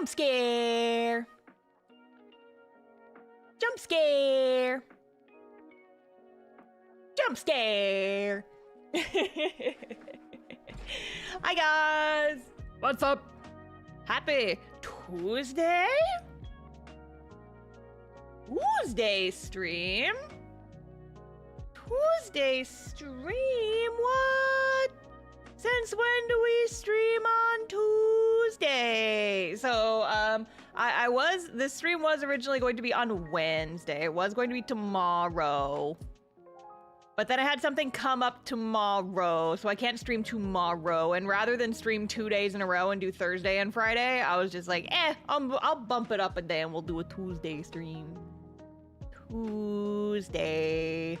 Jump scare! Jump scare! Jump scare! Hi guys! What's up? Happy Tuesday? Tuesday stream? Tuesday stream? What? Since when do we stream on Tuesday? So, the stream was originally going to be on Wednesday. It was going to be tomorrow. But then I had something come up tomorrow, so I can't stream tomorrow. And rather than stream 2 days in a row and do Thursday and Friday, I was just like, I'll bump it up a day and we'll do a Tuesday stream. Tuesday.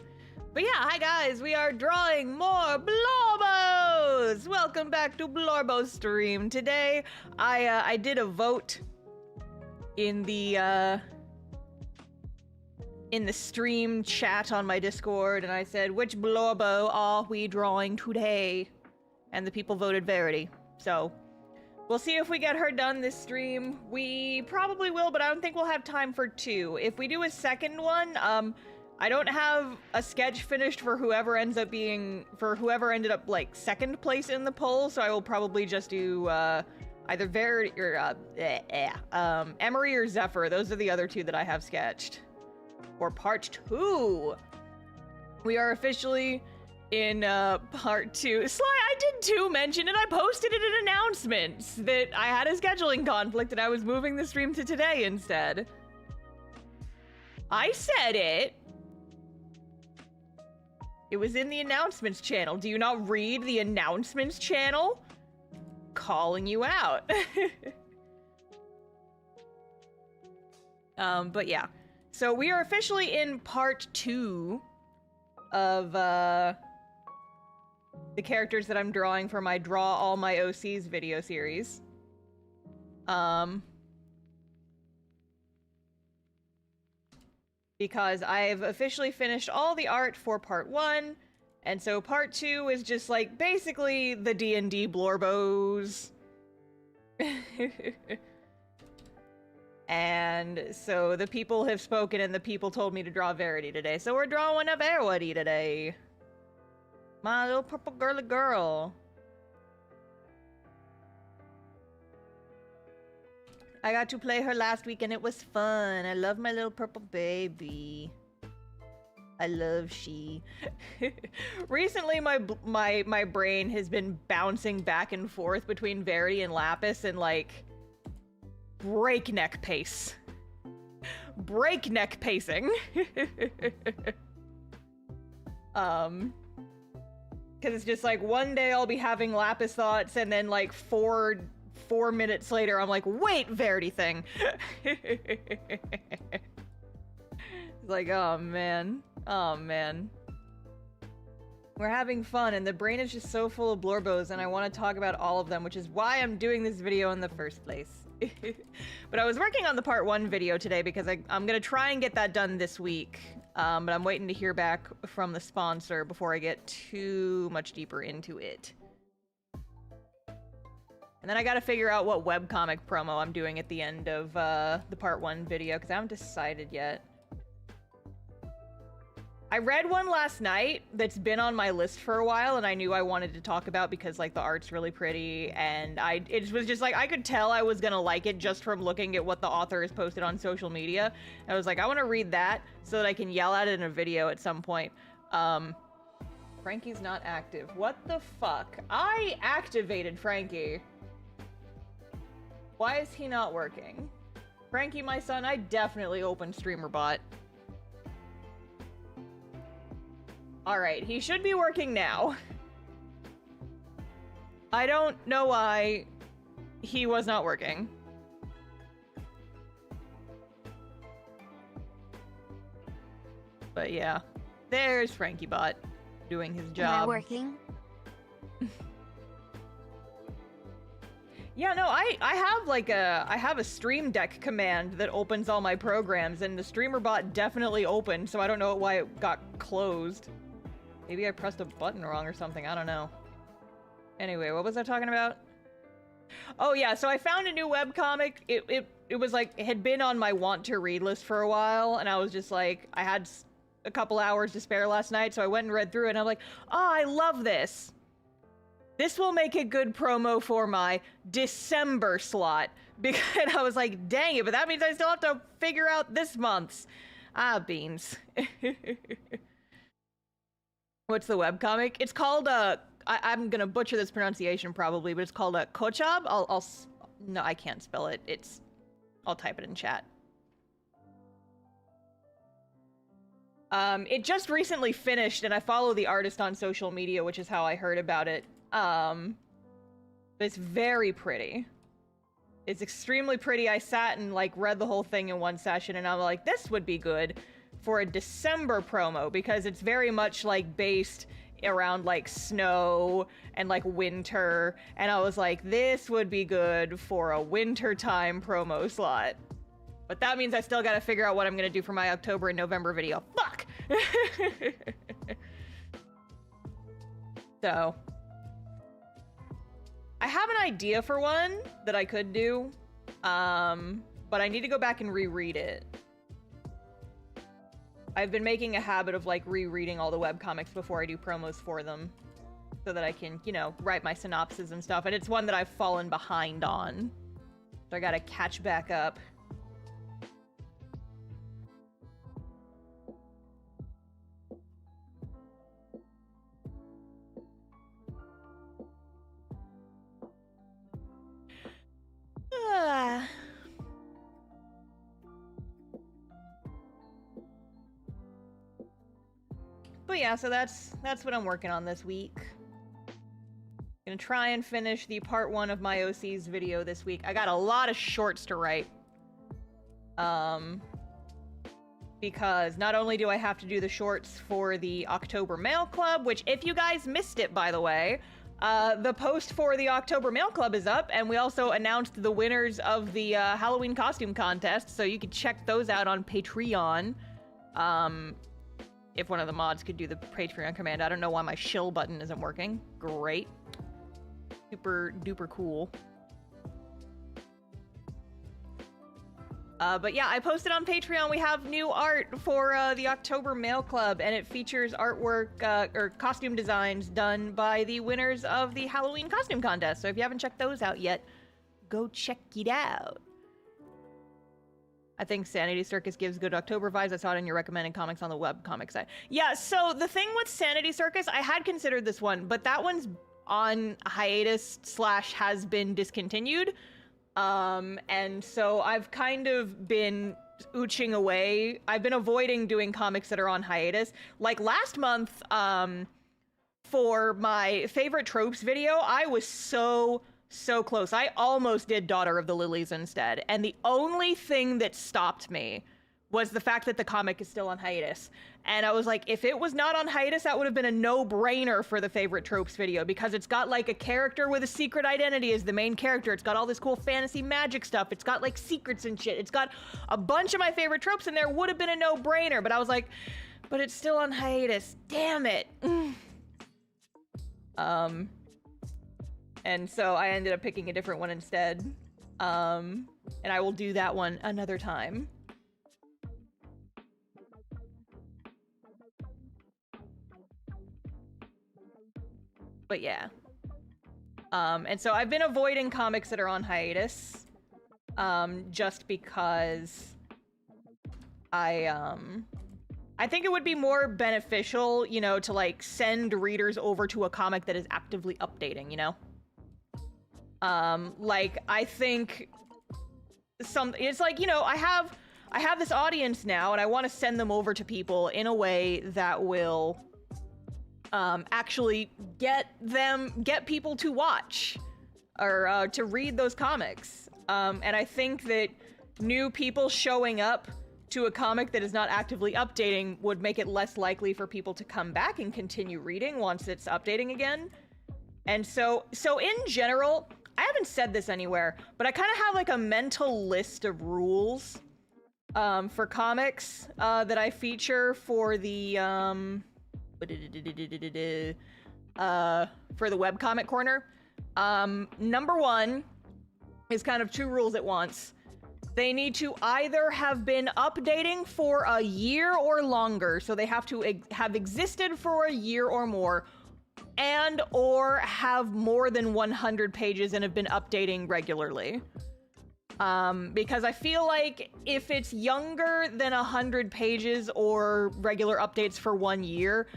But yeah, hi guys, we are drawing more Blorbos! Welcome back to Blorbo stream. Today, I did a vote in the stream chat on my Discord, and I said, which Blorbo are we drawing today? And the people voted Verity. So, we'll see if we get her done this stream. We probably will, but I don't think we'll have time for 2. If we do a second one, I don't have a sketch finished for whoever ended up, like, second place in the poll, so I will probably just do, either Verity or, Emery or Zephyr. Those are the other 2 that I have sketched. For part 2. We are officially in part 2. Sly, I did too mention it. I posted it in announcements that I had a scheduling conflict and I was moving the stream to today instead. I said it. It was in the announcements channel. Do you not read the announcements channel? Calling you out. But yeah. So we are officially in part 2 of the characters that I'm drawing for my Draw All My OCs video series. Because I've officially finished all the art for part 1, and so part 2 is just like basically the D&D Blorbos. And so the people have spoken and the people told me to draw Verity today. So we're drawing a Verity today. My little purple girly girl. I got to play her last week and it was fun. I love my little purple baby. I love she. Recently my brain has been bouncing back and forth between Verity and Lapis and like breakneck pace. Breakneck pacing. Because it's just like one day I'll be having Lapis thoughts and then like four minutes later I'm like, wait, Verity thing. It's like, oh man. We're having fun and the brain is just so full of Blorbos and I want to talk about all of them, which is why I'm doing this video in the first place. But I was working on the part 1 video today because I'm gonna try and get that done this week. But I'm waiting to hear back from the sponsor before I get too much deeper into it. And then I gotta figure out what webcomic promo I'm doing at the end of the part 1 video because I haven't decided yet. I read one last night that's been on my list for a while and I knew I wanted to talk about because like the art's really pretty and it was just like I could tell I was gonna like it just from looking at what the author has posted on social media. I was like, I want to read that so that I can yell at it in a video at some point. Frankie's not active. What the fuck? I activated Frankie. Why is he not working? Frankie, my son, I definitely opened StreamerBot. Alright, he should be working now. I don't know why he was not working. But yeah, there's FrankieBot doing his job. Am I working? Yeah, no, I have like I have a Stream Deck command that opens all my programs and the StreamerBot definitely opened, so I don't know why it got closed. Maybe I pressed a button wrong or something, I don't know. Anyway, what was I talking about? Oh yeah, so I found a new webcomic. It was like, it had been on my want to read list for a while, and I was just like, I had a couple hours to spare last night, so I went and read through it, and I'm like, oh, I love this. This will make a good promo for my December slot. Because I was like, dang it, but that means I still have to figure out this month's. Ah, beans. What's the webcomic? It's called, I'm gonna butcher this pronunciation probably, but it's called a Kochab. No, I can't spell it. I'll type it in chat. It just recently finished, and I follow the artist on social media, which is how I heard about it. But it's very pretty. It's extremely pretty. I sat and like read the whole thing in one session, and I'm like, this would be good for a December promo, because it's very much like based around like snow and like winter, and I was like, this would be good for a wintertime promo slot. But that means I still gotta figure out what I'm gonna do for my October and November video. Fuck! So, I have an idea for one that I could do, but I need to go back and reread it. I've been making a habit of, like, rereading all the webcomics before I do promos for them, so that I can, you know, write my synopses and stuff, and it's one that I've fallen behind on. So I gotta catch back up. But yeah, so that's what I'm working on this week. Gonna try and finish the part 1 of my OCs video this week. I got a lot of shorts to write. Because not only do I have to do the shorts for the October Mail Club, which, if you guys missed it, by the way, the post for the October Mail Club is up, and we also announced the winners of the Halloween costume contest, so you can check those out on Patreon. If one of the mods could do the Patreon command. I don't know why my shill button isn't working. Great. Super duper cool. But yeah, I posted on Patreon, we have new art for the October Mail Club, and it features artwork, or costume designs done by the winners of the Halloween costume contest. So if you haven't checked those out yet, go check it out. I think Sanity Circus gives good October vibes. I saw it in your recommended comics on the webcomic site. Yeah, so the thing with Sanity Circus, I had considered this one, but that one's on hiatus / has been discontinued. And so I've kind of been ooching away. I've been avoiding doing comics that are on hiatus. Like last month, for my favorite tropes video, I was so close. I almost did Daughter of the Lilies instead. And the only thing that stopped me was the fact that the comic is still on hiatus. And I was like, if it was not on hiatus, that would have been a no-brainer for the favorite tropes video, because it's got like a character with a secret identity as the main character. It's got all this cool fantasy magic stuff. It's got like secrets and shit. It's got a bunch of my favorite tropes in there. Would have been a no-brainer. But I was like, but it's still on hiatus. Damn it. And so I ended up picking a different one instead. And I will do that one another time. But yeah. And so I've been avoiding comics that are on hiatus. Just because I think it would be more beneficial, you know, to like send readers over to a comic that is actively updating, you know? Like I think it's like, you know, I have this audience now, and I want to send them over to people in a way that will actually get people to watch or to read those comics. And I think that new people showing up to a comic that is not actively updating would make it less likely for people to come back and continue reading once it's updating again. And so in general, I haven't said this anywhere, but I kind of have like a mental list of rules for comics that I feature for the webcomic corner. Number 1, is kind of two rules at once. They need to either have been updating for a year or longer, so they have to have existed for a year or more, and or have more than 100 pages and have been updating regularly. Because I feel like if it's younger than 100 pages or regular updates for 1 year,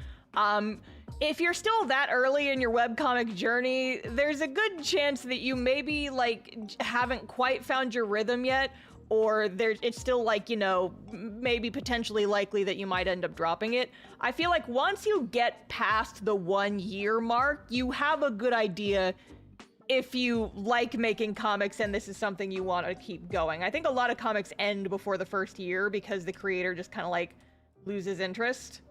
if you're still that early in your webcomic journey, there's a good chance that you maybe, like, haven't quite found your rhythm yet, or it's still, like, you know, maybe potentially likely that you might end up dropping it. I feel like once you get past the 1 year mark, you have a good idea if you like making comics and this is something you want to keep going. I think a lot of comics end before the first year because the creator just kind of, like, loses interest.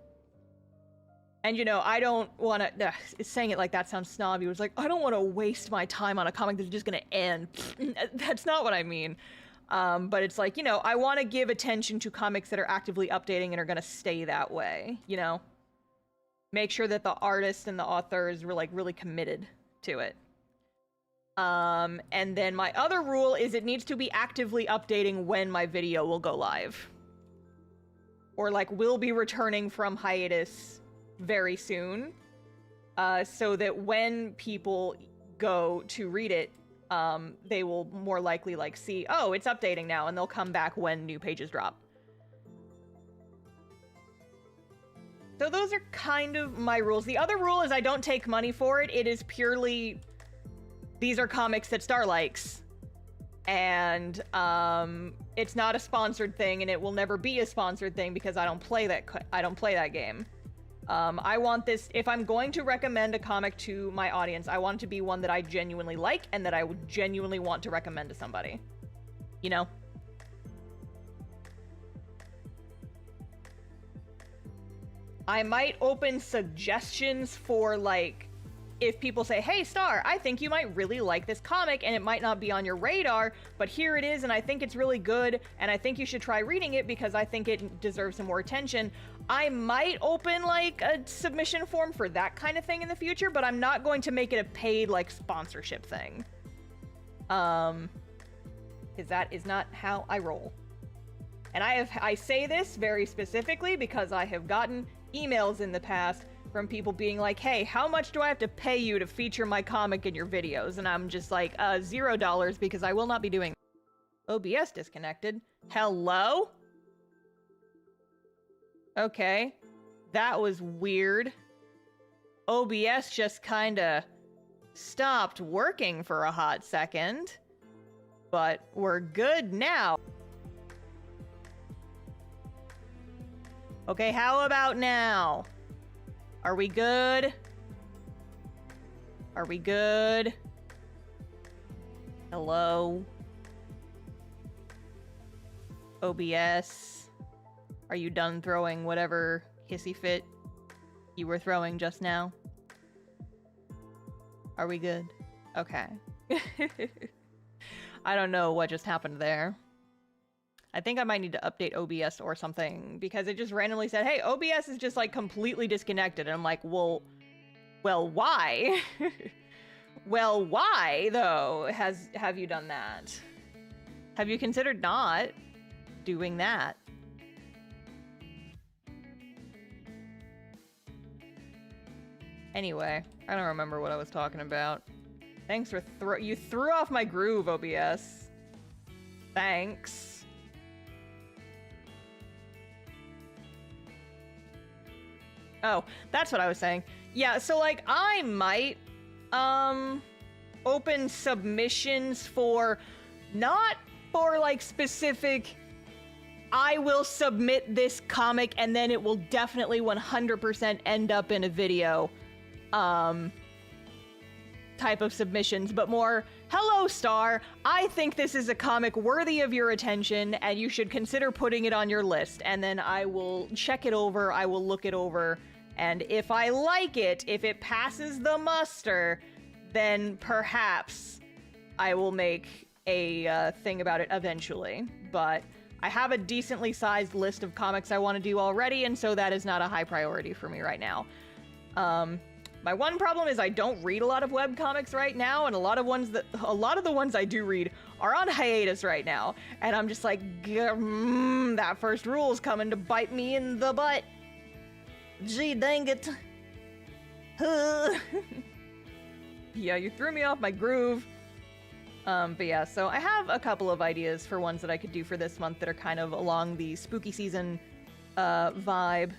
And, you know, I don't want to... saying it like that sounds snobby. It was like, I don't want to waste my time on a comic that's just going to end. That's not what I mean. But it's like, you know, I want to give attention to comics that are actively updating and are going to stay that way, you know? Make sure that the artist and the author is really committed to it. And then my other rule is it needs to be actively updating when my video will go live. Or, like, will be returning from hiatus very soon, so that when people go to read it, they will more likely, like, see, oh, it's updating now, and they'll come back when new pages drop. So those are kind of my rules. The other rule is I don't take money for it. It is purely, these are comics that Star likes. And, it's not a sponsored thing, and it will never be a sponsored thing because I don't play that game. I want this, if I'm going to recommend a comic to my audience, I want it to be one that I genuinely like and that I would genuinely want to recommend to somebody. You know? I might open suggestions for, like, if people say, hey, Star, I think you might really like this comic, and it might not be on your radar, but here it is, and I think it's really good, and I think you should try reading it because I think it deserves some more attention. I might open, like, a submission form for that kind of thing in the future, but I'm not going to make it a paid, like, sponsorship thing. Because that is not how I roll. And I say this very specifically because I have gotten emails in the past from people being like, hey, how much do I have to pay you to feature my comic in your videos? And I'm just like, $0 because I will not be doing that. OBS disconnected. Hello? Okay. That was weird. OBS just kinda stopped working for a hot second. But we're good now. Okay, how about now? Are we good? Are we good? Hello? OBS? Are you done throwing whatever hissy fit you were throwing just now? Are we good? Okay. I don't know what just happened there. I think I might need to update OBS or something, because it just randomly said, hey, OBS is just, like, completely disconnected. And I'm like, well, why? Well, why, though, have you done that? Have you considered not doing that? Anyway, I don't remember what I was talking about. Thanks for you threw off my groove, OBS. Thanks. Oh, that's what I was saying. Yeah, so, like, I might, open submissions for, not for, like, specific, I will submit this comic and then it will definitely 100% end up in a video, type of submissions, but more, hello, Star, I think this is a comic worthy of your attention and you should consider putting it on your list, and then I will check it over, I will look it over, and if I like it, if it passes the muster, then perhaps I will make a thing about it eventually. But I have a decently sized list of comics I want to do already, and so that is not a high priority for me right now. My one problem is I don't read a lot of webcomics right now, and a lot of the ones I do read are on hiatus right now. And I'm just like, that first rule's coming to bite me in the butt. Gee dang it. Yeah, you threw me off my groove. But yeah, so I have a couple of ideas for ones that I could do for this month that are kind of along the spooky season vibe.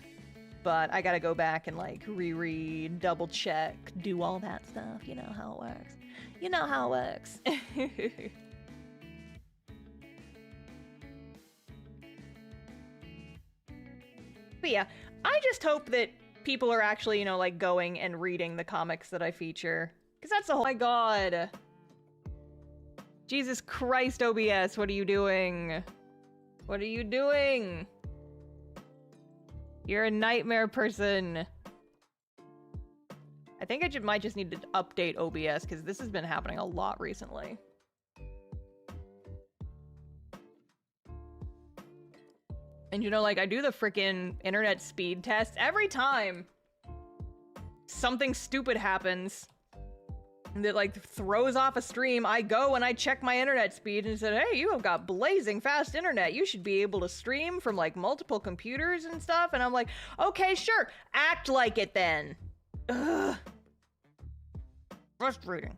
But I gotta go back and like reread, double check, do all that stuff. You know how it works. You know how it works. But yeah, I just hope that people are actually, you know, like going and reading the comics that I feature. Because that's the whole— oh my god. Jesus Christ, OBS, what are you doing? What are you doing? You're a nightmare person. I think I might just need to update OBS because this has been happening a lot recently. And you know, like, I do the frickin' internet speed test every time something stupid happens that like throws off a stream. I go and I check my internet speed and said, hey, you have got blazing fast internet. You should be able to stream from like multiple computers and stuff. And I'm like, okay, sure. Act like it then. Ugh. Frustrating.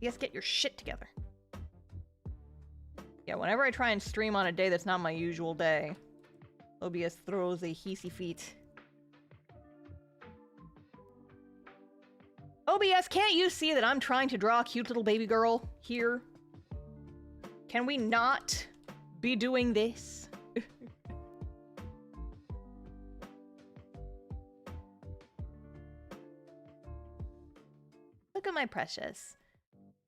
Yes, get your shit together. Yeah, whenever I try and stream on a day that's not my usual day, OBS throws a hissy fit. OBS, can't you see that I'm trying to draw a cute little baby girl here? Can we not be doing this? Look at my precious.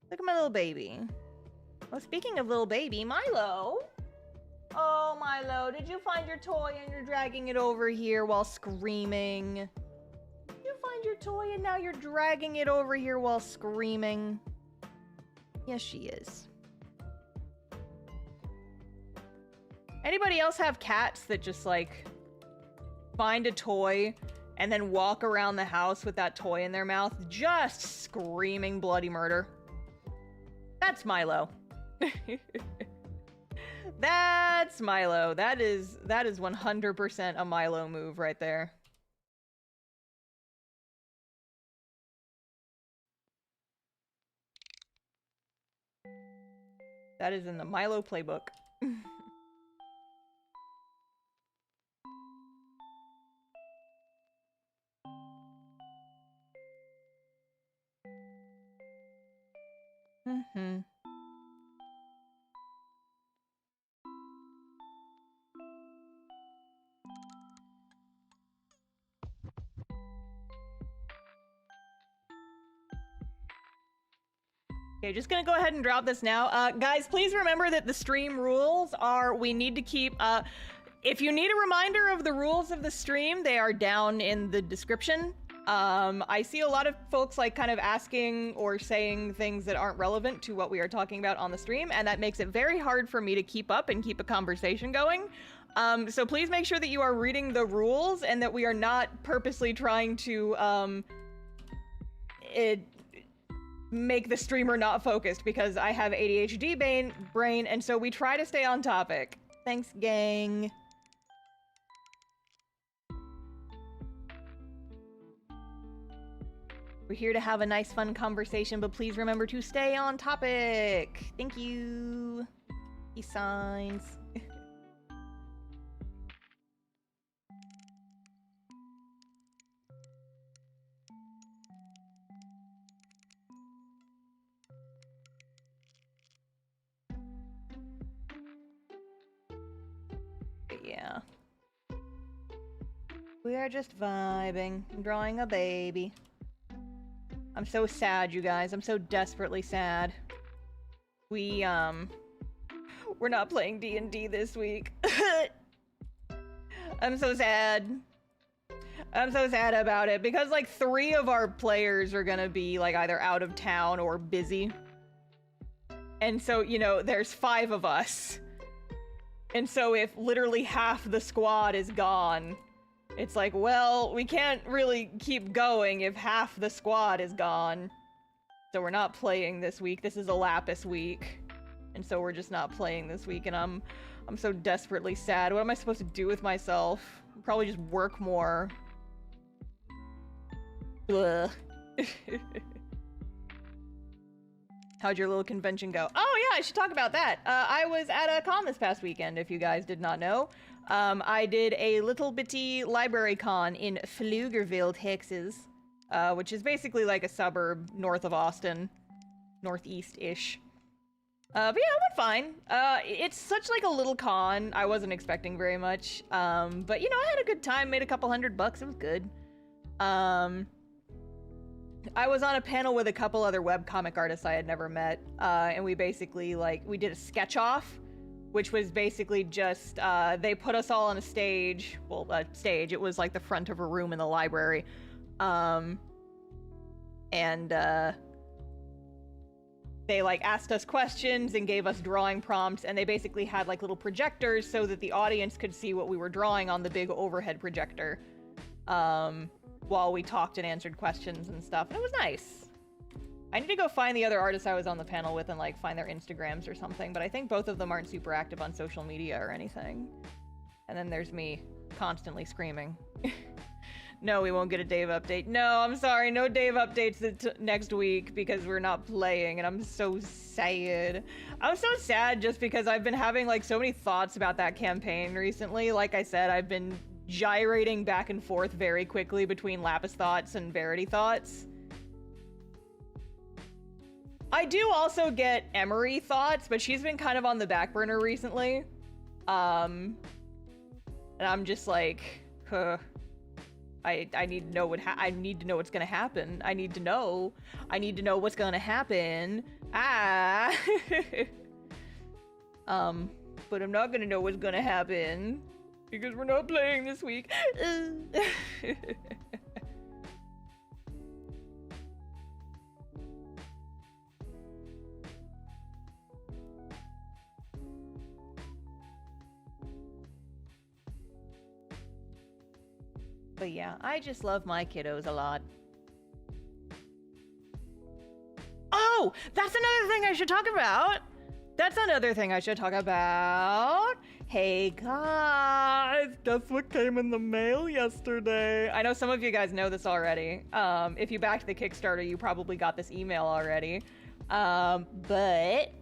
Look at my little baby. Well, speaking of little baby, Milo. Oh, Milo, did you find your toy and you're dragging it over here while screaming? You find your toy and now you're dragging it over here while screaming. Yes, she is. Anybody else have cats that just, like, find a toy and then walk around the house with that toy in their mouth, just screaming bloody murder? That's Milo. That's Milo. That is 100% a Milo move right there. That is in the Milo playbook. Mm-hmm. Okay, just gonna go ahead and drop this now. Guys, please remember that the stream rules are, we need to keep, if you need a reminder of the rules of the stream, they are down in the description. I see a lot of folks like kind of asking or saying things that aren't relevant to what we are talking about on the stream, and that makes it very hard for me to keep up and keep a conversation going. So please make sure that you are reading the rules and that we are not purposely trying to, make the streamer not focused, because I have ADHD brain, and so we try to stay on topic. Thanks, gang. We're here to have a nice, fun conversation, but please remember to stay on topic. Thank you. Peace signs. Yeah. We are just vibing, drawing a baby. I'm so sad, you guys. I'm so desperately sad. We're not playing D&D this week. I'm so sad. I'm so sad about it, because like 3 of our players are gonna be like either out of town or busy. And so, you know, there's 5 of us. And so if literally half the squad is gone, it's like, well, we can't really keep going if half the squad is gone. So we're not playing this week. This is a Lapis week. And so we're just not playing this week, and I'm so desperately sad. What am I supposed to do with myself? Probably just work more. Ugh. How'd your little convention go? Oh yeah, I should talk about that. I was at a con this past weekend, if you guys did not know. I did a little bitty library con in Pflugerville, Texas, which is basically like a suburb north of Austin, northeast-ish. But yeah, it went fine. It's such like a little con. I wasn't expecting very much. But you know, I had a good time, made a couple $100. It was good. I was on a panel with a couple other webcomic artists I had never met. And we basically we did a sketch off, which was basically just, they put us all on a stage. Well, stage, it was like the front of a room in the library. They asked us questions and gave us drawing prompts, and they basically had little projectors so that the audience could see what we were drawing on the big overhead projector while we talked and answered questions and stuff, and it was nice. I need to go find the other artists I was on the panel with and find their Instagrams or something, but I think both of them aren't super active on social media or anything. And then there's me constantly screaming. No, we won't get a Dave update. No, I'm sorry, no Dave updates next week because we're not playing, and I'm so sad. I'm so sad just because I've been having so many thoughts about that campaign recently. Like I said, I've been gyrating back and forth very quickly between Lapis thoughts and Verity thoughts. I do also get Emery thoughts, but she's been kind of on the back burner recently. And I'm just huh. I need to know I need to know what's gonna happen. I need to know what's gonna happen. But I'm not gonna know what's gonna happen because we're not playing this week. But yeah, I just love my kiddos a lot. Oh, that's another thing I should talk about. Hey guys, guess what came in the mail yesterday? I know some of you guys know this already. If you backed the Kickstarter, you probably got this email already. But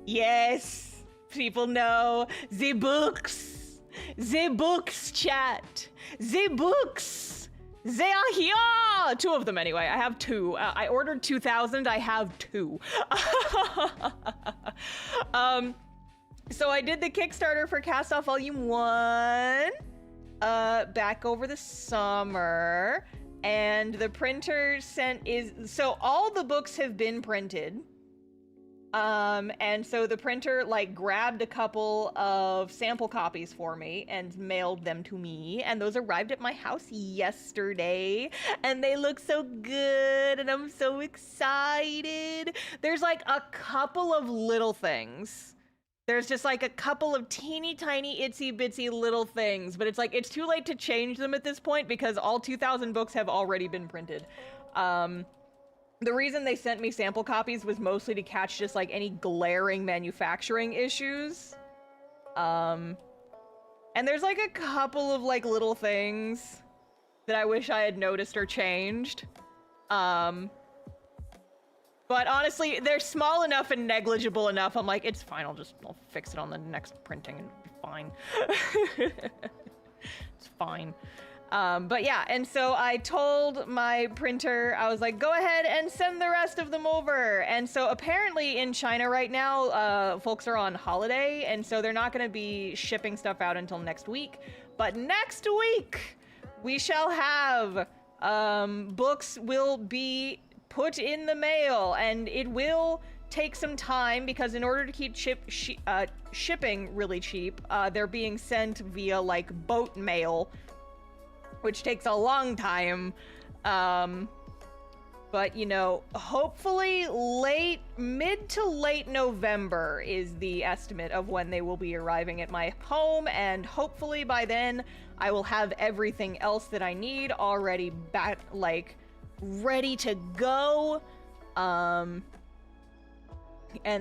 yes, people know the books. The books, chat. The books. They are here. 2 of them anyway. I have 2. I ordered 2,000. I have 2. So I did the Kickstarter for Cast Off Volume 1 back over the summer, and the printer so all the books have been printed. And so the printer grabbed a couple of sample copies for me and mailed them to me, and those arrived at my house yesterday, and they look so good, and I'm so excited. There's a couple of little things. There's just a couple of teeny tiny itsy bitsy little things, but it's too late to change them at this point because all 2,000 books have already been printed. The reason they sent me sample copies was mostly to catch just any glaring manufacturing issues. And there's a couple of little things that I wish I had noticed or changed. But honestly, they're small enough and negligible enough. I'm it's fine. I'll fix it on the next printing and it'll be fine. It's fine. But yeah, and so I told my printer, I was go ahead and send the rest of them over. And so apparently in China right now, folks are on holiday, and so they're not going to be shipping stuff out until next week. But next week, we shall have, books will be put in the mail, and it will take some time because in order to keep shipping really cheap, they're being sent via boat mail, which takes a long time. But, you know, hopefully mid to late November is the estimate of when they will be arriving at my home, and hopefully by then I will have everything else that I need already ready to go. And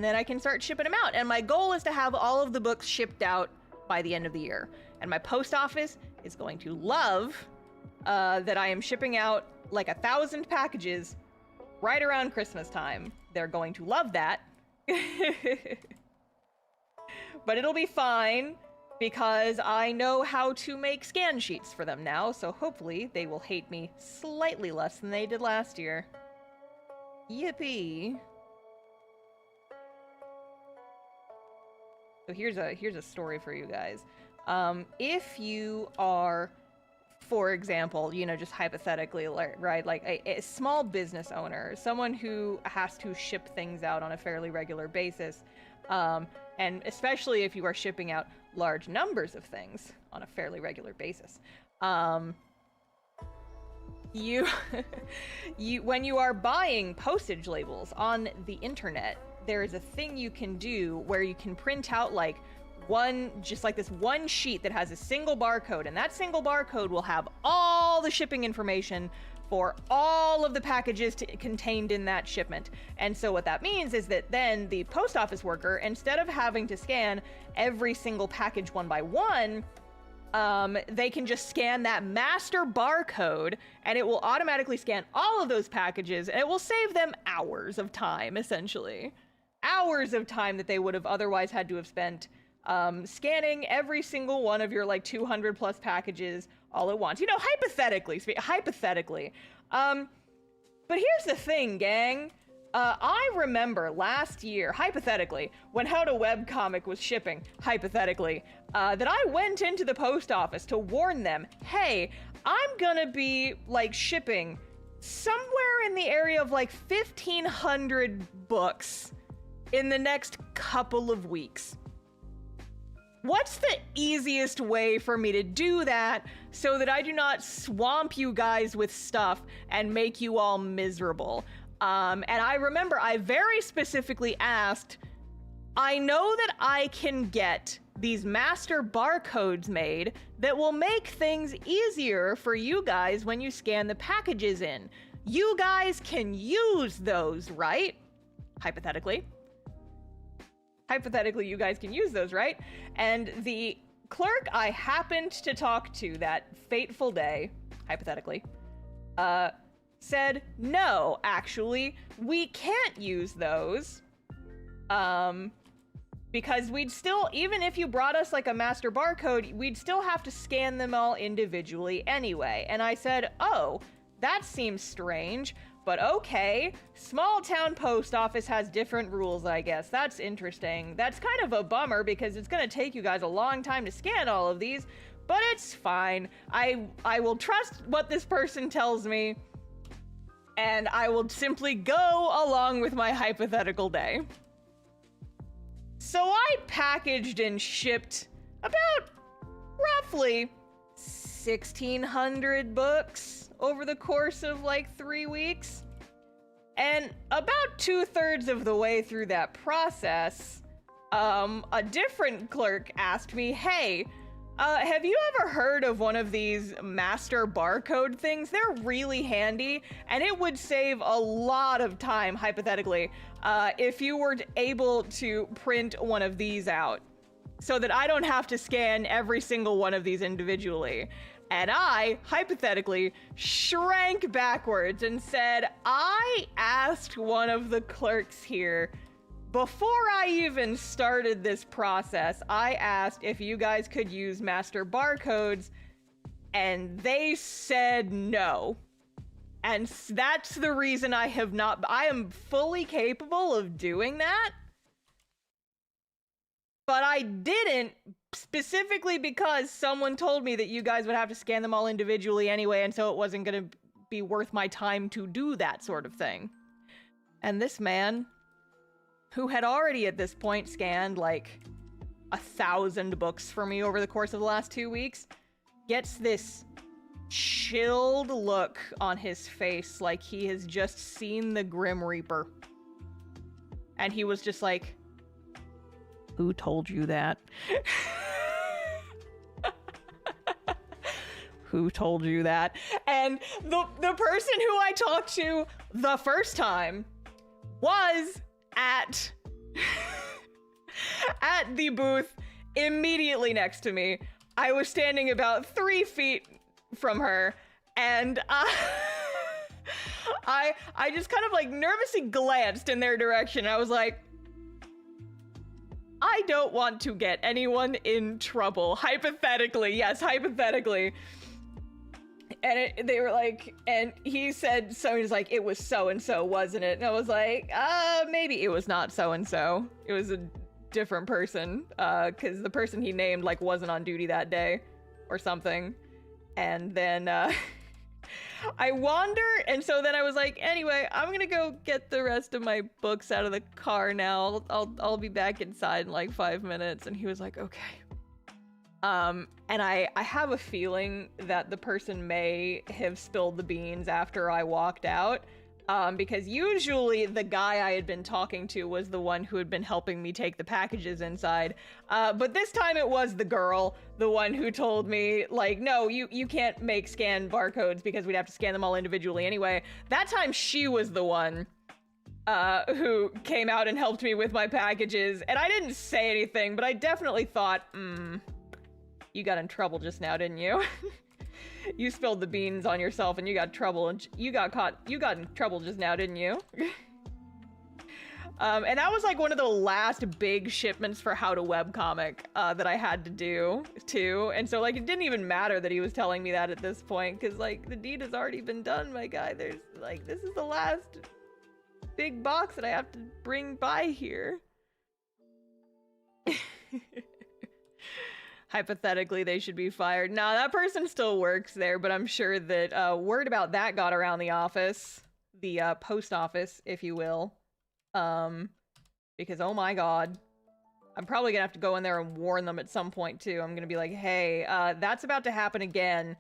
then I can start shipping them out. And my goal is to have all of the books shipped out by the end of the year. And my post office is going to love that I am shipping out like 1,000 packages right around Christmas time. They're going to love that. But it'll be fine because I know how to make scan sheets for them now, so hopefully they will hate me slightly less than they did last year. Yippee. So here's a story for you guys. If you are, for example, you know, just hypothetically, right, like a small business owner, someone who has to ship things out on a fairly regular basis, and especially if you are shipping out large numbers of things on a fairly regular basis, when you are buying postage labels on the internet, there is a thing you can do where you can print out like this one sheet that has a single barcode, and that single barcode will have all the shipping information for all of the packages contained in that shipment. And so what that means is that then the post office worker, instead of having to scan every single package one by one, they can just scan that master barcode and it will automatically scan all of those packages, and it will save them hours of time, essentially. Hours of time that they would have otherwise had to have spent scanning every single one of your like 200 plus packages all at once. You know, hypothetically. But here's the thing, gang. I remember last year, hypothetically, when How to Webcomic was shipping, hypothetically, that I went into the post office to warn them, hey, I'm gonna be like shipping somewhere in the area of like 1,500 books in the next couple of weeks. What's the easiest way for me to do that so that I do not swamp you guys with stuff and make you all miserable? And I remember I very specifically asked, I know that I can get these master barcodes made that will make things easier for you guys when you scan the packages in. You guys can use those, right? Hypothetically, you guys can use those, right? And the clerk I happened to talk to that fateful day, hypothetically, said, no, actually, we can't use those, because we'd still, even if you brought us like a master barcode, we'd still have to scan them all individually anyway. And I said, oh, that seems strange. But okay, small town post office has different rules, I guess. That's interesting. That's kind of a bummer because it's gonna take you guys a long time to scan all of these, but it's fine. I will trust what this person tells me, and I will simply go along with my hypothetical day. So I packaged and shipped about roughly 1,600 books over the course of like 3 weeks. And about 2/3 of the way through that process, a different clerk asked me, hey, have you ever heard of one of these master barcode things? They're really handy, and it would save a lot of time, hypothetically, if you were able to print one of these out so that I don't have to scan every single one of these individually. And I, hypothetically, shrank backwards and said, I asked one of the clerks here, before I even started this process, I asked if you guys could use master barcodes, and they said no. And that's the reason I am fully capable of doing that. But I didn't, specifically because someone told me that you guys would have to scan them all individually anyway, and so it wasn't gonna be worth my time to do that sort of thing. And this man, who had already at this point scanned like 1,000 books for me over the course of the last 2 weeks, gets this chilled look on his face, like he has just seen the Grim Reaper. And he was just like, who told you that? Who told you that? And the person who I talked to the first time was at at the booth immediately next to me. I was standing about 3 feet from her, and I just kind of like nervously glanced in their direction. I was like, I don't want to get anyone in trouble. Hypothetically, yes, hypothetically. And they were like, and he said, so he's like, it was so-and-so, wasn't it? And I was like, maybe it was not so-and-so. It was a different person, because the person he named, like, wasn't on duty that day or something. And then, I wander, and so then I was like, anyway, I'm gonna go get the rest of my books out of the car now. I'll be back inside in like 5 minutes. And he was like, okay. And I have a feeling that the person may have spilled the beans after I walked out, because usually the guy I had been talking to was the one who had been helping me take the packages inside, but this time it was the girl, the one who told me, like, no, you can't make scan barcodes because we'd have to scan them all individually anyway. That time she was the one who came out and helped me with my packages, and I didn't say anything, but I definitely thought, you got in trouble just now, didn't you? You spilled the beans on yourself and you got trouble, and you got in trouble just now, didn't you? And that was like one of the last big shipments for How to Webcomic that I had to do too. And so like it didn't even matter that he was telling me that at this point, because like the deed has already been done, my guy. There's like, this is the last big box that I have to bring by here. Hypothetically, they should be fired. Nah, that person still works there, but I'm sure that word about that got around the office, the post office, if you will. Because oh my god, I'm probably gonna have to go in there and warn them at some point too. I'm gonna be like, hey, that's about to happen again.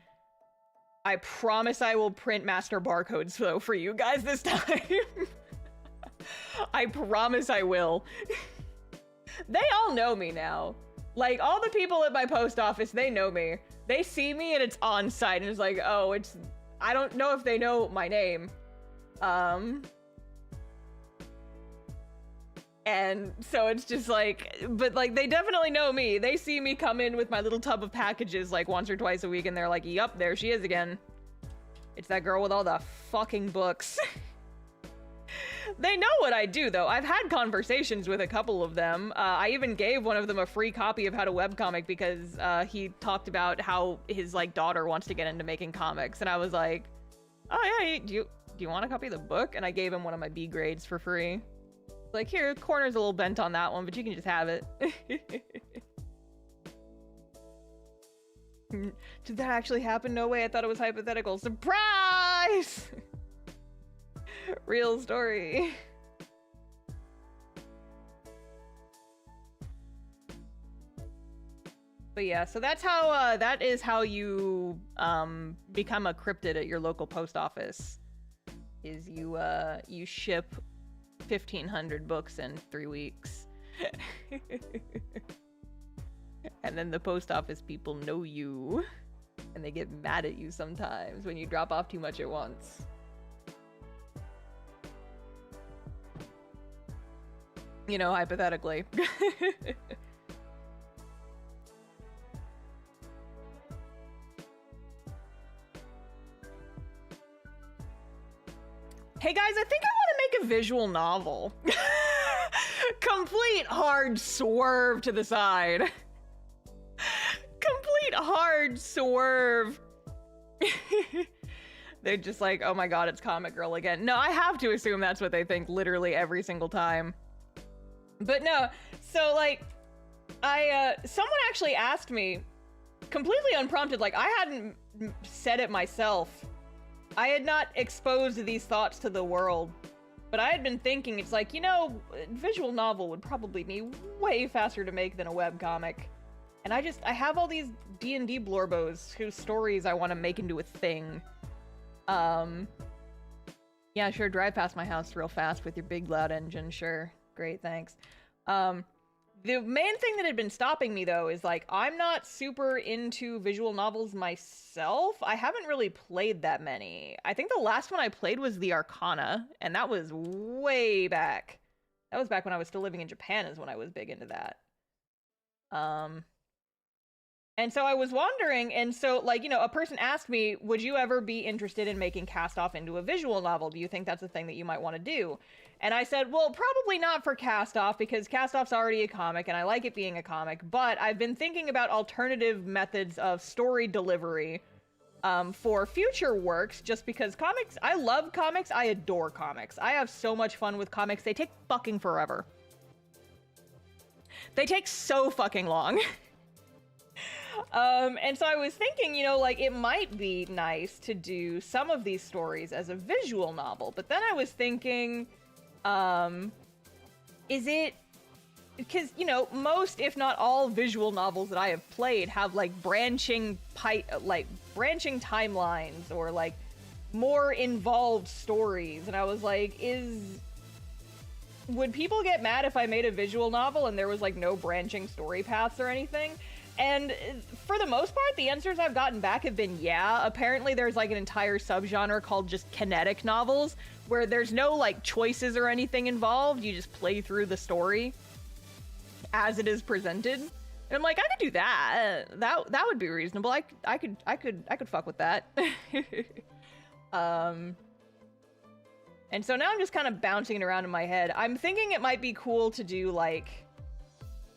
I promise I will print master barcodes though for you guys this time. I promise I will. They all know me now. Like, all the people at my post office, they know me. They see me and it's on site and it's like, oh, it's... I don't know if they know my name. And so it's just like... But, like, they definitely know me. They see me come in with my little tub of packages, like, once or twice a week, and they're like, yup, there she is again. It's that girl with all the fucking books. They know what I do, though. I've had conversations with a couple of them. I even gave one of them a free copy of How to Webcomic because he talked about how his like daughter wants to get into making comics, and I was like, "Oh yeah, do you want a copy of the book?" And I gave him one of my B grades for free. Like, here, corner's a little bent on that one, but you can just have it. Did that actually happen? No way. I thought it was hypothetical. Surprise! Real story. But yeah, so that's how that is how you become a cryptid at your local post office. Is you you ship 1,500 books in 3 weeks. And then the post office people know you, and they get mad at you sometimes when you drop off too much at once. You know, hypothetically. Hey guys, I think I want to make a visual novel. Complete hard swerve to the side. Complete hard swerve. They're just like, oh my god, it's Comic Girl again. No, I have to assume that's what they think literally every single time. But no, so like, someone actually asked me, completely unprompted, like I hadn't said it myself. I had not exposed these thoughts to the world, but I had been thinking, it's like, you know, visual novel would probably be way faster to make than a webcomic. And I have all these D&D blorbos whose stories I want to make into a thing. Yeah, sure, drive past my house real fast with your big loud engine, sure. Great, thanks. The main thing that had been stopping me, though, is, like, I'm not super into visual novels myself. I haven't really played that many. I think the last one I played was the Arcana, and that was way back. That was back when I was still living in Japan is when I was big into that. And so I was wondering, and so, like, you know, a person asked me, would you ever be interested in making Cast Off into a visual novel? Do you think that's a thing that you might want to do? And I said, well, probably not for Cast Off, because Cast Off's already a comic, and I like it being a comic, but I've been thinking about alternative methods of story delivery for future works, just because comics, I love comics, I adore comics. I have so much fun with comics, they take fucking forever. They take so fucking long. And so I was thinking, you know, like, it might be nice to do some of these stories as a visual novel, but then I was thinking, is it, because, you know, most, if not all, visual novels that I have played have, like, branching timelines, or, like, more involved stories, and I was like, would people get mad if I made a visual novel and there was, like, no branching story paths or anything? And for the most part, the answers I've gotten back have been yeah. Apparently there's, like, an entire subgenre called just kinetic novels, where there's no, like, choices or anything involved. You just play through the story as it is presented. And I'm like, I could do that. That would be reasonable. I could fuck with that. And so now I'm just kind of bouncing it around in my head. I'm thinking it might be cool to do, like,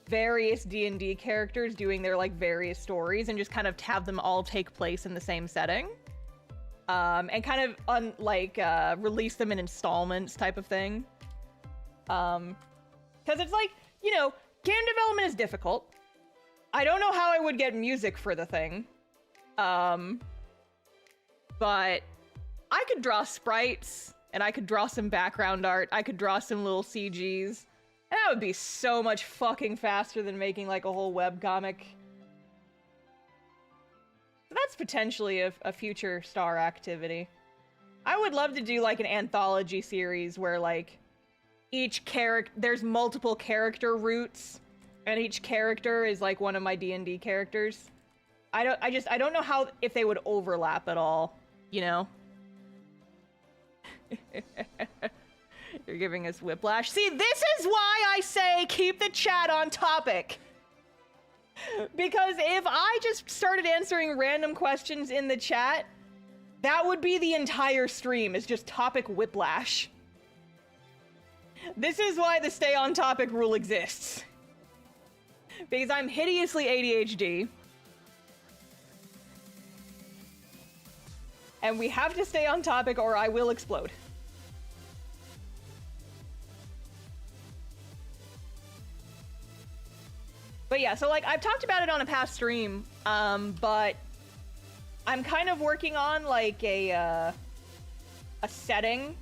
various D&D characters doing their, like, various stories and just kind of have them all take place in the same setting. And kind of, release them in installments type of thing. Because it's like, you know, game development is difficult. I don't know how I would get music for the thing. But I could draw sprites, and I could draw some background art. I could draw some little CGs. And that would be so much fucking faster than making, like, a whole webcomic. So that's potentially a future star activity. I would love to do, like, an anthology series where, like, each character, there's multiple character routes, and each character is, like, one of my D&D characters. I don't know how, if they would overlap at all, you know? You're giving us whiplash. See, this is why I say keep the chat on topic. Because if I just started answering random questions in the chat, that would be the entire stream, is just topic whiplash. This is why the stay on topic rule exists. Because I'm hideously ADHD. And we have to stay on topic or I will explode. But yeah, so, like, I've talked about it on a past stream, but I'm kind of working on, like, a setting,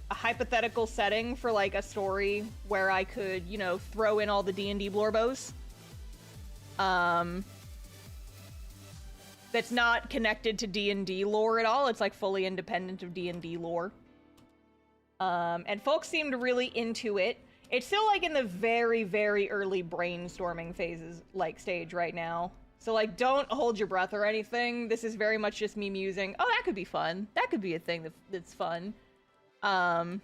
a hypothetical setting for, like, a story where I could, you know, throw in all the D&D blorbos. That's not connected to D&D lore at all. It's, like, fully independent of D&D lore. And folks seemed really into it. It's still, like, in the very, very early brainstorming phases, like, stage right now. So, like, don't hold your breath or anything. This is very much just me musing. Oh, that could be fun. That could be a thing that's fun. But,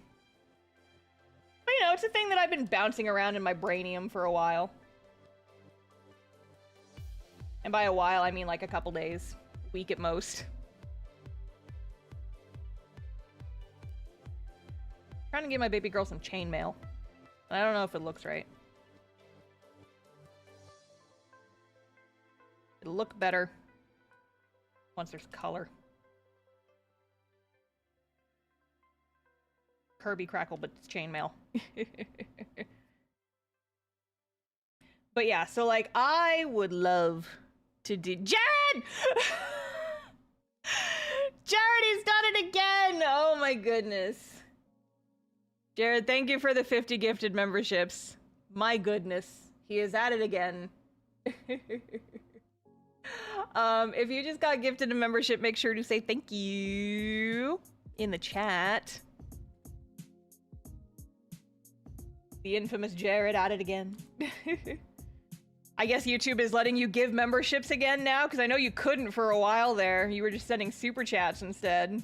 you know, it's a thing that I've been bouncing around in my brainium for a while. And by a while, I mean, like, a couple days. Week at most. Trying to give my baby girl some chainmail. I don't know if it looks right. It'll look better once there's color. Kirby crackle, but it's chainmail. But yeah, so, like, I would love to do— Jared! Jared, he's done it again! Oh my goodness. Jared, thank you for the 50 gifted memberships. My goodness. He is at it again. If you just got gifted a membership, make sure to say thank you in the chat. The infamous Jared at it again. I guess YouTube is letting you give memberships again now, because I know you couldn't for a while there. You were just sending super chats instead.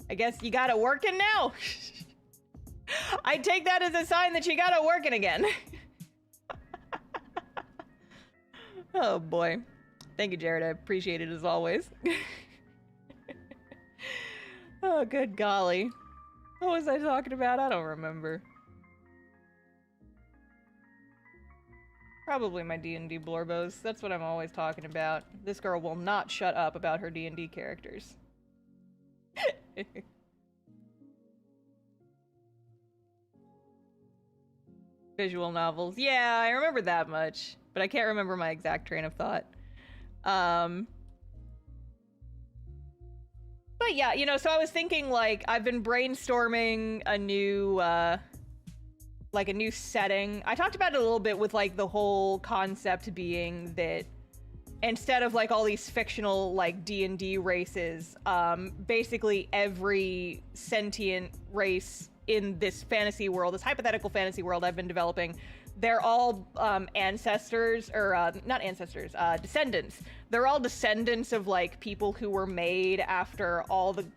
I guess you got it working now. I take that as a sign that you got it working again. Oh boy. Thank you, Jared. I appreciate it as always. Oh, good golly. What was I talking about? I don't remember. Probably my D&D blorbos. That's what I'm always talking about. This girl will not shut up about her D&D characters. Visual novels. Yeah, I remember that much, but I can't remember my exact train of thought. But yeah, you know, so I was thinking, like, I've been brainstorming a new, like, a new setting. I talked about it a little bit with, like, the whole concept being that instead of, like, all these fictional, like, D&D races, basically every sentient race in this fantasy world, this hypothetical fantasy world I've been developing, they're all ancestors, or not ancestors, descendants. They're all descendants of, like, people who were made after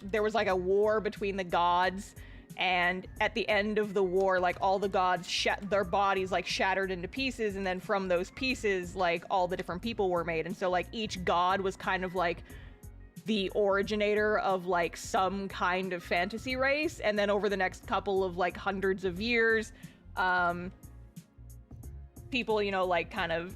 there was, like, a war between the gods, and at the end of the war, like, all the gods, their bodies, like, shattered into pieces, and then from those pieces, like, all the different people were made. And so, like, each god was kind of, like, the originator of, like, some kind of fantasy race, and then over the next couple of, like, hundreds of years, people, you know, like, kind of,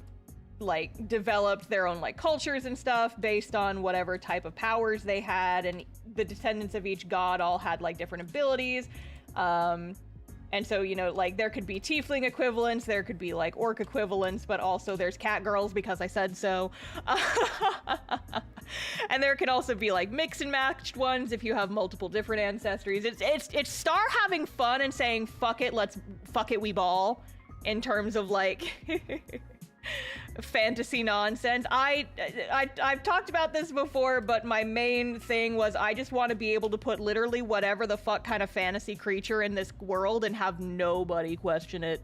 like, developed their own, like, cultures and stuff based on whatever type of powers they had, and the descendants of each god all had, like, different abilities. And so, you know, like, there could be tiefling equivalents, there could be, like, orc equivalents, but also there's cat girls because I said so. And there could also be, like, mix and matched ones if you have multiple different ancestries. It's Star having fun and saying, fuck it, we ball, in terms of, like, fantasy nonsense. I've talked about this before, but my main thing was I just want to be able to put literally whatever the fuck kind of fantasy creature in this world and have nobody question it.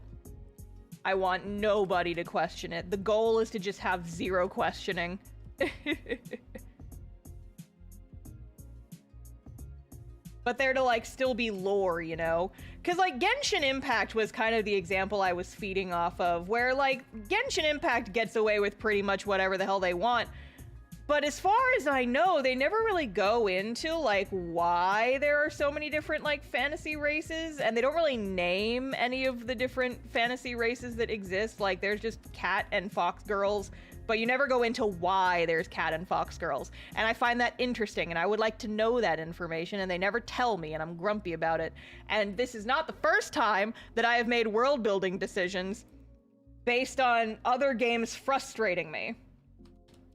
I want nobody to question it. The goal is to just have zero questioning. But there to, like, still be lore, you know? Because, like, Genshin Impact was kind of the example I was feeding off of, where, like, Genshin Impact gets away with pretty much whatever the hell they want. But as far as I know, they never really go into, like, why there are so many different, like, fantasy races, and they don't really name any of the different fantasy races that exist. Like, there's just cat and fox girls, but you never go into why there's cat and fox girls. And I find that interesting, and I would like to know that information, and they never tell me, and I'm grumpy about it. And this is not the first time that I have made world-building decisions based on other games frustrating me.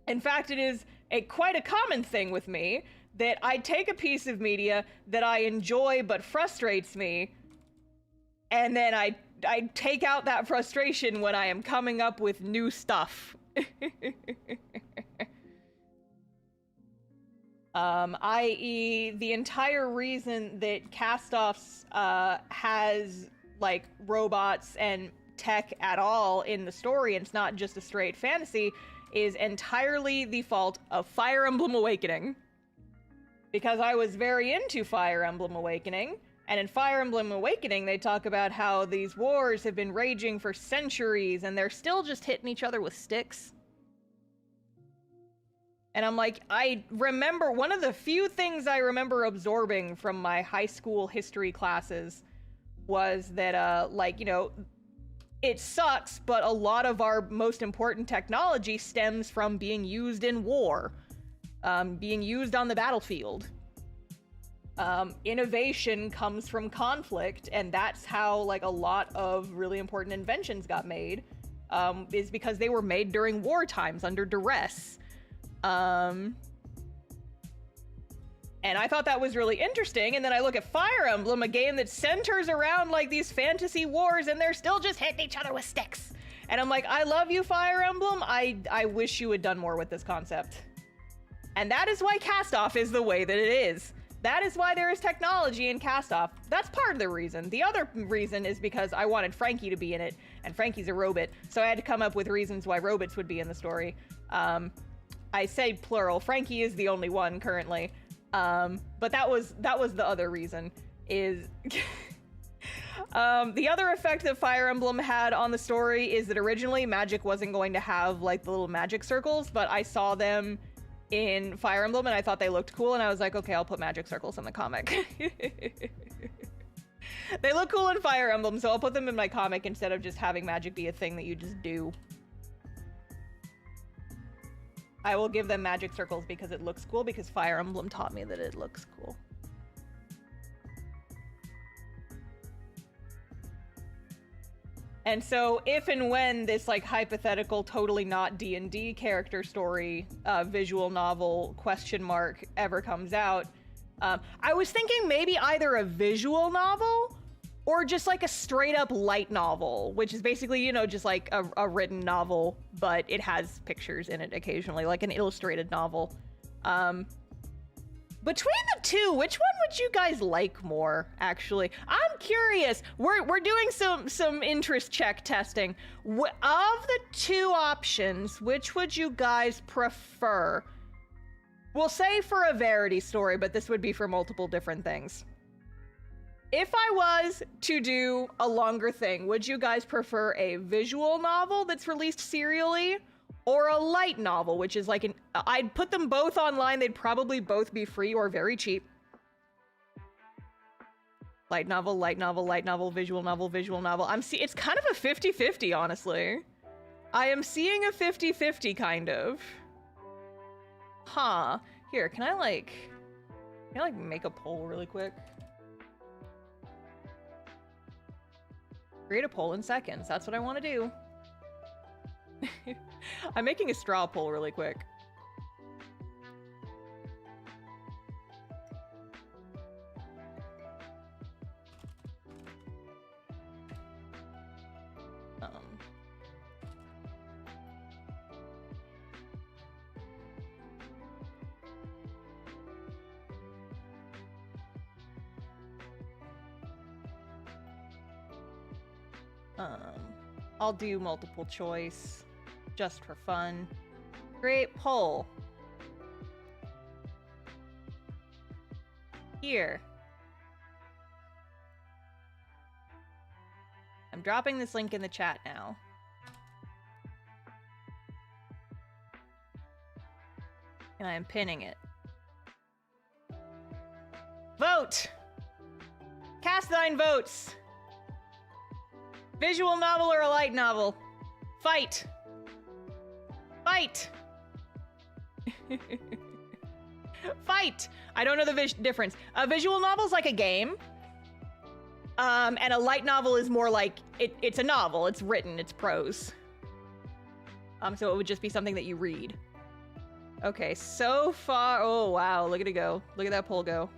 In fact, it is quite a common thing with me that I take a piece of media that I enjoy but frustrates me, and then I take out that frustration when I am coming up with new stuff. I.e., the entire reason that Castoffs has, like, robots and tech at all in the story, and it's not just a straight fantasy, is entirely the fault of Fire Emblem Awakening. Because I was very into Fire Emblem Awakening, and in Fire Emblem Awakening they talk about how these wars have been raging for centuries and they're still just hitting each other with sticks. And I'm like, I remember, one of the few things I remember absorbing from my high school history classes was that, like, you know, it sucks, but a lot of our most important technology stems from being used in war, being used on the battlefield. Innovation comes from conflict, and that's how, like, a lot of really important inventions got made, is because they were made during war times under duress. And I thought that was really interesting, and then I look at Fire Emblem, a game that centers around, like, these fantasy wars, and they're still just hitting each other with sticks. And I'm like, I love you, Fire Emblem. I wish you had done more with this concept. And that is why Cast-Off is the way that it is. That is why there is technology in Cast-Off. That's part of the reason. The other reason is because I wanted Frankie to be in it, and Frankie's a robot, so I had to come up with reasons why robots would be in the story. I say plural. Frankie is the only one currently. But that was the other reason, is... the other effect that Fire Emblem had on the story is that originally Magic wasn't going to have, like, the little magic circles, but I saw them in Fire Emblem and I thought they looked cool, and I was like, okay, I'll put magic circles in the comic. They look cool in Fire Emblem, so I'll put them in my comic instead of just having magic be a thing that you just do. I will give them magic circles because it looks cool, because Fire Emblem taught me that it looks cool. And so if and when this, like, hypothetical, totally not D&D character story, visual novel, question mark, ever comes out, I was thinking maybe either a visual novel or just, like, a straight-up light novel, which is basically, you know, just, like, a written novel, but it has pictures in it occasionally, like an illustrated novel. Between the two, which one would you guys like more, actually? I'm curious. We're doing some interest check testing. Of the two options, which would you guys prefer? We'll say for a Verity story, but this would be for multiple different things. If I was to do a longer thing, would you guys prefer a visual novel that's released serially? Or a light novel, which is like I'd put them both online. They'd probably both be free or very cheap. Light novel, light novel, light novel, visual novel, visual novel. It's kind of a 50-50, honestly. I am seeing a 50-50 kind of. Huh. Here, can I make a poll really quick? Create a poll in seconds. That's what I want to do. I'm making a straw poll really quick. I'll do multiple choice. Just for fun. Create poll. Here. I'm dropping this link in the chat now. And I am pinning it. Vote! Cast thine votes! Visual novel or a light novel? Fight! Fight! Fight! I don't know the difference. A visual novel's like a game. And a light novel is more like, it's a novel. It's written, it's prose. So it would just be something that you read. Okay, so far, oh wow, look at it go. Look at that poll go.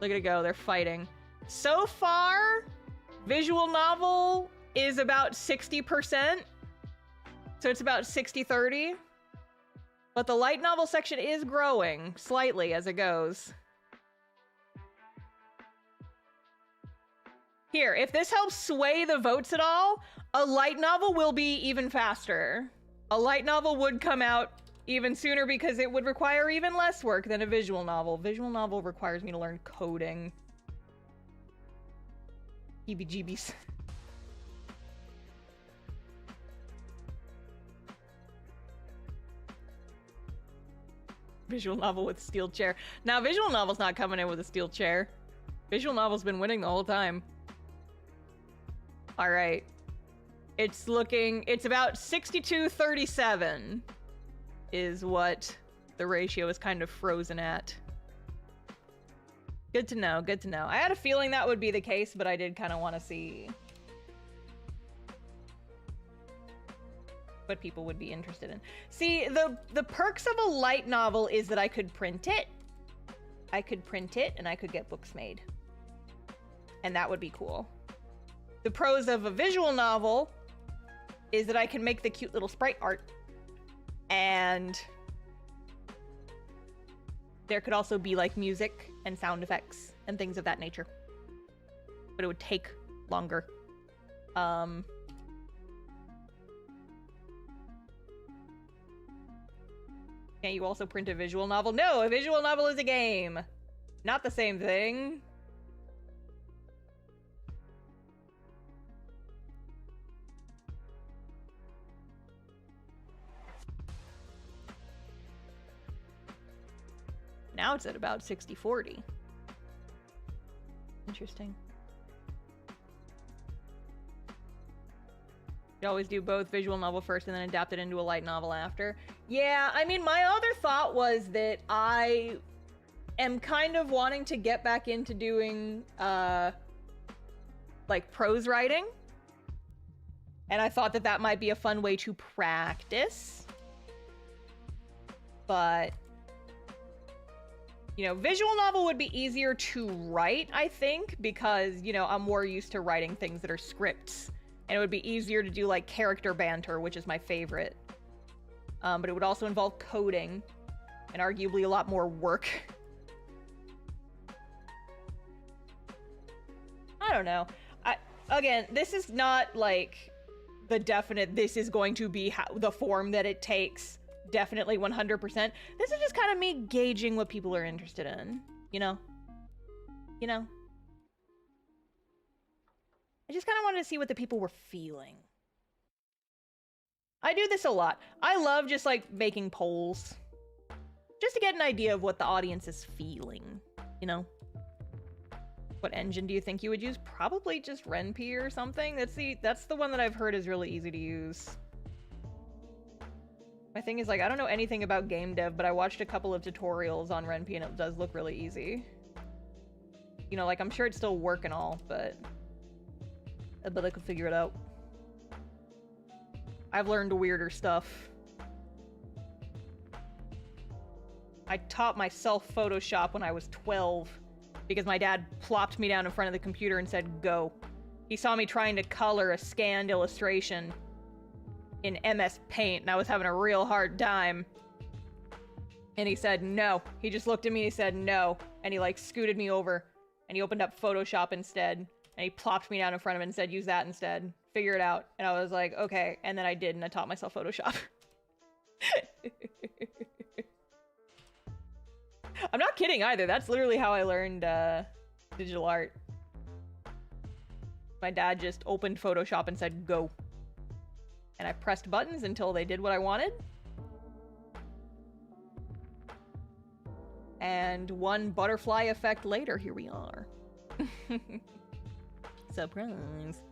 Look at it go, they're fighting. So far, visual novel is about 60%. So it's about 60-30. But the light novel section is growing slightly as it goes. Here, if this helps sway the votes at all, a light novel will be even faster. A light novel would come out even sooner because it would require even less work than a visual novel. Visual novel requires me to learn coding. Heebie-jeebies. Visual novel with steel chair. Now, visual novel's not coming in with a steel chair. Visual novel's been winning the whole time. All right. It's about 62-37 is what the ratio is kind of frozen at. Good to know, good to know. I had a feeling that would be the case, but I did kind of want to see what people would be interested in. See, the perks of a light novel is that I could print it. I could print it and I could get books made. And that would be cool. The pros of a visual novel is that I can make the cute little sprite art, and there could also be like music and sound effects and things of that nature. But it would take longer. Can't you also print a visual novel? No, a visual novel is a game. Not the same thing. Now it's at about 60-40. Interesting. You always do both visual novel first and then adapt it into a light novel after. Yeah, I mean, my other thought was that I am kind of wanting to get back into doing, like, prose writing. And I thought that that might be a fun way to practice. But, you know, visual novel would be easier to write, I think, because, you know, I'm more used to writing things that are scripts. And it would be easier to do, like, character banter, which is my favorite. But it would also involve coding, and arguably a lot more work. I don't know. Again, this is not, like, the definite, this is going to be the form that it takes. Definitely 100%. This is just kind of me gauging what people are interested in, you know? You know? I just kind of wanted to see what the people were feeling. I do this a lot. I love just, like, making polls. Just to get an idea of what the audience is feeling, you know? What engine do you think you would use? Probably just RenP or something. That's the one that I've heard is really easy to use. My thing is, like, I don't know anything about game dev, but I watched a couple of tutorials on RenP and it does look really easy. You know, like, I'm sure it's still work and all, but I bet I could figure it out. I've learned weirder stuff. I taught myself Photoshop when I was 12 because my dad plopped me down in front of the computer and said, go. He saw me trying to color a scanned illustration in MS Paint, and I was having a real hard time. And he said, no. He just looked at me and he said, no. And he, like, scooted me over, and he opened up Photoshop instead, and he plopped me down in front of it and said, use that instead. Figure it out. And I was like, okay. And then I did, and I taught myself Photoshop. I'm not kidding either. That's literally how I learned digital art. My dad just opened Photoshop and said, go. And I pressed buttons until they did what I wanted. And one butterfly effect later, here we are. Surprise.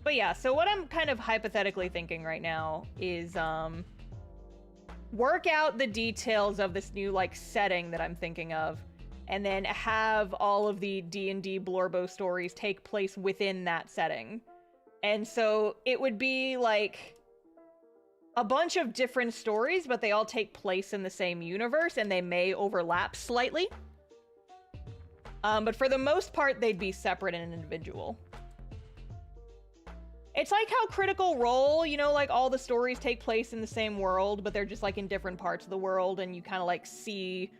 But yeah, so what I'm kind of hypothetically thinking right now is work out the details of this new, like, setting that I'm thinking of, and then have all of the D&D Blorbo stories take place within that setting. And so it would be, like, a bunch of different stories, but they all take place in the same universe, and they may overlap slightly. But for the most part, they'd be separate and individual. It's like how Critical Role, you know, like, all the stories take place in the same world, but they're just, like, in different parts of the world, and you kind of, like, see,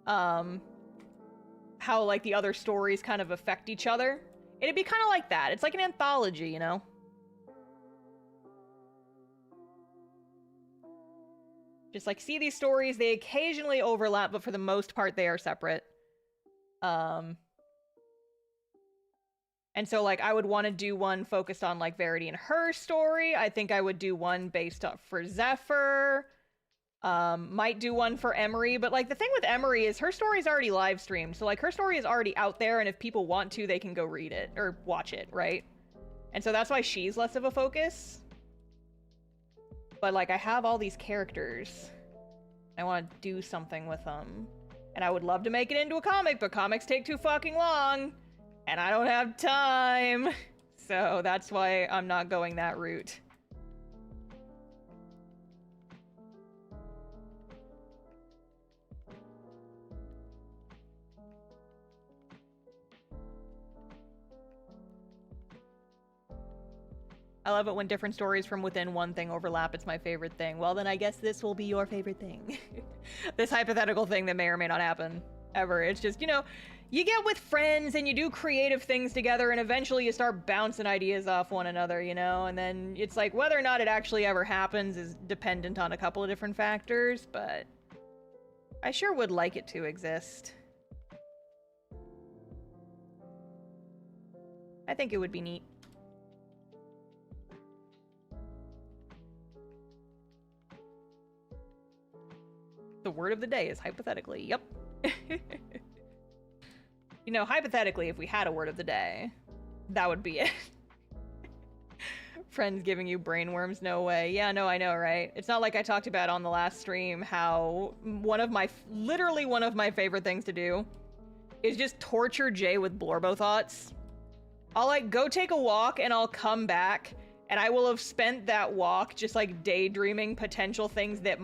how, like, the other stories kind of affect each other. It'd be kind of like that. It's like an anthology, you know? Just, like, see these stories, they occasionally overlap, but for the most part, they are separate. And so, like, I would want to do one focused on, like, Verity and her story. I think I would do one based off for Zephyr. Might do one for Emery. But, like, the thing with Emery is her story's already live streamed. So, like, her story is already out there. And if people want to, they can go read it or watch it, right? And so that's why she's less of a focus. But, like, I have all these characters. I want to do something with them. And I would love to make it into a comic, but comics take too fucking long. And I don't have time. So that's why I'm not going that route. I love it when different stories from within one thing overlap. It's my favorite thing. Well, then I guess this will be your favorite thing. This hypothetical thing that may or may not happen ever. It's just, you know, you get with friends and you do creative things together and eventually you start bouncing ideas off one another, you know? And then it's like whether or not it actually ever happens is dependent on a couple of different factors, but I sure would like it to exist. I think it would be neat. The word of the day is hypothetically. Yep. You know, hypothetically, if we had a word of the day, that would be it. Friends giving you brainworms, no way. Yeah, no, I know, right? It's not like I talked about on the last stream how literally one of my favorite things to do is just torture Jay with Blorbo thoughts. I'll like go take a walk and I'll come back and I will have spent that walk just like daydreaming potential things that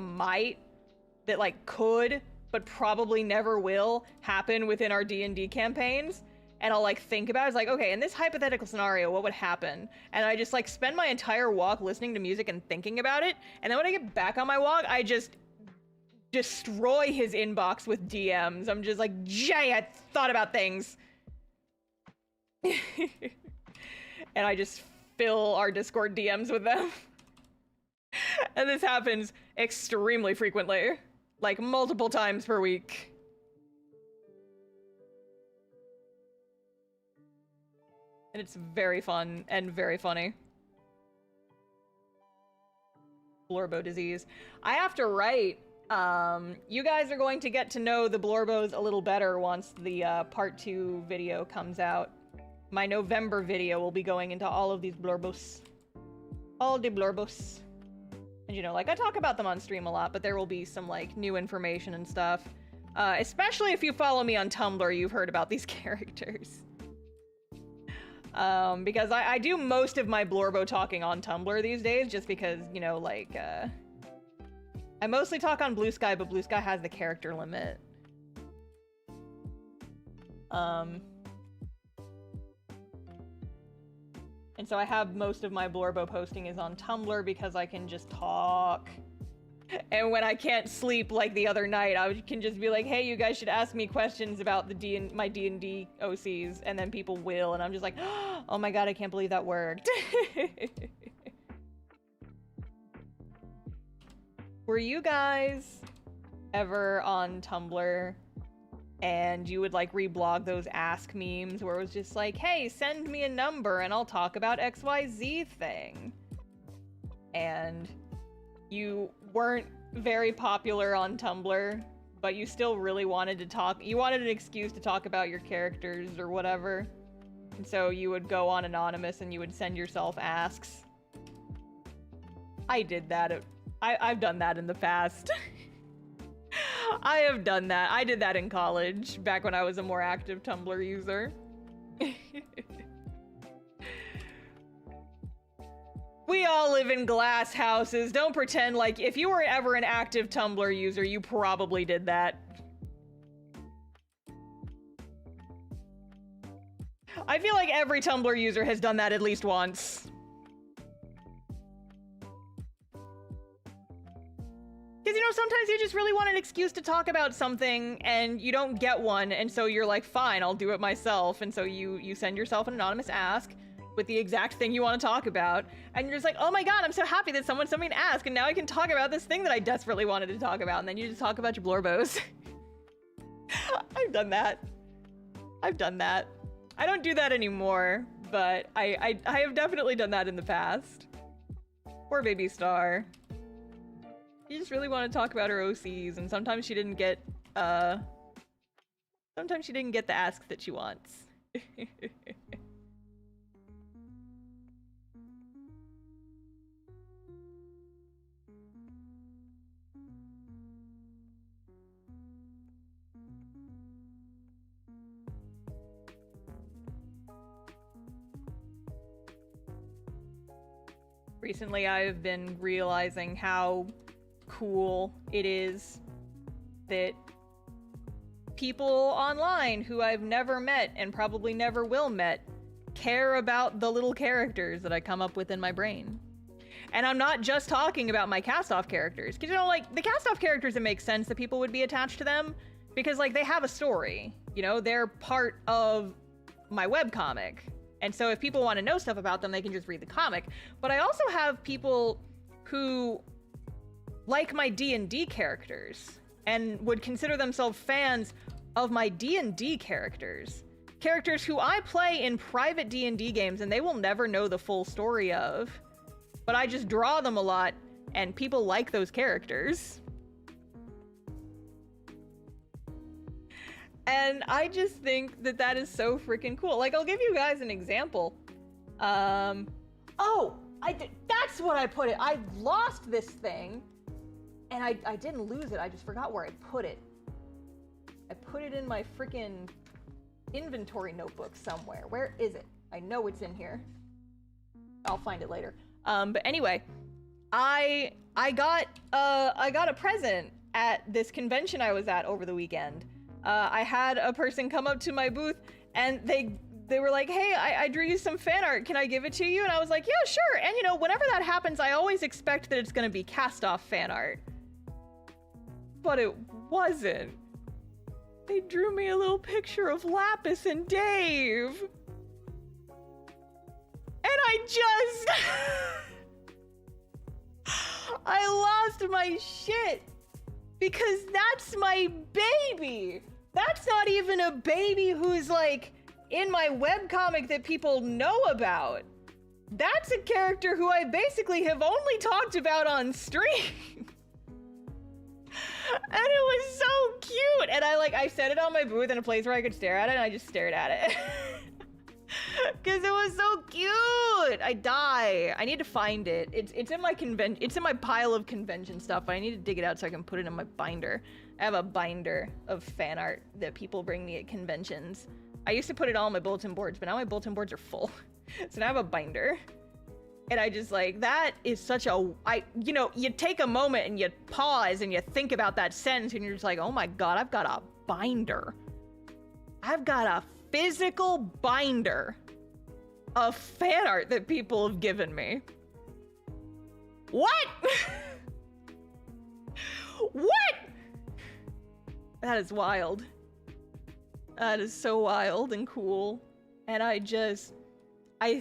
like could, but probably never will happen within our D&D campaigns. And I'll like think about it. It's like, okay, in this hypothetical scenario, what would happen? And I just like spend my entire walk listening to music and thinking about it. And then when I get back on my walk, I just destroy his inbox with DMs. I'm just like, Jay, I thought about things. And I just fill our Discord DMs with them. And this happens extremely frequently. Like multiple times per week. And it's very fun and very funny. Blorbo disease. I have to write. You guys are going to get to know the Blorbos a little better once the part 2 video comes out. My November video will be going into all of these Blorbos. All the Blorbos. And you know, like I talk about them on stream a lot, but there will be some like new information and stuff. Especially if you follow me on Tumblr, you've heard about these characters. Because I do most of my Blorbo talking on Tumblr these days, just because, you know, like, I mostly talk on Blue Sky, but Blue Sky has the character limit. And so I have most of my Blorbo posting is on Tumblr because I can just talk. And when I can't sleep like the other night, I can just be like, hey, you guys should ask me questions about my D&D OCs, and then people will, and I'm just like, oh my god, I can't believe that worked. Were you guys ever on Tumblr and you would like reblog those ask memes where it was just like, hey, send me a number and I'll talk about XYZ thing? And you weren't very popular on Tumblr, but you still really wanted to talk. You wanted an excuse to talk about your characters or whatever. And so you would go on anonymous and you would send yourself asks. I did that. I've done that in the past. I have done that. I did that in college, back when I was a more active Tumblr user. We all live in glass houses. Don't pretend like if you were ever an active Tumblr user, you probably did that. I feel like every Tumblr user has done that at least once. Because, you know, sometimes you just really want an excuse to talk about something and you don't get one, and so you're like, fine, I'll do it myself. And so you send yourself an anonymous ask with the exact thing you want to talk about, and you're just like, oh my god, I'm so happy that someone sent me an ask, and now I can talk about this thing that I desperately wanted to talk about, and then you just talk about your Blorbos. I've done that. I've done that. I don't do that anymore, but I have definitely done that in the past. Poor baby Star. She just really wanted to talk about her OCs, and sometimes she didn't get, the asks that she wants. Recently, I've been realizing how cool it is that people online who I've never met and probably never will met care about the little characters that I come up with in my brain. And I'm not just talking about my cast-off characters, because, you know, like, the cast-off characters, it makes sense that people would be attached to them, because, like, they have a story, you know? They're part of my webcomic. And so if people want to know stuff about them, they can just read the comic. But I also have people who like my D&D characters and would consider themselves fans of my D&D characters. Characters who I play in private D&D games and they will never know the full story of. But I just draw them a lot, and people like those characters. And I just think that that is so freaking cool. Like, I'll give you guys an example. That's what I put it. I lost this thing, and I didn't lose it. I just forgot where I put it. I put it in my freaking inventory notebook somewhere. Where is it? I know it's in here. I'll find it later. But anyway, I got a present at this convention I was at over the weekend. I had a person come up to my booth and they were like, hey, I drew you some fan art. Can I give it to you? And I was like, yeah, sure. And you know, whenever that happens, I always expect that it's going to be cast-off fan art. But it wasn't. They drew me a little picture of Lapis and Dave. And I lost my shit. Because that's my baby. That's not even a baby who's like in my webcomic that people know about. That's a character who I basically have only talked about on stream. And it was so cute. And I set it on my booth in a place where I could stare at it, and I just stared at it. Because it was so cute. I die. I need to find it. It's in my pile of convention stuff, but I need to dig it out so I can put it in my binder. I have a binder of fan art that people bring me at conventions. I used to put it all on my bulletin boards, but now my bulletin boards are full. So now I have a binder. And I just that is such a, you know, you take a moment and you pause and you think about that sentence and you're just like, oh my God, I've got a binder. I've got a physical binder of fan art that people have given me. What? What? That is wild. That is so wild and cool. And I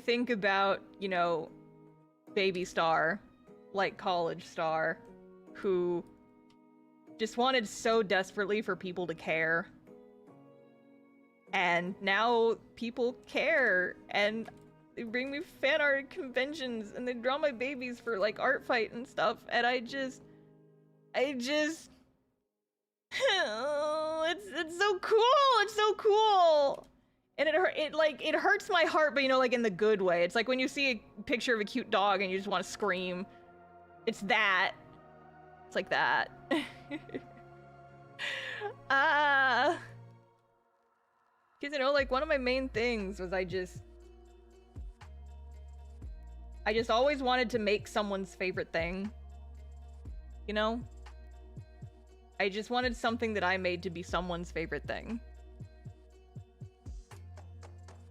think about, you know, baby Star, like college Star, who just wanted so desperately for people to care. And now people care, and they bring me fan art at conventions, and they draw my babies for like art fight and stuff, and I just it's so cool. It's so cool. And it hurts my heart, but you know, like in the good way. It's like when you see a picture of a cute dog and you just want to scream. It's that. It's like that. Because, you know, like, one of my main things was I just always wanted to make someone's favorite thing. You know? I just wanted something that I made to be someone's favorite thing.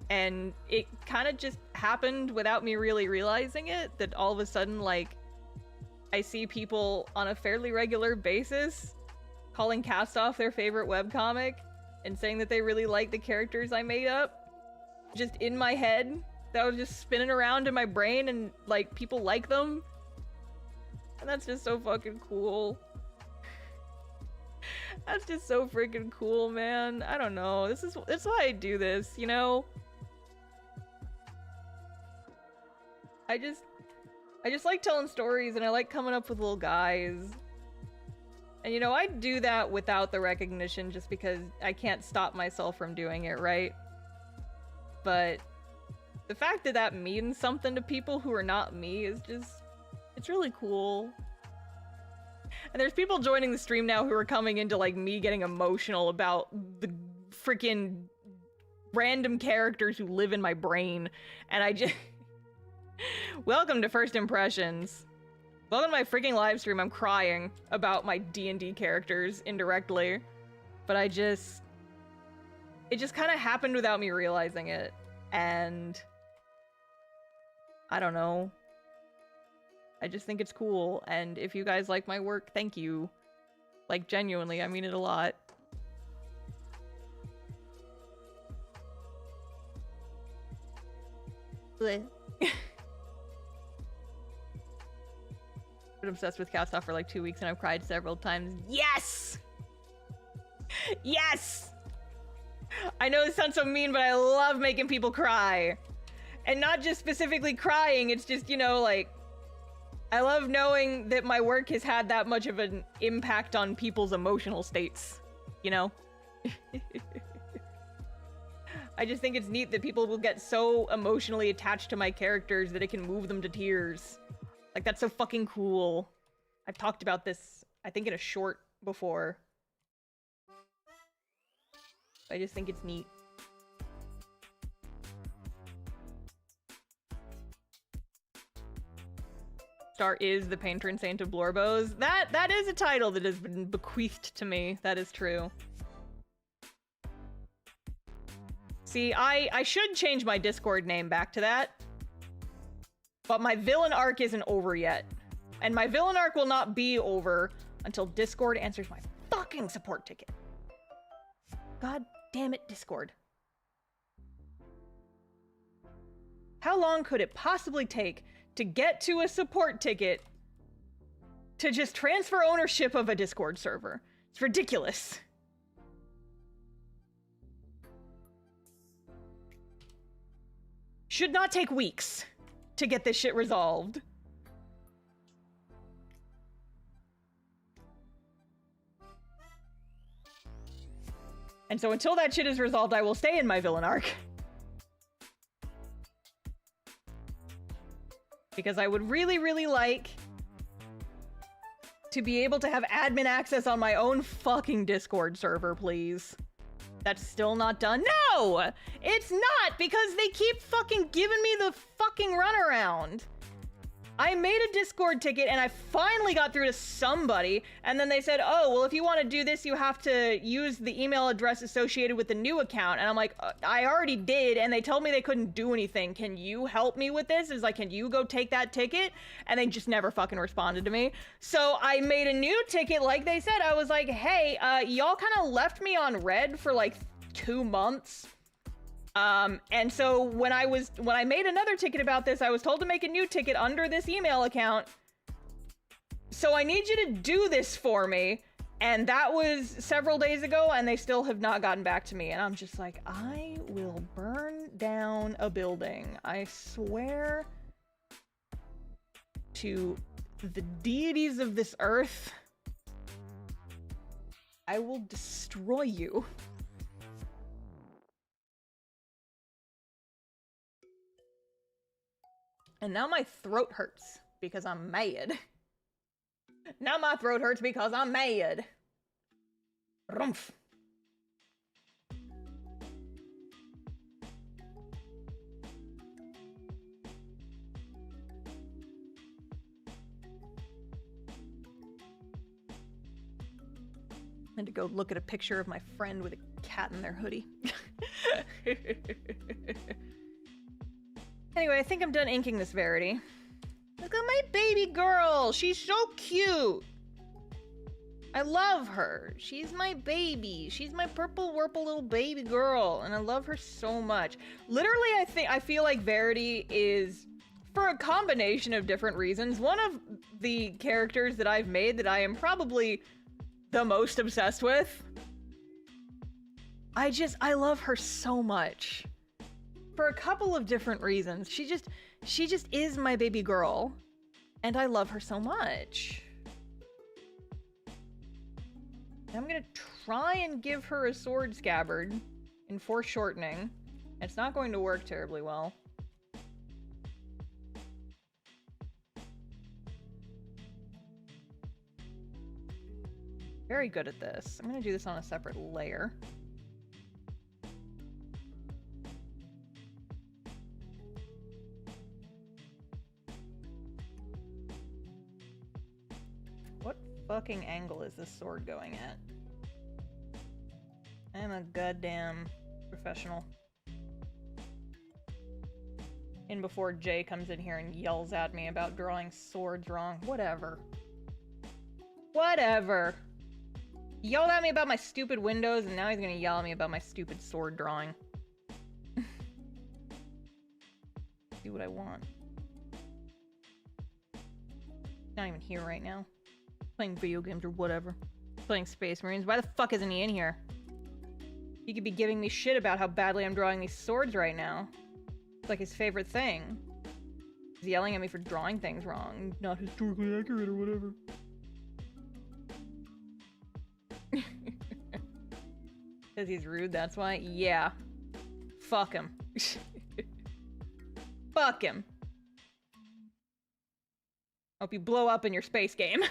And it kind of just happened without me really realizing it, that all of a sudden, like, I see people on a fairly regular basis calling Cast Off their favorite webcomic and saying that they really like the characters I made up. Just in my head. That was just spinning around in my brain, and, like, people like them. And that's just so fucking cool. That's just so freaking cool, man. I don't know. That's why I do this, you know? I just like telling stories, and I like coming up with little guys. And you know, I do that without the recognition just because I can't stop myself from doing it, right? But the fact that that means something to people who are not me is just, it's really cool. And there's people joining the stream now who are coming into, like, me getting emotional about the freaking random characters who live in my brain. And I just... Welcome to First Impressions. Welcome to my freaking live stream. I'm crying about my D&D characters indirectly. But it just kind of happened without me realizing it. And I don't know. I just think it's cool. And if you guys like my work, thank you. Like, genuinely, I mean it a lot. Been obsessed with Cast Off for like 2 weeks and I've cried several times. Yes! Yes! I know it sounds so mean, but I love making people cry. And not just specifically crying, it's just, you know, like, I love knowing that my work has had that much of an impact on people's emotional states, you know? I just think it's neat that people will get so emotionally attached to my characters that it can move them to tears. Like, that's so fucking cool. I've talked about this, I think, in a short before. I just think it's neat. Star is the patron saint of Blorbos. That is a title that has been bequeathed to me. That is true. See, I should change my Discord name back to that. But my villain arc isn't over yet. And my villain arc will not be over until Discord answers my fucking support ticket. God damn it, Discord. How long could it possibly take to get to a support ticket to just transfer ownership of a Discord server? It's ridiculous. Should not take weeks to get this shit resolved. And so until that shit is resolved, I will stay in my villain arc. Because I would really, really like to be able to have admin access on my own fucking Discord server, please. That's still not done. No! It's not, because they keep fucking giving me the fucking runaround. I made a Discord ticket and I finally got through to somebody, and then they said, oh, well, if you want to do this, you have to use the email address associated with the new account. And I'm like, I already did, and they told me they couldn't do anything. Can you help me with this? It's like, can you go take that ticket? And they just never fucking responded to me. So I made a new ticket, like they said. I was like, hey, y'all kind of left me on red for like 2 months. And so when I made another ticket about this, I was told to make a new ticket under this email account. So I need you to do this for me. And that was several days ago, and they still have not gotten back to me. And I'm just like, I will burn down a building. I swear to the deities of this earth, I will destroy you. And now my throat hurts because I'm mad. Now my throat hurts because I'm mad. Rumph. I had to go look at a picture of my friend with a cat in their hoodie. Anyway, I think I'm done inking this Verity. Look at my baby girl! She's so cute! I love her. She's my baby. She's my purple wurple little baby girl, and I love her so much. Literally, I feel like Verity is, for a combination of different reasons, one of the characters that I've made that I am probably the most obsessed with. I love her so much. For a couple of different reasons. She just is my baby girl. And I love her so much. I'm gonna try and give her a sword scabbard in foreshortening. It's not going to work terribly well. Very good at this. I'm gonna do this on a separate layer. fucking angle is this sword going at? I'm a goddamn professional. And before Jay comes in here and yells at me about drawing swords wrong. Whatever. Whatever. He yelled at me about my stupid windows, and now he's gonna yell at me about my stupid sword drawing. Do what I want. Not even here right now. Playing video games or whatever. Playing Space Marines. Why the fuck isn't he in here? He could be giving me shit about how badly I'm drawing these swords right now. It's like his favorite thing. He's yelling at me for drawing things wrong. Not historically accurate or whatever. Because he's rude, that's why? Yeah. Fuck him. Fuck him. Hope you blow up in your space game.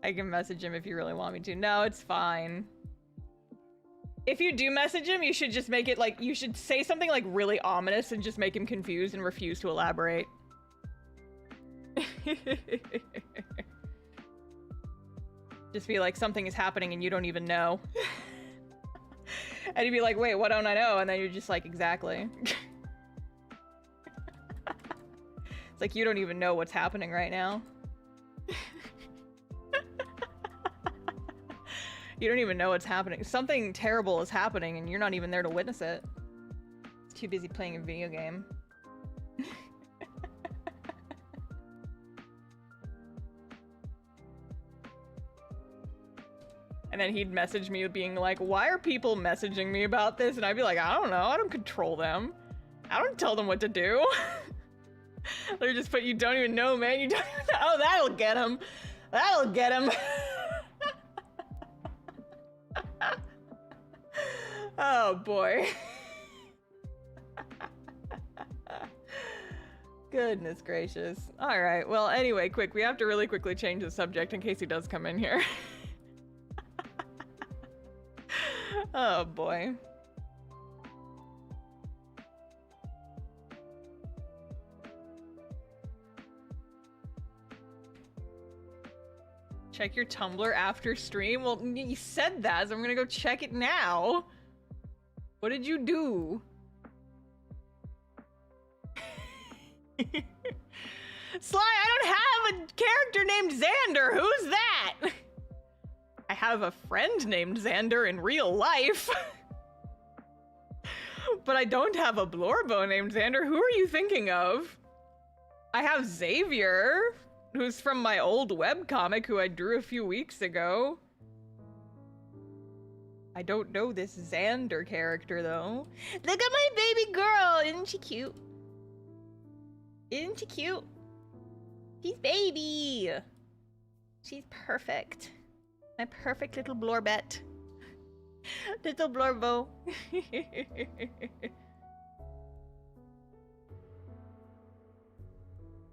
I can message him if you really want me to. No, it's fine. If you do message him, you should just make it like, you should say something like really ominous and just make him confused and refuse to elaborate. Just be like, something is happening and you don't even know. And he'd be like, wait, what don't I know? And then you're just like, exactly. It's like, you don't even know what's happening right now. You don't even know what's happening. Something terrible is happening and you're not even there to witness it. It's too busy playing a video game. And then he'd message me being like, why are people messaging me about this? And I'd be like, I don't know. I don't control them. I don't tell them what to do. They're just put, you don't even know, man. You don't even know. Oh, that'll get him. That'll get him. Oh, boy. Goodness gracious. All right. Well, anyway, quick. We have to really quickly change the subject in case he does come in here. Oh, boy. Check your Tumblr after stream? Well, you said that, so I'm gonna go check it now. What did you do? Sly, I don't have a character named Xander. Who's that? I have a friend named Xander in real life. But I don't have a Blorbo named Xander. Who are you thinking of? I have Xavier, who's from my old webcomic who I drew a few weeks ago. I don't know this Xander character, though. Look at my baby girl! Isn't she cute? Isn't she cute? She's baby! She's perfect. My perfect little Blorbet. Little Blorbo.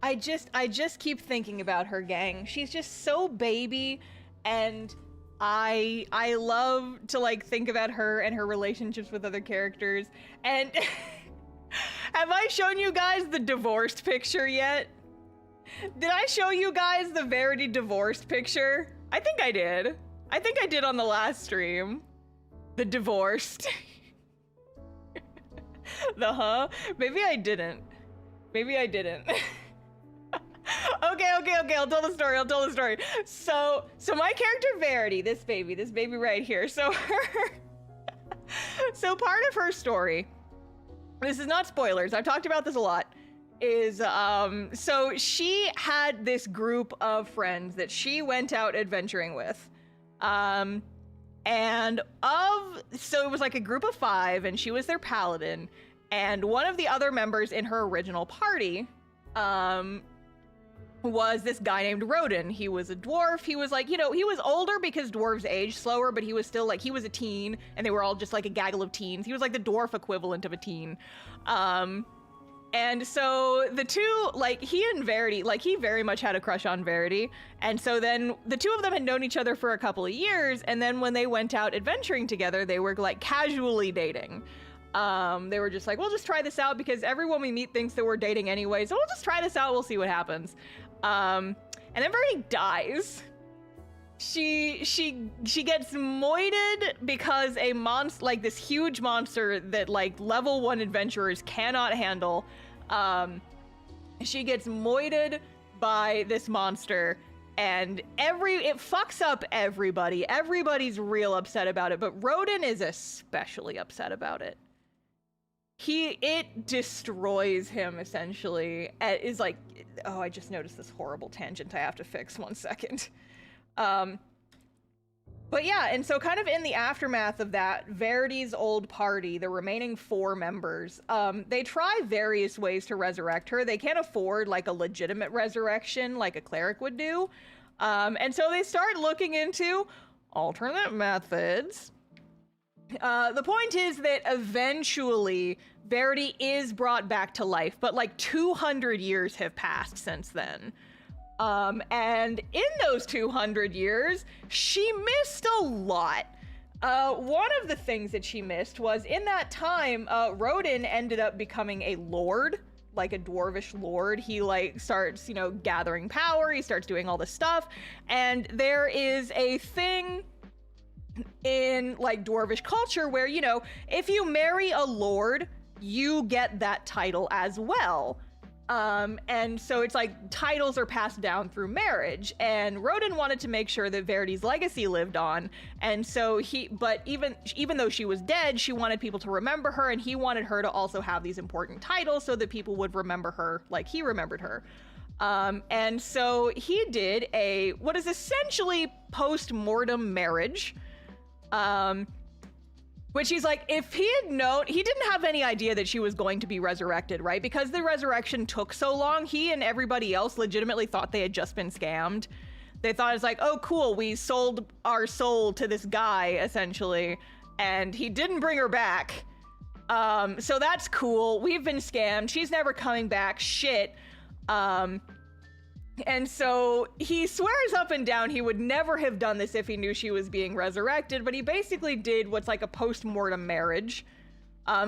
I just keep thinking about her, gang. She's just so baby, and I love to like think about her and her relationships with other characters. And have I shown you guys the divorced picture yet? Did I show you guys the Verity divorced picture? I think I did. I think I did on the last stream. The divorced. The huh? Maybe I didn't. Maybe I didn't. Okay, I'll tell the story. So my character Verity, this baby right here. So part of her story, this is not spoilers, I've talked about this a lot, is so she had this group of friends that she went out adventuring with. So it was like a group of 5 and she was their paladin, and one of the other members in her original party was this guy named Rodin. He was a dwarf. He was like, you know, he was older because dwarves age slower, but he was still like, he was a teen, and they were all just like a gaggle of teens. He was like the dwarf equivalent of a teen. And so the two, like, he and Verity, like, he very much had a crush on Verity. And so then the two of them had known each other for a couple of years, and then when they went out adventuring together, they were like casually dating. They were just like, we'll just try this out because everyone we meet thinks that we're dating anyway, so we'll just try this out, we'll see what happens. and then Verity dies. She gets moited because a monster, like this huge monster that like level 1 adventurers cannot handle. She gets moited by this monster, and it fucks up everybody. Everybody's real upset about it, but Rodin is especially upset about it. It destroys him, essentially. It is like, oh, I just noticed this horrible tangent I have to fix, 1 second. But yeah, and so kind of in the aftermath of that, Verity's old party, the remaining 4 members, they try various ways to resurrect her. They can't afford like a legitimate resurrection like a cleric would do. And so they start looking into alternate methods. The point is that eventually Verity is brought back to life, but like 200 years have passed since then. And in those 200 years, she missed a lot. One of the things that she missed was in that time, Rodin ended up becoming a lord, like a dwarvish lord. He like starts, you know, gathering power. He starts doing all this stuff. And there is a thing in like dwarvish culture where, you know, if you marry a lord, you get that title as well. And so it's like titles are passed down through marriage, and Rodin wanted to make sure that Verity's legacy lived on. And so but even though she was dead, she wanted people to remember her, and he wanted her to also have these important titles so that people would remember her like he remembered her. And so he did what is essentially post-mortem marriage. Which he's like, if he had known, he didn't have any idea that she was going to be resurrected, right? Because the resurrection took so long, he and everybody else legitimately thought they had just been scammed. They thought it's like, oh, cool, we sold our soul to this guy, essentially, and he didn't bring her back. So that's cool. We've been scammed. She's never coming back. Shit. And so he swears up and down he would never have done this if he knew she was being resurrected, but he basically did what's like a post-mortem marriage,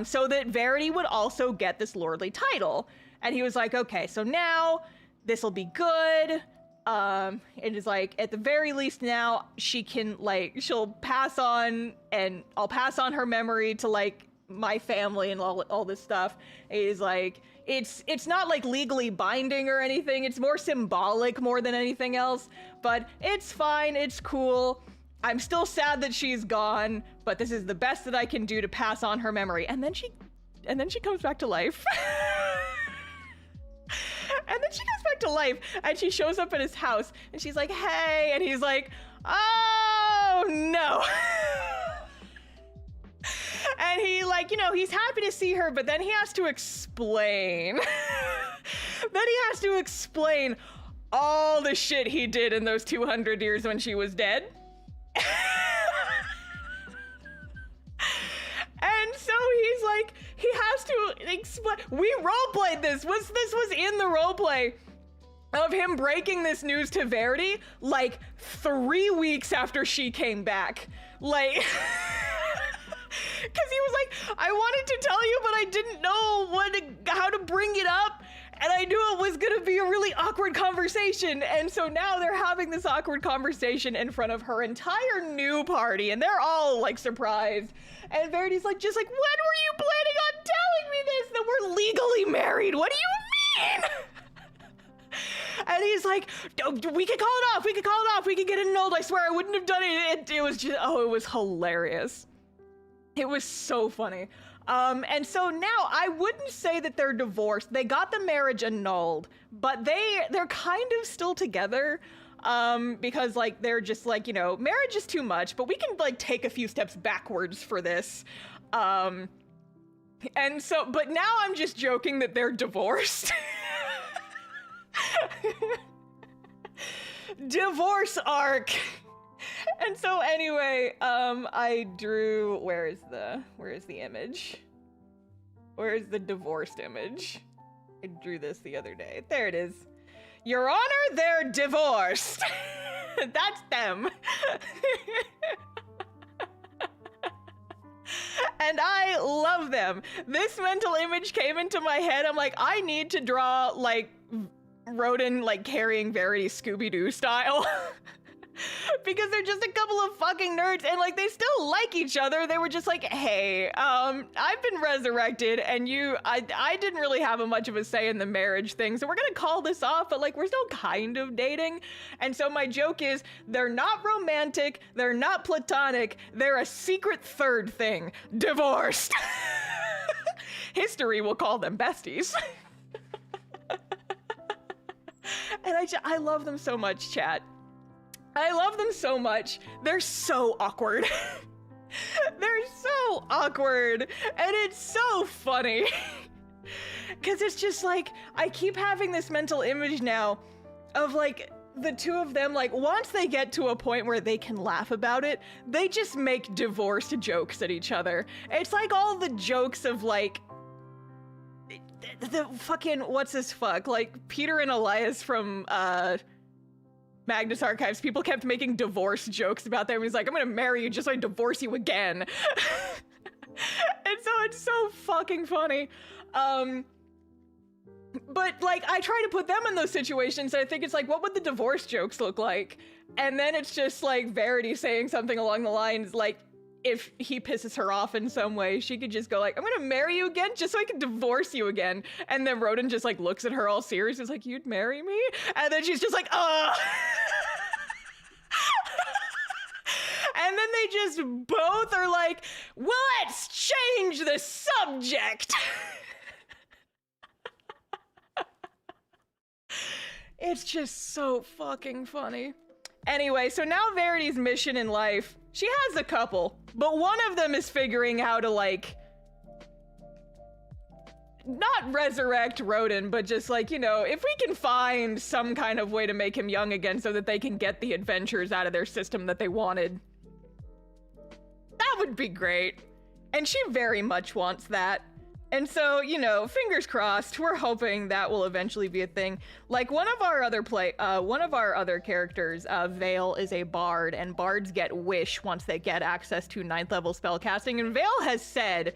so that Verity would also get this lordly title. And he was like, okay, so now this will be good. It is like, at the very least now she can like, she'll pass on, and I'll pass on her memory to like my family and all this stuff. It is like, it's not like legally binding or anything. It's more symbolic more than anything else, but it's fine. It's cool. I'm still sad that she's gone, but this is the best that I can do to pass on her memory. And then she comes back to life. And then she comes back to life, and she shows up at his house, and she's like, hey, and he's like, oh no. And he, like, you know, he's happy to see her, but then he has to explain. Then he has to explain all the shit he did in those 200 years when she was dead. And so he's like, he has to explain. We roleplayed this. This was in the roleplay of him breaking this news to Verity, like 3 weeks after she came back. Like... Because he was like, I wanted to tell you, but I didn't know how to bring it up, and I knew it was gonna be a really awkward conversation. And so now they're having this awkward conversation in front of her entire new party, and they're all like surprised. And Verity's like, just like, when were you planning on telling me this? That we're legally married? What do you mean? And he's like, oh, we could call it off. We could call it off. We could get it annulled. I swear I wouldn't have done it. It was just, oh, it was hilarious. It was so funny. And so now I wouldn't say that they're divorced. They got the marriage annulled, but they're kind of still together, because like they're just like, you know, marriage is too much, but we can like take a few steps backwards for this. And so, but now I'm just joking that they're divorced. Divorce arc. And so anyway, I drew, where is the image? Where is the divorced image? I drew this the other day. There it is. Your Honor, they're divorced. That's them. And I love them. This mental image came into my head. I'm like, I need to draw like Rodin, like, carrying Verity Scooby-Doo style. Because they're just a couple of fucking nerds, and, like, they still like each other. They were just like, hey, I've been resurrected, and I didn't really have much of a say in the marriage thing, so we're gonna call this off, but, like, we're still kind of dating. And so my joke is, they're not romantic, they're not platonic, they're a secret third thing. Divorced. History will call them besties. And I love them so much, chat. I love them so much. They're so awkward. They're so awkward. And it's so funny. Because it's just like, I keep having this mental image now of like the two of them, like once they get to a point where they can laugh about it, they just make divorced jokes at each other. It's like all the jokes of like, the fucking, what's this fuck? Like Peter and Elias from, Magnus Archives, people kept making divorce jokes about them. He's like, I'm gonna marry you just so I divorce you again. And so it's so fucking funny. But like, I try to put them in those situations, and I think it's like, what would the divorce jokes look like? And then it's just like Verity saying something along the lines like, if he pisses her off in some way, she could just go like, I'm gonna marry you again just so I can divorce you again. And then Rodin just like looks at her all serious, is like, you'd marry me? And then she's just like, And then they just both are like, well, let's change the subject. It's just so fucking funny. Anyway, so now Verity's mission in life, she has a couple, but one of them is figuring how to like, not resurrect Rodin, but just like, you know, if we can find some kind of way to make him young again so that they can get the adventures out of their system that they wanted, that would be great. And she very much wants that. And so, you know, fingers crossed, we're hoping that will eventually be a thing. Like one of our other characters, Vale, is a bard, and bards get wish once they get access to 9th level spellcasting, and Vale has said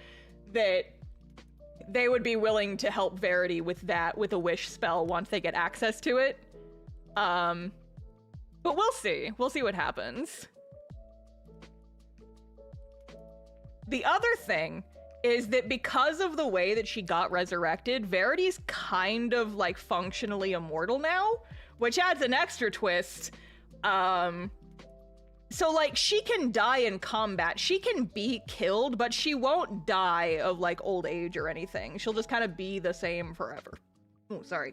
that they would be willing to help Verity with that, with a wish spell once they get access to it. But we'll see. We'll see what happens. The other thing is that because of the way that she got resurrected, Verity's kind of like functionally immortal now, which adds an extra twist. So like she can die in combat, she can be killed, but she won't die of like old age or anything. She'll just kind of be the same forever. Oh, sorry.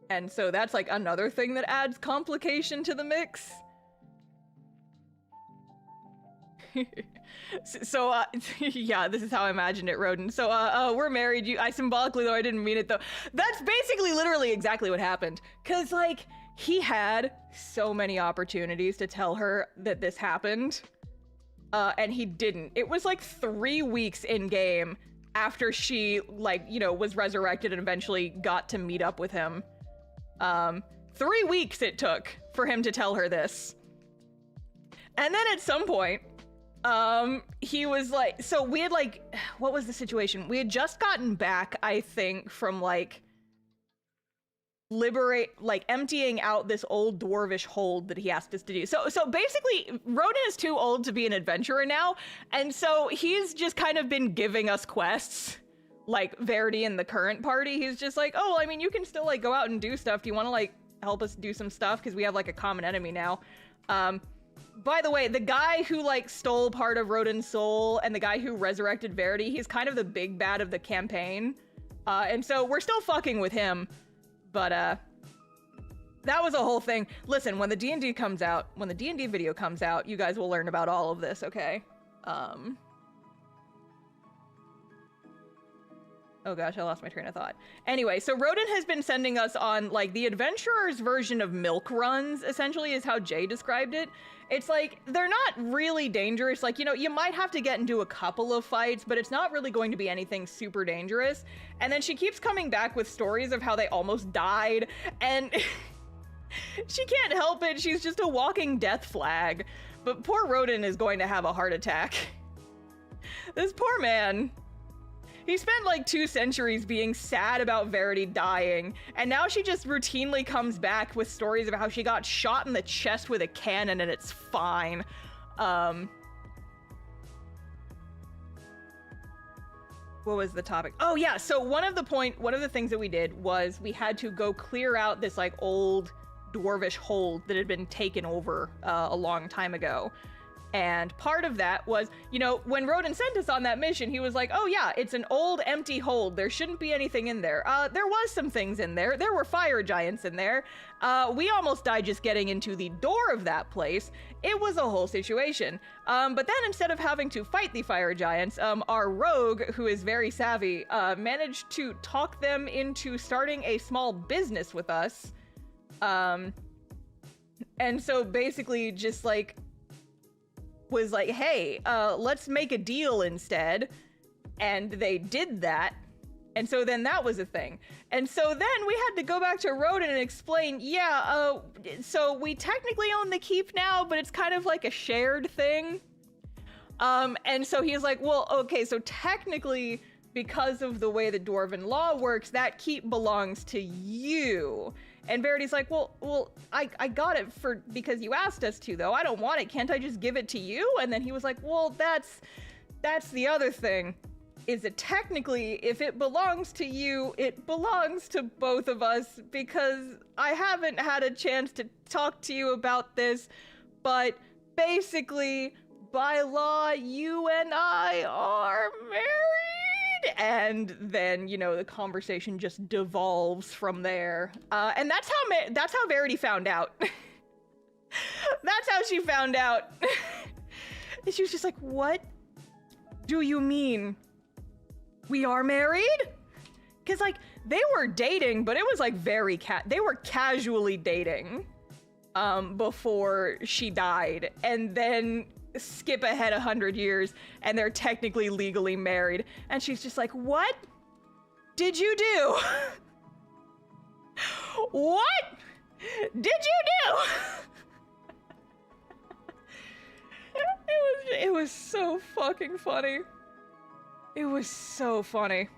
And so that's like another thing that adds complication to the mix. So, yeah, this is how I imagined it, Rodin. So, we're married. I symbolically, though I didn't mean it, though. That's basically literally exactly what happened. Because, like, he had so many opportunities to tell her that this happened, and he didn't. It was, like, 3 weeks in-game after she, like, you know, was resurrected and eventually got to meet up with him. 3 weeks it took for him to tell her this. And then at some point, he was like, so we had like, what was the situation? We had just gotten back, I think, from like emptying out this old dwarvish hold that he asked us to do. So basically Rodin is too old to be an adventurer now. And so he's just kind of been giving us quests, like Verity in the current party. He's just like, oh, I mean, you can still like go out and do stuff. Do you want to like help us do some stuff? Cause we have like a common enemy now. By the way, the guy who, like, stole part of Rodin's soul and the guy who resurrected Verity, he's kind of the big bad of the campaign. And so we're still fucking with him. But, that was a whole thing. Listen, when the D&D comes out, when the D&D video comes out, you guys will learn about all of this, okay? Oh gosh, I lost my train of thought. Anyway, so Rodin has been sending us on, like, the adventurer's version of milk runs, essentially, is how Jay described it. It's like, they're not really dangerous. Like, you know, you might have to get into a couple of fights, but it's not really going to be anything super dangerous. And then she keeps coming back with stories of how they almost died, and she can't help it. She's just a walking death flag. But poor Rodin is going to have a heart attack. This poor man. He spent like 2 centuries being sad about Verity dying, and now she just routinely comes back with stories about how she got shot in the chest with a cannon and it's fine. What was the topic? Oh yeah, so one of the things that we did was we had to go clear out this like old dwarvish hold that had been taken over a long time ago. And part of that was, you know, when Rodin sent us on that mission, he was like, oh yeah, it's an old empty hold. There shouldn't be anything in there. There was some things in there. There were fire giants in there. We almost died just getting into the door of that place. It was a whole situation. But then instead of having to fight the fire giants, our rogue, who is very savvy, managed to talk them into starting a small business with us. And so basically just like, was like, hey, let's make a deal instead. And they did that. And so then that was a thing. And so then we had to go back to Rodin and explain, yeah, so we technically own the keep now, but it's kind of like a shared thing. And so he's like, well, okay, so technically, because of the way the Dwarven law works, that keep belongs to you. And Verity's like, well, I got it because you asked us to, though. I don't want it. Can't I just give it to you? And then he was like, well, that's the other thing, is that technically, if it belongs to you, it belongs to both of us, because I haven't had a chance to talk to you about this, but basically, by law, you and I are married. And then, you know, the conversation just devolves from there. And that's how Verity found out. That's how she found out. And she was just like, what do you mean? We are married? Because, like, they were dating, but it was, like, they were casually dating before she died. And then skip ahead 100 years and they're technically legally married, and she's just like, what did you do? What did you do? It was so fucking funny. It was so funny.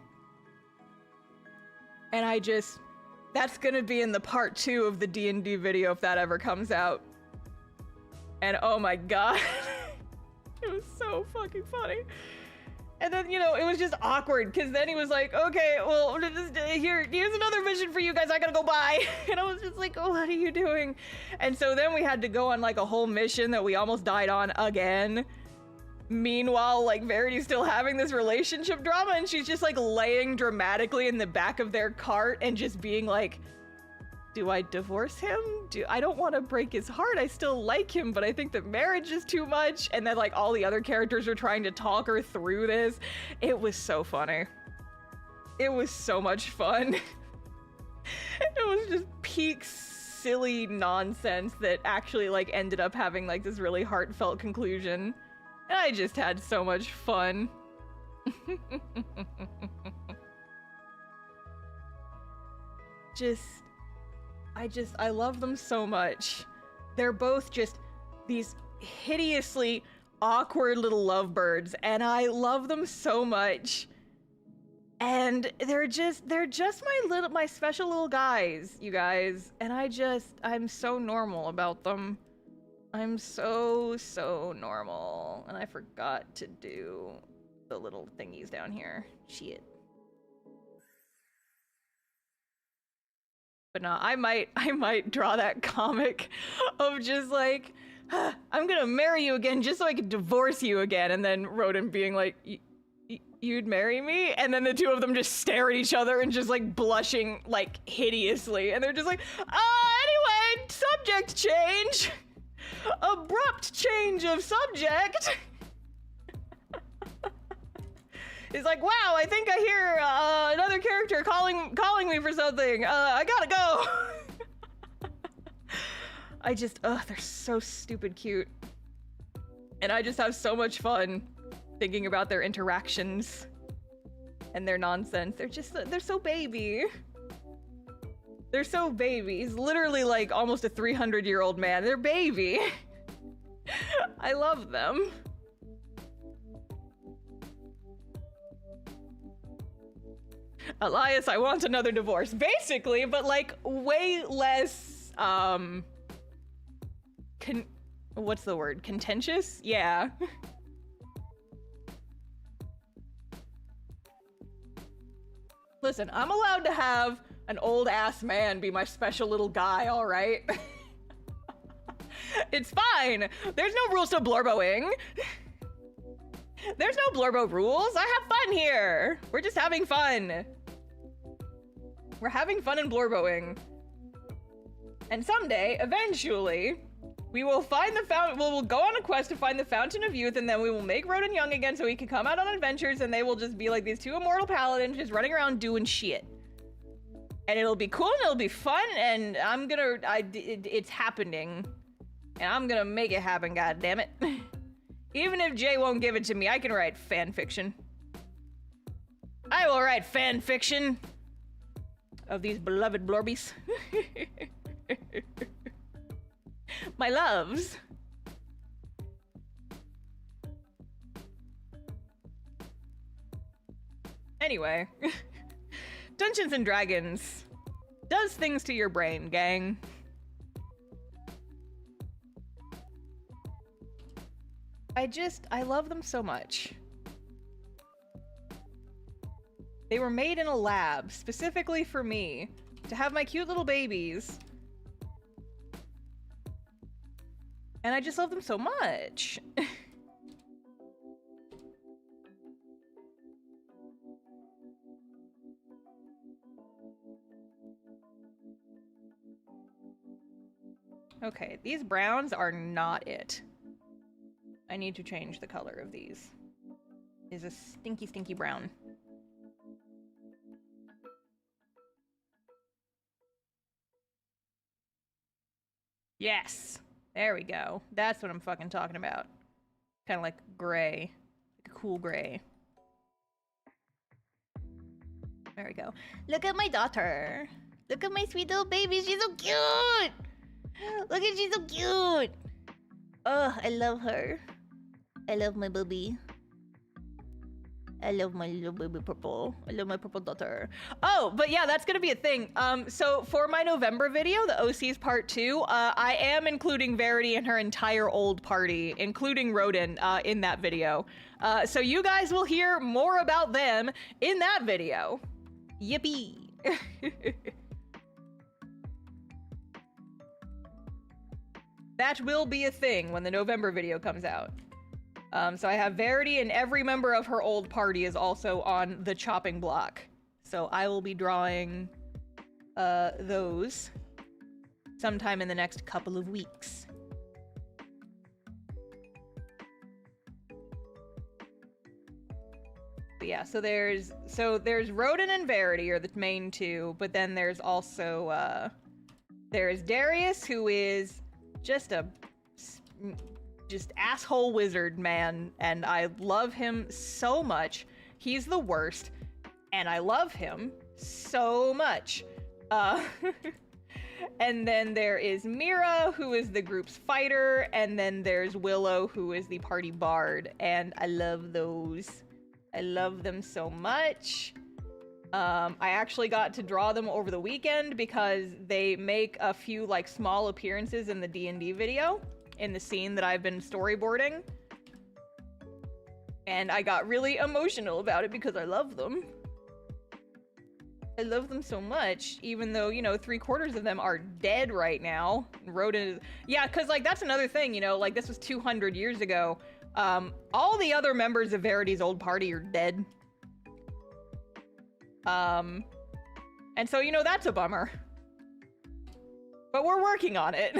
And that's gonna be in the part 2 of the D&D video if that ever comes out. And oh my god. It was so fucking funny. And then, you know, it was just awkward, because then he was like, okay, well, here's another mission for you guys, I gotta go by. And I was just like, oh, what are you doing? And so then we had to go on, like, a whole mission that we almost died on again. Meanwhile, like, Verity's still having this relationship drama, and she's just, like, laying dramatically in the back of their cart and just being like, do I divorce him? I don't want to break his heart. I still like him, but I think that marriage is too much. And then, like, all the other characters are trying to talk her through this. It was so funny. It was so much fun. It was just peak silly nonsense that actually, like, ended up having, like, this really heartfelt conclusion. And I just had so much fun. I love them so much. They're both just these hideously awkward little lovebirds, and I love them so much. And they're just my special little guys, you guys. And I'm so normal about them. I'm so normal. And I forgot to do the little thingies down here. Shit. But no, I might draw that comic of just like, I'm gonna marry you again just so I can divorce you again. And then Rodin being like, you'd marry me? And then the two of them just stare at each other and just like blushing like hideously. And they're just like, anyway, subject change. Abrupt change of subject. He's like, wow, I think I hear another character calling me for something. I gotta go. They're so stupid cute. And I just have so much fun thinking about their interactions and their nonsense. They're so baby. They're so baby. He's literally like almost a 300-year-old man. They're baby. I love them. Elias, I want another divorce. Basically, but like way less, what's the word? Contentious? Yeah. Listen, I'm allowed to have an old ass man be my special little guy, all right? It's fine. There's no rules to blorboing. There's no blorbo rules. I have fun here. We're just having fun. We're having fun in blorboing. And someday, eventually, we will find the fountain. We'll go on a quest to find the Fountain of Youth, and then we will make Roden young again so he can come out on adventures, and they will just be like these two immortal paladins just running around doing shit. And it'll be cool, and it'll be fun, and it's happening. And I'm gonna make it happen, goddammit. Even if Jay won't give it to me, I can write fan fiction. I will write fan fiction of these beloved blorbies. My loves. Anyway, Dungeons and Dragons does things to your brain, gang. I love them so much. They were made in a lab specifically for me to have my cute little babies. And I just love them so much. Okay, these browns are not it. I need to change the color of these. Is a stinky, stinky brown. Yes! There we go. That's what I'm fucking talking about. Kind of like gray. Like a cool gray. There we go. Look at my daughter. Look at my sweet little baby. She's so cute! Look at she's so cute! Oh, I love her. I love my baby. I love my little baby purple. I love my purple daughter. Oh, but yeah, that's gonna be a thing. So for my November video, the OCs part 2, I am including Verity and her entire old party, including Roden, in that video. So you guys will hear more about them in that video. Yippee! That will be a thing when the November video comes out. So I have Verity, and every member of her old party is also on the chopping block. So I will be drawing those sometime in the next couple of weeks. But yeah, so there's Roden and Verity are the main two, but then there's also there's Darius, who is just asshole wizard man, and I love him so much. He's the worst, and I love him so much. And then there is Mira, who is the group's fighter, and then there's Willow, who is the party bard, and I love those. I love them so much. I actually got to draw them over the weekend because they make a few like small appearances in the D&D video in the scene that I've been storyboarding. And I got really emotional about it because I love them. I love them so much, even though, you know, 3/4 of them are dead right now. Roden is... Yeah, because, like, that's another thing, you know, like, this was 200 years ago. All the other members of Verity's old party are dead. And so, you know, that's a bummer. But we're working on it.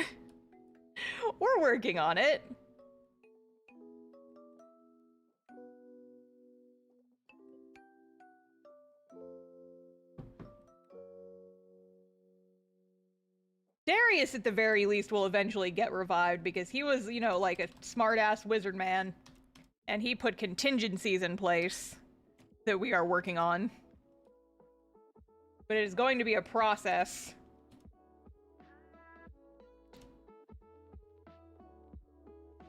We're working on it. Darius, at the very least, will eventually get revived because he was, you know, like a smart-ass wizard man. And he put contingencies in place that we are working on. But it is going to be a process.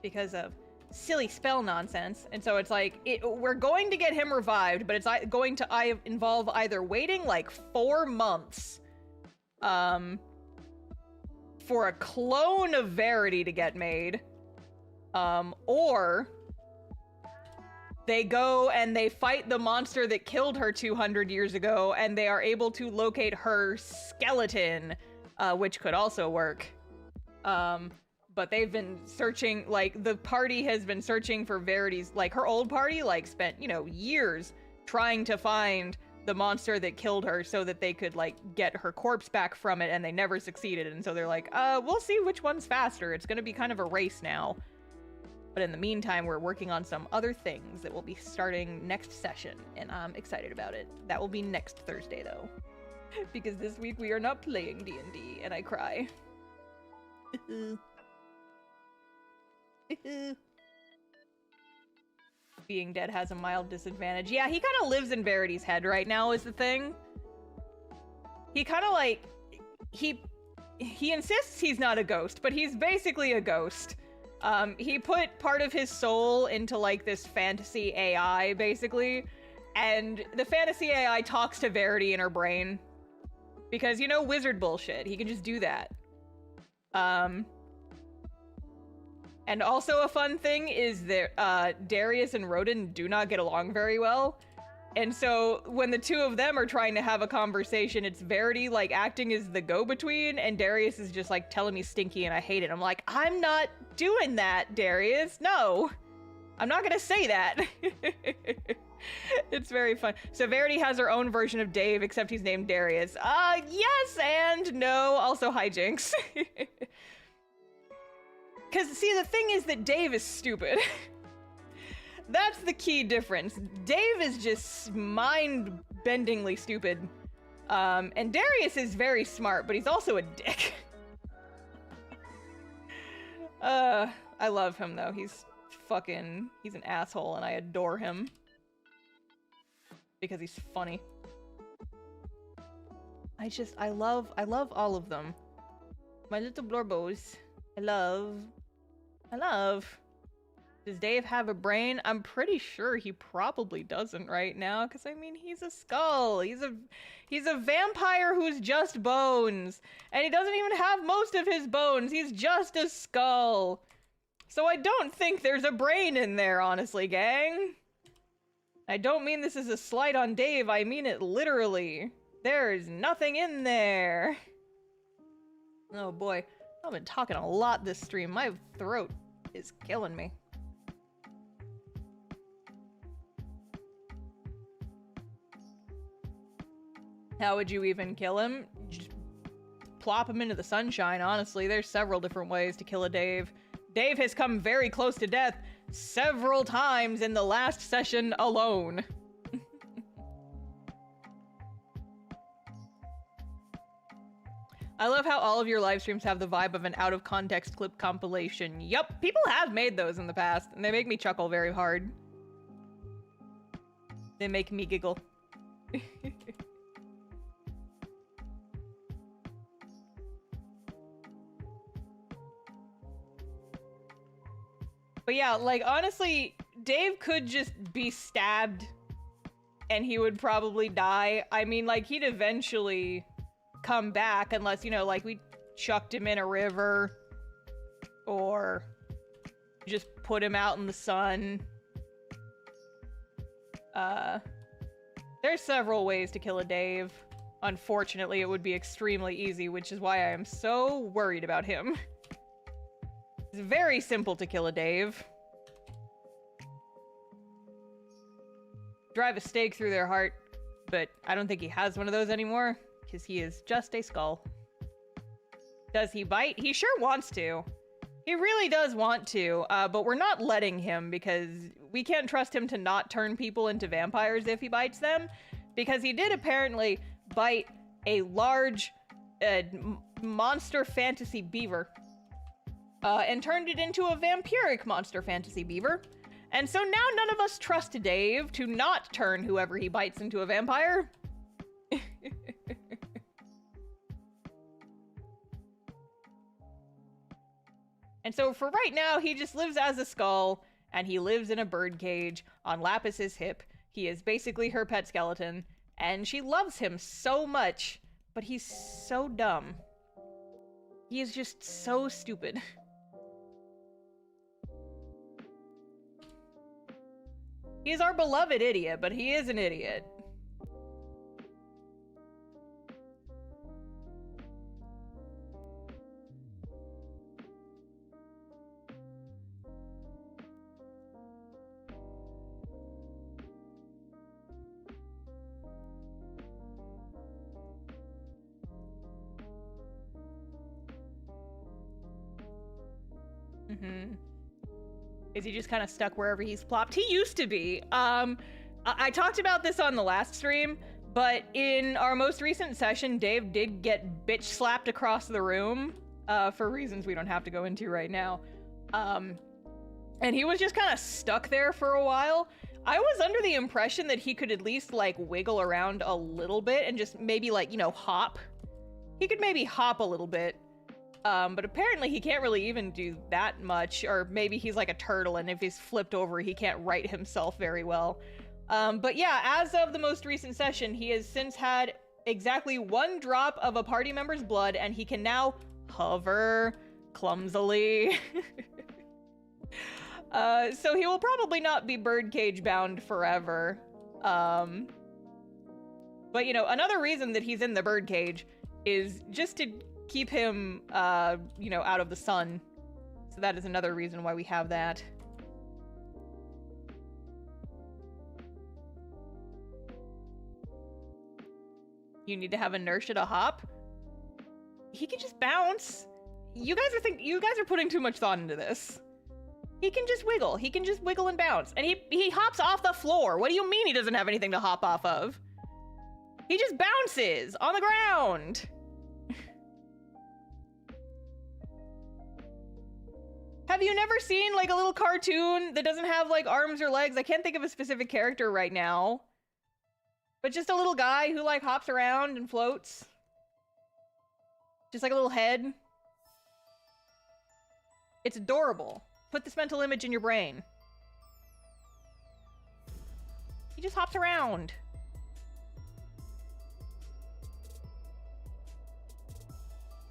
Because of silly spell nonsense. And so it's like, we're going to get him revived, but it's going to involve either waiting like 4 months for a clone of Verity to get made, or they go and they fight the monster that killed her 200 years ago, and they are able to locate her skeleton, which could also work. But they've been searching, like, the party has been searching for Verity's, like, her old party, like, spent, you know, years trying to find the monster that killed her so that they could, like, get her corpse back from it, and they never succeeded. And so they're like, we'll see which one's faster. It's gonna be kind of a race now. But in the meantime, we're working on some other things that will be starting next session, and I'm excited about it. That will be next Thursday, though. Because this week we are not playing D&D, and I cry. Being dead has a mild disadvantage. Yeah, he kind of lives in Verity's head right now is the thing. He kind of like... He insists he's not a ghost, but he's basically a ghost. He put part of his soul into, like, this fantasy AI, basically. And the fantasy AI talks to Verity in her brain. Because, you know, wizard bullshit. He can just do that. And also a fun thing is that, Darius and Rodin do not get along very well. And so when the two of them are trying to have a conversation, it's Verity, like, acting as the go-between, and Darius is just, like, telling me stinky and I hate it. I'm like, I'm not doing that, Darius. No, I'm not gonna say that. It's very fun. So Verity has her own version of Dave, except he's named Darius. Yes and no. Also hijinks. Because, see, the thing is that Dave is stupid. That's the key difference. Dave is just mind-bendingly stupid. And Darius is very smart, but he's also a dick. I love him, though. He's an asshole, and I adore him. Because he's funny. I love all of them. My little blorbos. I love. Does Dave have a brain? I'm pretty sure he probably doesn't right now, because I mean, he's a skull. He's a vampire who's just bones. And he doesn't even have most of his bones. He's just a skull. So I don't think there's a brain in there, honestly, gang. I don't mean this as a slight on Dave, I mean it literally. There's nothing in there. Oh boy, I've been talking a lot this stream. My throat is killing me. How would you even kill him? Just plop him into the sunshine, honestly. There's several different ways to kill a Dave. Dave has come very close to death several times in the last session alone. I love how all of your live streams have the vibe of an out-of-context clip compilation. Yup, people have made those in the past, and they make me chuckle very hard. They make me giggle. But yeah, like, honestly, Dave could just be stabbed and he would probably die. I mean, like, he'd eventually come back unless, you know, like, we chucked him in a river or just put him out in the sun. There's several ways to kill a Dave. Unfortunately, it would be extremely easy, which is why I am so worried about him. It's very simple to kill a Dave. Drive a stake through their heart, but I don't think he has one of those anymore, because he is just a skull. Does he bite? He sure wants to. He really does want to, but we're not letting him because we can't trust him to not turn people into vampires if he bites them, because he did apparently bite a large monster fantasy beaver. And turned it into a vampiric monster fantasy beaver. And so now none of us trust Dave to not turn whoever he bites into a vampire. And so for right now, he just lives as a skull, and he lives in a birdcage on Lapis's hip. He is basically her pet skeleton, and she loves him so much, but he's so dumb. He is just so stupid. He is our beloved idiot, but he is an idiot. Is he just kind of stuck wherever he's plopped? He used to be. I talked about this on the last stream, but in our most recent session, Dave did get bitch slapped across the room for reasons we don't have to go into right now. And he was just kind of stuck there for a while. I was under the impression that he could at least like wiggle around a little bit and just maybe like, you know, hop. He could maybe hop a little bit. But apparently he can't really even do that much, or maybe he's like a turtle and if he's flipped over, he can't right himself very well. But yeah, as of the most recent session, he has since had exactly 1 drop of a party member's blood, and he can now hover clumsily. So he will probably not be birdcage bound forever. But you know, another reason that he's in the birdcage is just to keep him, you know, out of the sun. So that is another reason why we have that. You need to have inertia to hop? He can just bounce. You guys are putting too much thought into this. He can just wiggle. He can just wiggle and bounce. And he hops off the floor. What do you mean he doesn't have anything to hop off of? He just bounces on the ground. Have you never seen like a little cartoon that doesn't have like arms or legs? I can't think of a specific character right now. But just a little guy who like hops around and floats. Just like a little head. It's adorable. Put this mental image in your brain. He just hops around.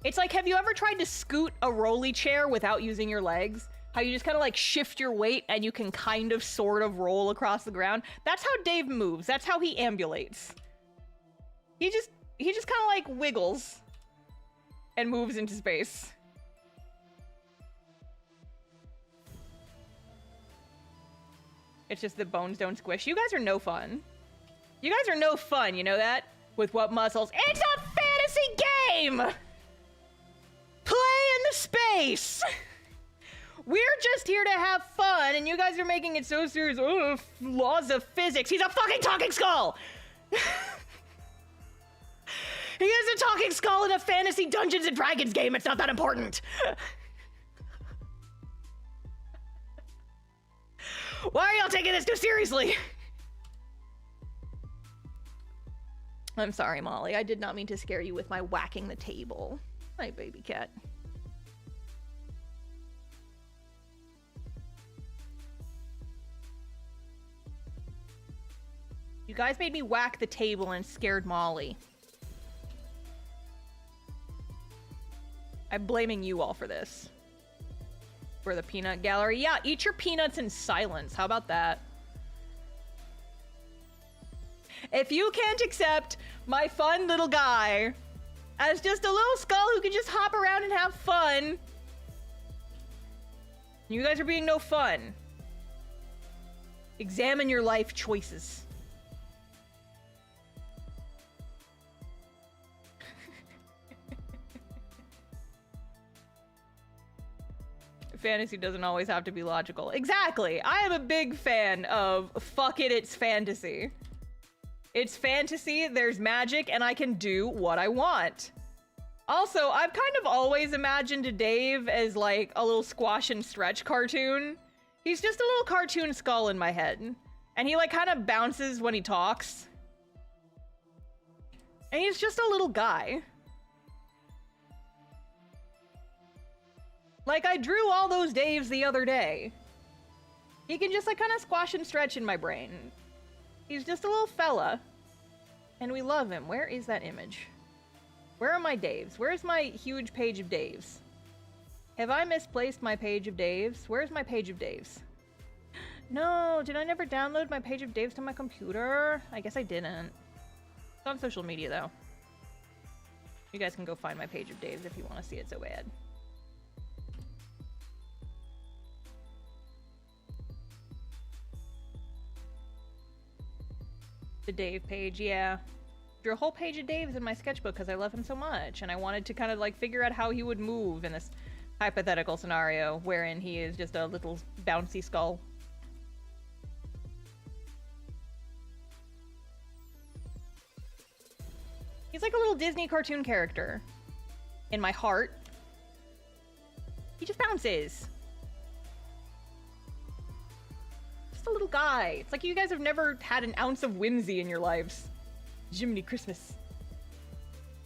It's like, have you ever tried to scoot a rolly chair without using your legs? How you just kind of like shift your weight and you can kind of sort of roll across the ground? That's how Dave moves. That's how he ambulates. He just kind of like wiggles and moves into space. It's just the bones don't squish. You guys are no fun. You guys are no fun, you know that? With what muscles? It's a fantasy game! Play in the space! We're just here to have fun, and you guys are making it so serious. Oh, laws of physics. He's a fucking talking skull! He is a talking skull in a fantasy Dungeons and Dragons game. It's not that important. Why are y'all taking this too seriously? I'm sorry, Molly. I did not mean to scare you with my whacking the table. Hi, baby cat. You guys made me whack the table and scared Molly. I'm blaming you all for this. For the peanut gallery. Yeah, eat your peanuts in silence. How about that? If you can't accept my fun little guy as just a little skull who can just hop around and have fun, you guys are being no fun. Examine your life choices. Fantasy doesn't always have to be logical. Exactly. I am a big fan of fuck it, it's fantasy. It's fantasy, there's magic, and I can do what I want. Also, I've kind of always imagined Dave as like a little squash and stretch cartoon. He's just a little cartoon skull in my head. And he like kind of bounces when he talks. And he's just a little guy. Like, I drew all those Daves the other day. He can just like kind of squash and stretch in my brain. He's just a little fella. And we love him. Where is that image? Where are my Daves? Where's my huge page of Daves? Have I misplaced my page of Daves? Where's my page of Daves? No, did I never download my page of Daves to my computer? I guess I didn't. It's on social media though. You guys can go find my page of Daves if you want to see it so bad. The Dave page, yeah. Drew a whole page of Dave's in my sketchbook because I love him so much, and I wanted to kind of like figure out how he would move in this hypothetical scenario wherein he is just a little bouncy skull. He's like a little Disney cartoon character. In my heart. He just bounces. Just a little guy. It's like you guys have never had an ounce of whimsy in your lives. Jiminy Christmas.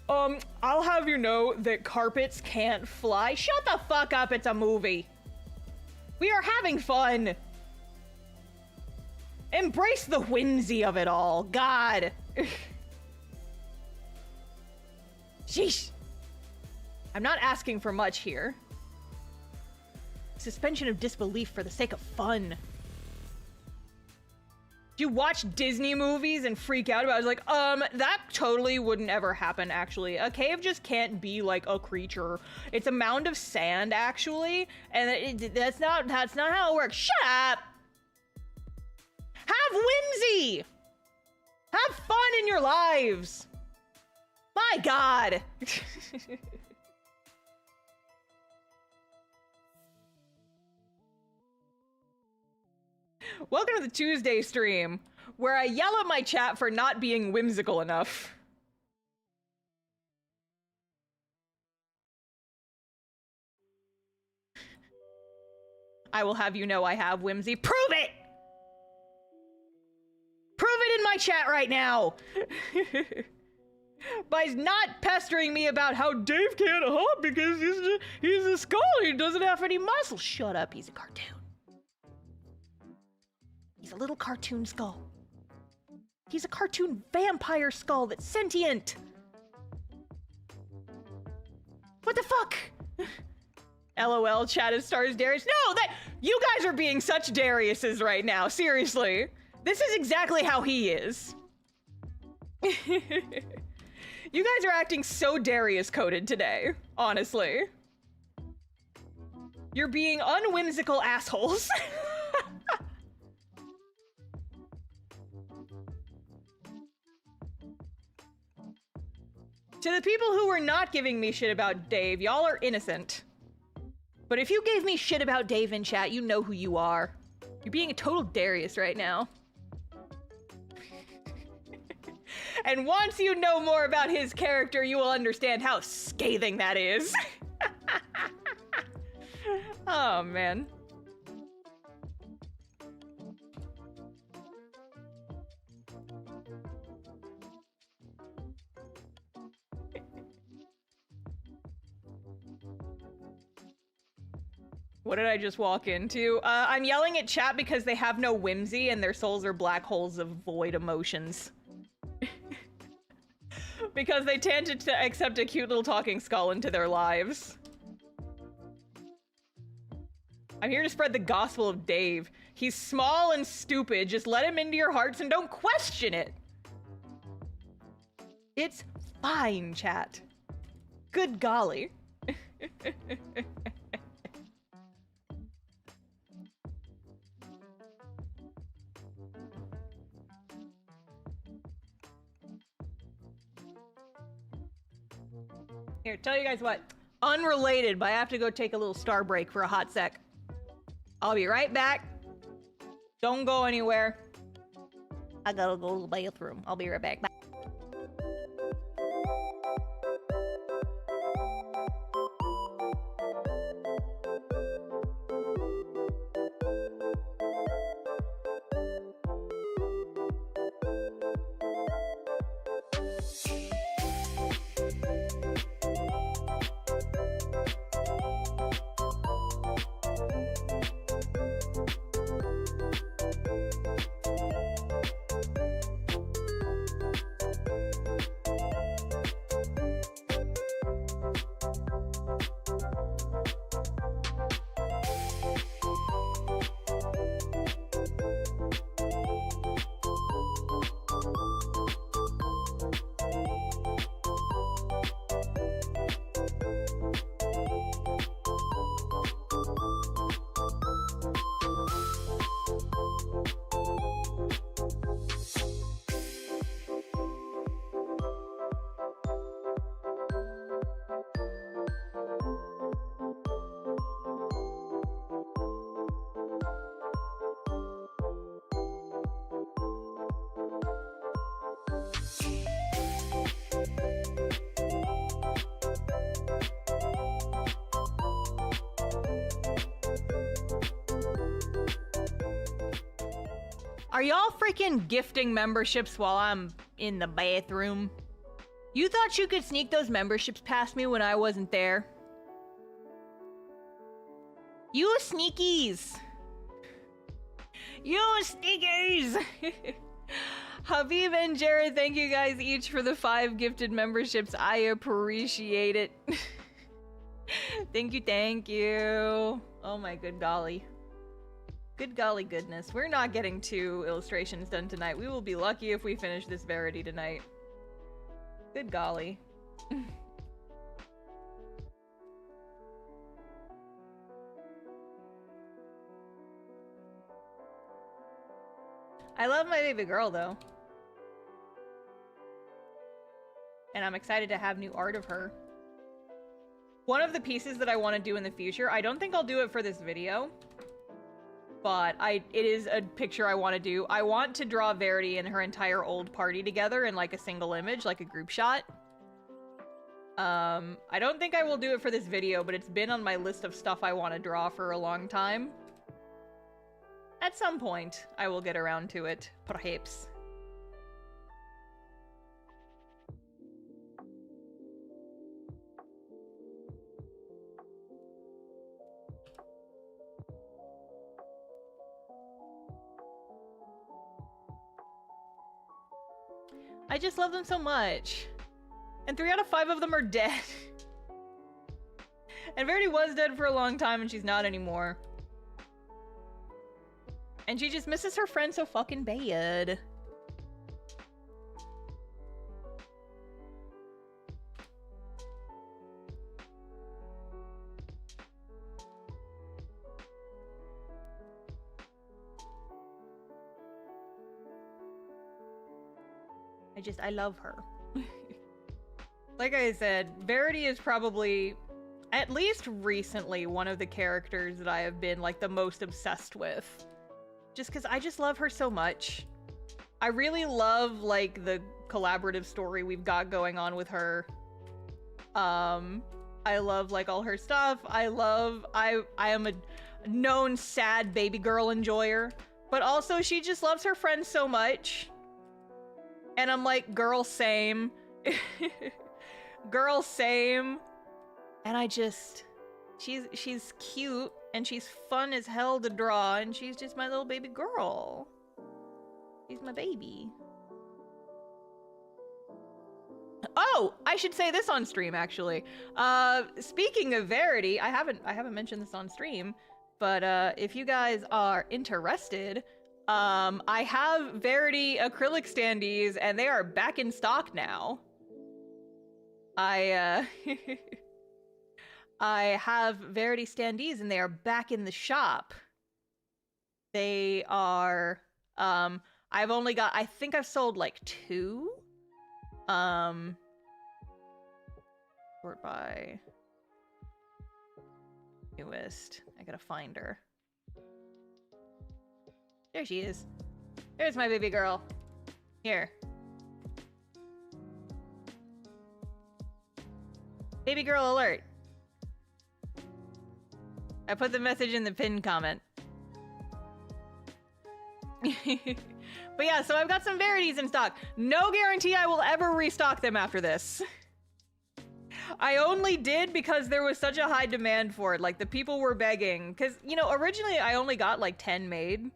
I'll have you know that carpets can't fly. Shut the fuck up, it's a movie. We are having fun. Embrace the whimsy of it all. God. Sheesh. I'm not asking for much here. Suspension of disbelief for the sake of fun. Do you watch Disney movies and freak out about it? I was like, that totally wouldn't ever happen, actually. A cave just can't be like a creature. It's a mound of sand, actually. And that's not how it works. Shut up! Have whimsy! Have fun in your lives! My God! Welcome to the Tuesday stream, where I yell at my chat for not being whimsical enough. I will have you know I have whimsy. Prove it! Prove it in my chat right now! By not pestering me about how Dave can't hop because he's a skull, he doesn't have any muscle. Shut up, he's a cartoon. He's a little cartoon skull. He's a cartoon vampire skull that's sentient. What the fuck? LOL, chat is stars Darius. No, you guys are being such Dariuses right now, seriously. This is exactly how he is. You guys are acting so Darius-coded today, honestly. You're being unwhimsical assholes. To the people who were not giving me shit about Dave, y'all are innocent. But if you gave me shit about Dave in chat, you know who you are. You're being a total Darius right now. And once you know more about his character, you will understand how scathing that is. Oh, man. What did I just walk into? I'm yelling at chat because they have no whimsy and their souls are black holes of void emotions. Because they tend to accept a cute little talking skull into their lives. I'm here to spread the gospel of Dave. He's small and stupid. Just let him into your hearts and don't question it. It's fine, chat. Good golly. Here, tell you guys what. Unrelated, but I have to go take a little star break for a hot sec. I'll be right back. Don't go anywhere. I gotta go to the bathroom. I'll be right back. Bye. Are y'all freaking gifting memberships while I'm in the bathroom? You thought you could sneak those memberships past me when I wasn't there? You sneakies! You sneakies! Habib and Jared, thank you guys each for the 5 gifted memberships. I appreciate it. Thank you, thank you. Oh my good golly. Good golly goodness. We're not getting 2 illustrations done tonight. We will be lucky if we finish this Verity tonight. Good golly. I love my baby girl, though. And I'm excited to have new art of her. One of the pieces that I want to do in the future, I don't think I'll do it for this video, but it is a picture I want to do. I want to draw Verity and her entire old party together in like a single image, like a group shot. I don't think I will do it for this video, but it's been on my list of stuff I want to draw for a long time. At some point, I will get around to it, perhaps. I just love them so much. And 3 out of 5 of them are dead. And Verity was dead for a long time and she's not anymore. And she just misses her friend so fucking bad. I love her. Like I said, Verity is probably, at least recently, one of the characters that I have been, like, the most obsessed with. Just because I just love her so much. I really love, like, the collaborative story we've got going on with her. I love, like, all her stuff. I am a known sad baby girl enjoyer. But also, she just loves her friends so much. And I'm like, girl, same. Girl, same. And I just... She's cute, and she's fun as hell to draw, and she's just my little baby girl. She's my baby. Oh! I should say this on stream, actually. Speaking of Verity, I haven't mentioned this on stream, but if you guys are interested... I have Verity acrylic standees, and they are back in stock now. I have Verity standees, and they are back in the shop. They are, I've only got, I think I've sold like 2. Sort by newest. I gotta find her. There she is. There's my baby girl. Here. Baby girl alert. I put the message in the pinned comment. But yeah, so I've got some Verities in stock. No guarantee I will ever restock them after this. I only did because there was such a high demand for it. Like, the people were begging. Because, you know, originally I only got like 10 made.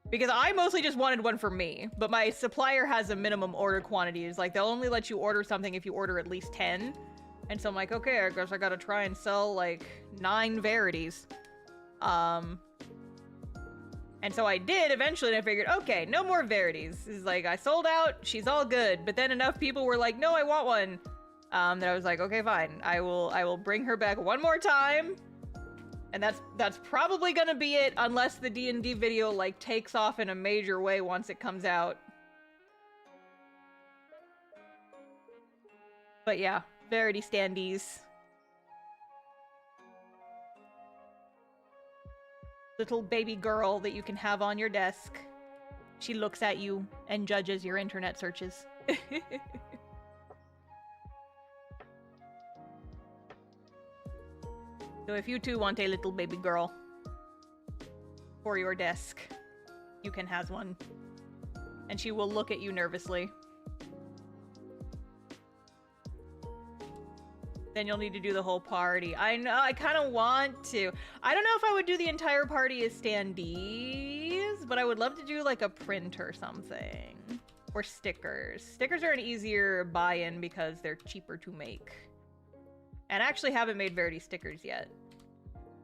Because I mostly just wanted one for me, but my supplier has a minimum order quantity. It's like, they'll only let you order something if you order at least 10. And so I'm like, okay, I guess I gotta try and sell, like, 9 Verities. And so I did eventually, and I figured, okay, no more Verities. It's like, I sold out, she's all good. But then enough people were like, no, I want one. That I was like, okay, fine. I will bring her back one more time. And that's probably gonna be it, unless the D&D video, like, takes off in a major way once it comes out. But yeah, Verity standees. Little baby girl that you can have on your desk. She looks at you and judges your internet searches. So if you too want a little baby girl for your desk, Yukin has one. And she will look at you nervously. Then you'll need to do the whole party. I know, I kind of want to. I don't know if I would do the entire party as standees, but I would love to do like a print or something. Or stickers. Stickers are an easier buy-in because they're cheaper to make. And I actually haven't made Verity stickers yet.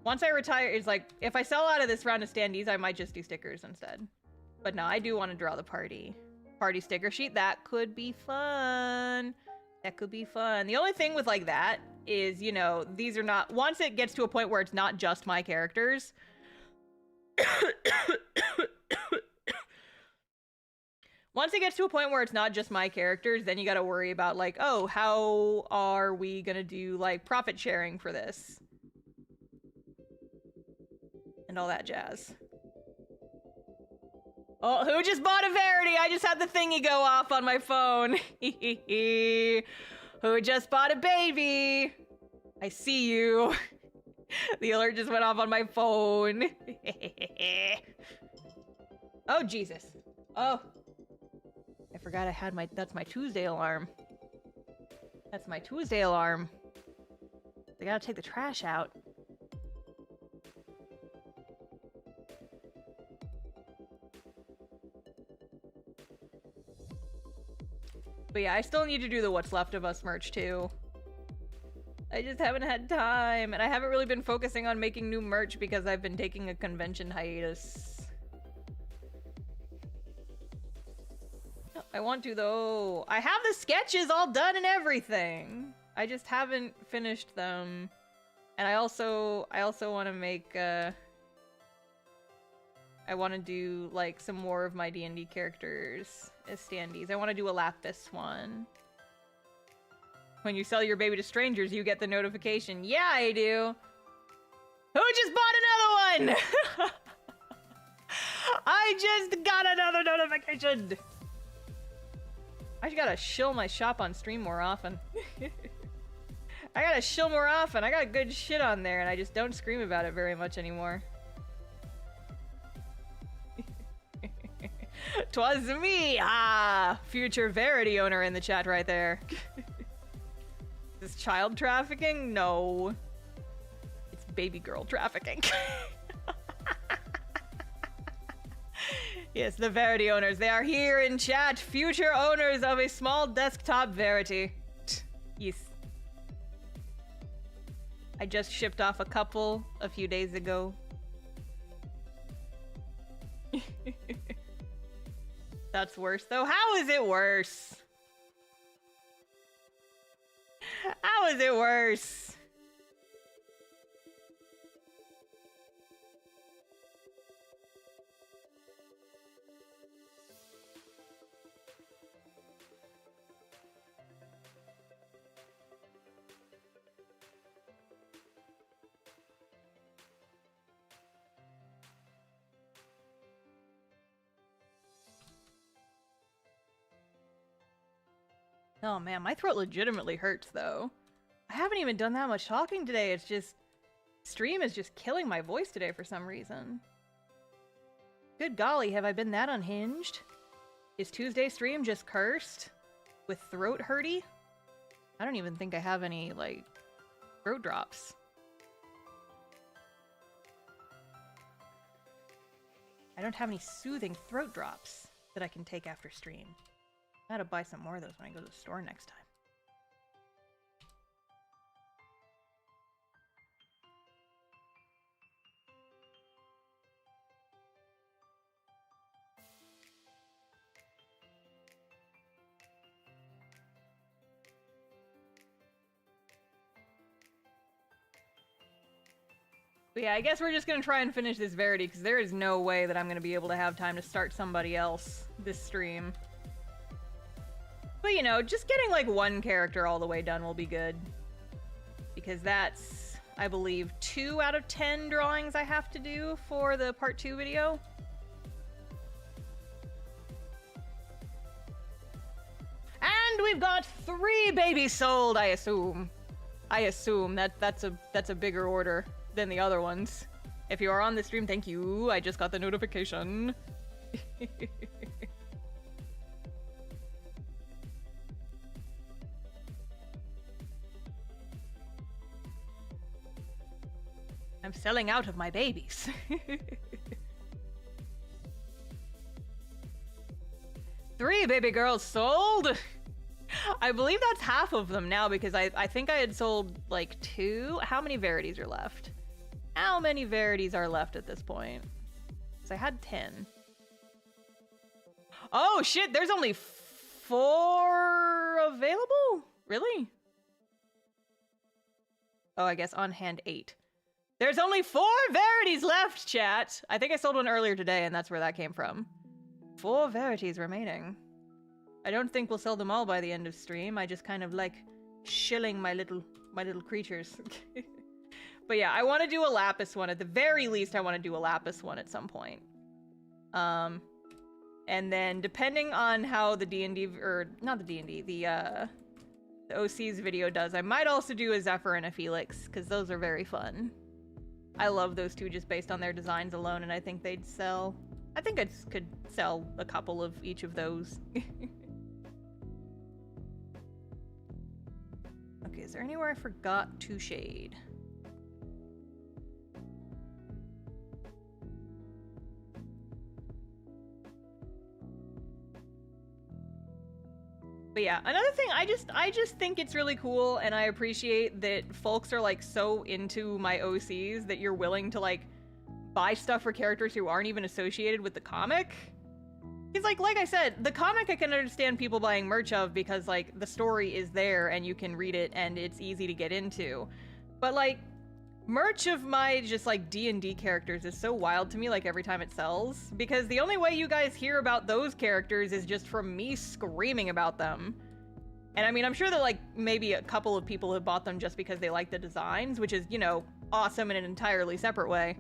Once I retire, it's like, if I sell out of this round of standees, I might just do stickers instead. But no, I do want to draw the party. Party sticker sheet, that could be fun. That could be fun. The only thing with like that is, you know, these are not, once it gets to a point where it's not just my characters. Once it gets to a point where it's not just my characters, then you gotta worry about like, oh, how are we gonna do like profit sharing for this? And all that jazz. Oh, who just bought a Verity? I just had the thingy go off on my phone. Who just bought a baby? I see you. The alert just went off on my phone. Oh, Jesus. Oh. I forgot I had my, that's my Tuesday alarm. That's my Tuesday alarm. I gotta take the trash out. But yeah, I still need to do the What's Left of Us merch too. I just haven't had time, and I haven't really been focusing on making new merch because I've been taking a convention hiatus. I want to though. I have the sketches all done and everything. I just haven't finished them. And I also want to make I want to do like some more of my D&D characters as standees. I want to do a Lapis one. When you sell your baby to strangers, you get the notification. Yeah, I do. Who just bought another one? I just got another notification. I just gotta shill my shop on stream more often. I gotta shill more often. I got good shit on there and I just don't scream about it very much anymore. 'Twas me! Ah! Future Verity owner in the chat right there. Is this child trafficking? No. It's baby girl trafficking. Yes, the Verity owners. They are here in chat. Future owners of a small desktop Verity. Yes. I just shipped off a couple a few days ago. That's worse though. How is it worse? How is it worse? Oh man, my throat legitimately hurts though. I haven't even done that much talking today. It's just, stream is just killing my voice today for some reason. Good golly, have I been that unhinged? Is Tuesday stream just cursed? With throat hurty? I don't even think I have any, like, throat drops. I don't have any soothing throat drops that I can take after stream. I gotta buy some more of those when I go to the store next time. But yeah, I guess we're just gonna try and finish this Verity, because there is no way that I'm gonna be able to have time to start somebody else this stream. But you know, just getting like one character all the way done will be good. Because that's, I believe, 2 out of 10 drawings I have to do for the part 2 video. And we've got 3 babies sold, I assume. I assume that's a bigger order than the other ones. If you are on the stream, thank you. I just got the notification. I'm selling out of my babies. 3 baby girls sold! I believe that's half of them now because I think I had sold like 2. How many Verities are left? How many Verities are left at this point? So I had 10. Oh shit, there's only 4 available? Really? Oh, I guess on hand 8. There's only 4 Verities left, chat! I think I sold one earlier today and that's where that came from. 4 Verities remaining. I don't think we'll sell them all by the end of stream. I just kind of like shilling my little creatures. But yeah, I want to do a Lapis one. At the very least, I want to do a Lapis one at some point. And then depending on how the D&D, or not the D&D, the OCs video does, I might also do a Zephyr and a Felix, because those are very fun. I love those two just based on their designs alone, and I think they'd sell. I think I could sell a couple of each of those. Okay, is there anywhere I forgot to shade? But yeah, another thing, I just think it's really cool, and I appreciate that folks are like so into my OCs that you're willing to like buy stuff for characters who aren't even associated with the comic. Because like I said, the comic I can understand people buying merch of because like the story is there and you can read it and it's easy to get into. But like merch of my just like D&D characters is so wild to me like every time it sells, because the only way you guys hear about those characters is just from me screaming about them. And I mean, I'm sure that like maybe a couple of people have bought them just because they like the designs, which is, you know, awesome in an entirely separate way.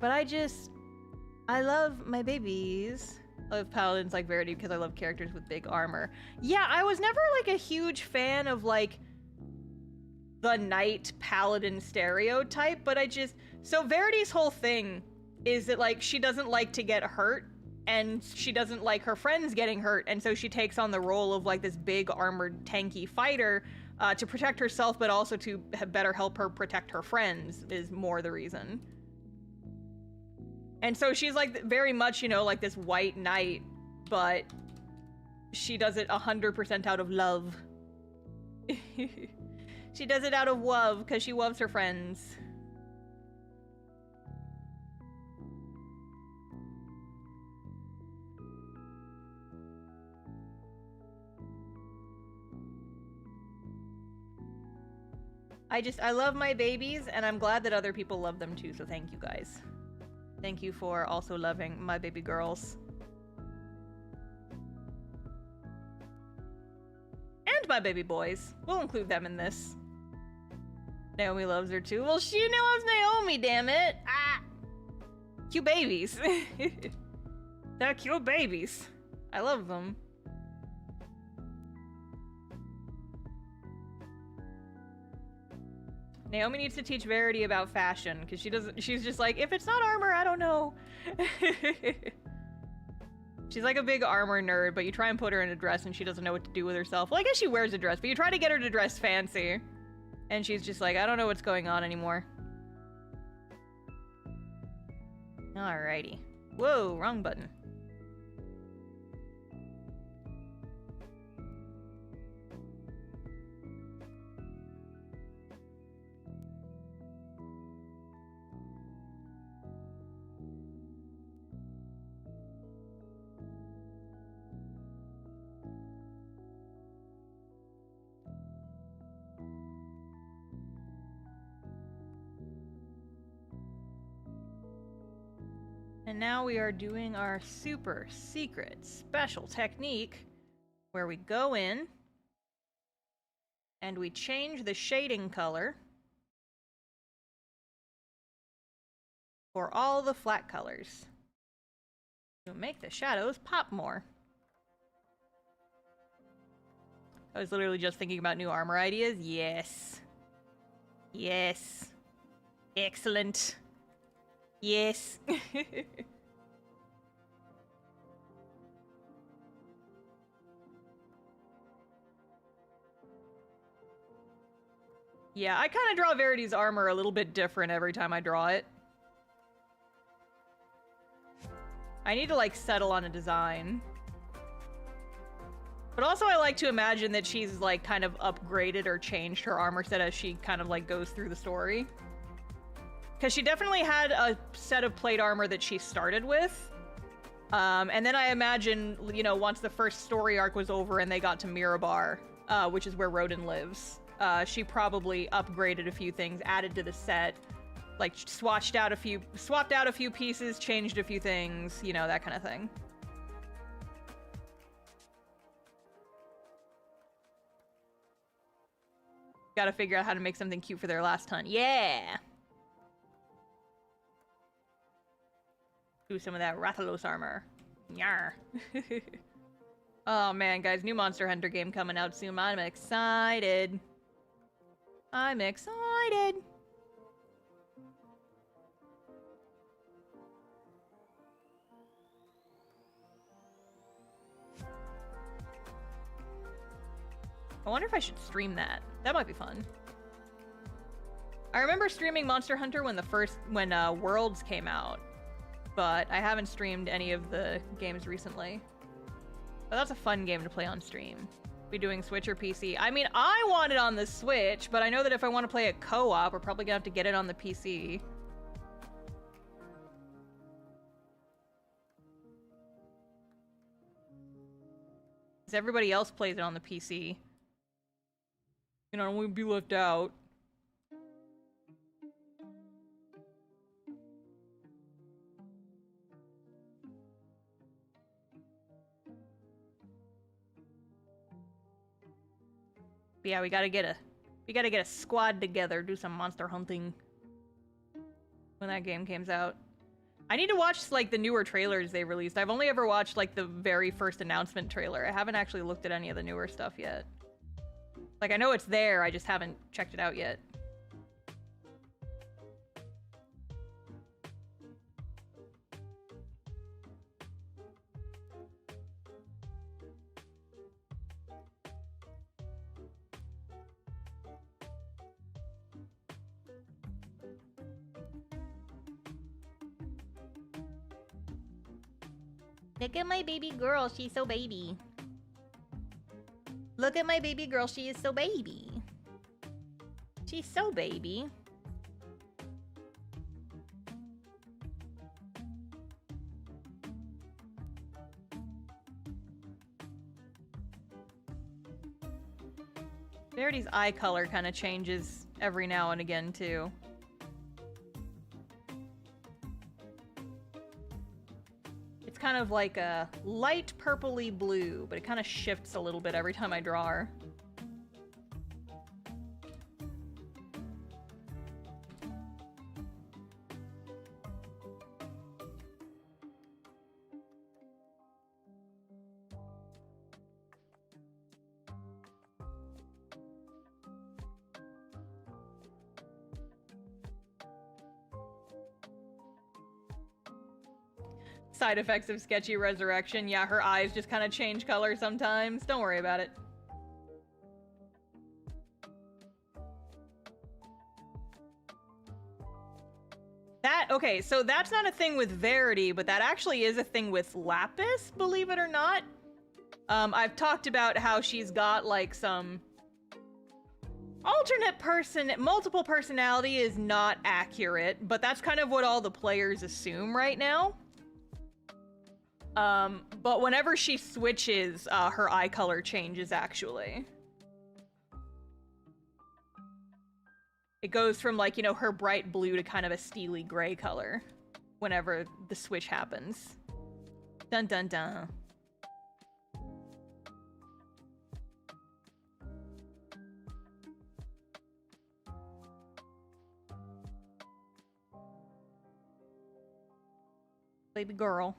But I love my babies. I love paladins like Verity because I love characters with big armor. Yeah, I was never like a huge fan of like the knight paladin stereotype, but so Verity's whole thing is that like she doesn't like to get hurt and she doesn't like her friends getting hurt, and so she takes on the role of like this big armored tanky fighter to protect herself, but also to better help her protect her friends is more the reason. And so she's like very much, you know, like this white knight, but she does it 100% out of love. She does it out of love because she loves her friends. I love my babies, and I'm glad that other people love them too, so thank you guys. Thank you for also loving my baby girls. And my baby boys. We'll include them in this. Naomi loves her too. Well, she loves Naomi, damn it! Ah! Cute babies. They're cute babies. I love them. Naomi needs to teach Verity about fashion, because she's just like, if it's not armor, I don't know. She's like a big armor nerd, but you try and put her in a dress and she doesn't know what to do with herself. Well, I guess she wears a dress, but you try to get her to dress fancy. And she's just like, I don't know what's going on anymore. Alrighty. Whoa, wrong button. And now we are doing our super secret special technique where we go in and we change the shading color for all the flat colors to make the shadows pop more. I was literally just thinking about new armor ideas. Yes. Yes. Excellent. Yes. Yeah, I kind of draw Verity's armor a little bit different every time I draw it. I need to, like, settle on a design. But also I like to imagine that she's, like, kind of upgraded or changed her armor set as she kind of, like, goes through the story. Because she definitely had a set of plate armor that she started with. And then I imagine, you know, once the first story arc was over and they got to Mirabar, which is where Rodin lives, she probably upgraded a few things, added to the set, like swapped out a few pieces, changed a few things, you know, that kind of thing. Gotta figure out how to make something cute for their last hunt. Yeah! Do some of that Rathalos armor. Nyar. Oh man, guys, new Monster Hunter game coming out soon. I'm excited. I'm excited. I wonder if I should stream that. That might be fun. I remember streaming Monster Hunter when Worlds came out, but I haven't streamed any of the games recently. But that's a fun game to play on stream. Be doing Switch or PC. I mean, I want it on the Switch, but I know that if I want to play it co-op, we're probably gonna have to get it on the PC. Because everybody else plays it on the PC. You know, I don't want to be left out. But yeah, we gotta get a squad together, do some monster hunting when that game comes out. I need to watch, like, the newer trailers they released. I've only ever watched, like, the very first announcement trailer. I haven't actually looked at any of the newer stuff yet. Like, I know it's there, I just haven't checked it out yet. Look at my baby girl, she's so baby. Look at my baby girl, she is so baby. She's so baby. Verity's eye color kind of changes every now and again, too. Kind of like a light purpley blue, but it kind of shifts a little bit every time I draw her. Side effects of sketchy resurrection. Yeah, her eyes just kind of change color sometimes. Don't worry about it. Okay, so that's not a thing with Verity, but that actually is a thing with Lapis, believe it or not. I've talked about how she's got, like, some multiple personality is not accurate, but that's kind of what all the players assume right now. But whenever she switches, her eye color changes, actually. It goes from, like, you know, her bright blue to kind of a steely gray color whenever the switch happens. Dun dun dun. Baby girl.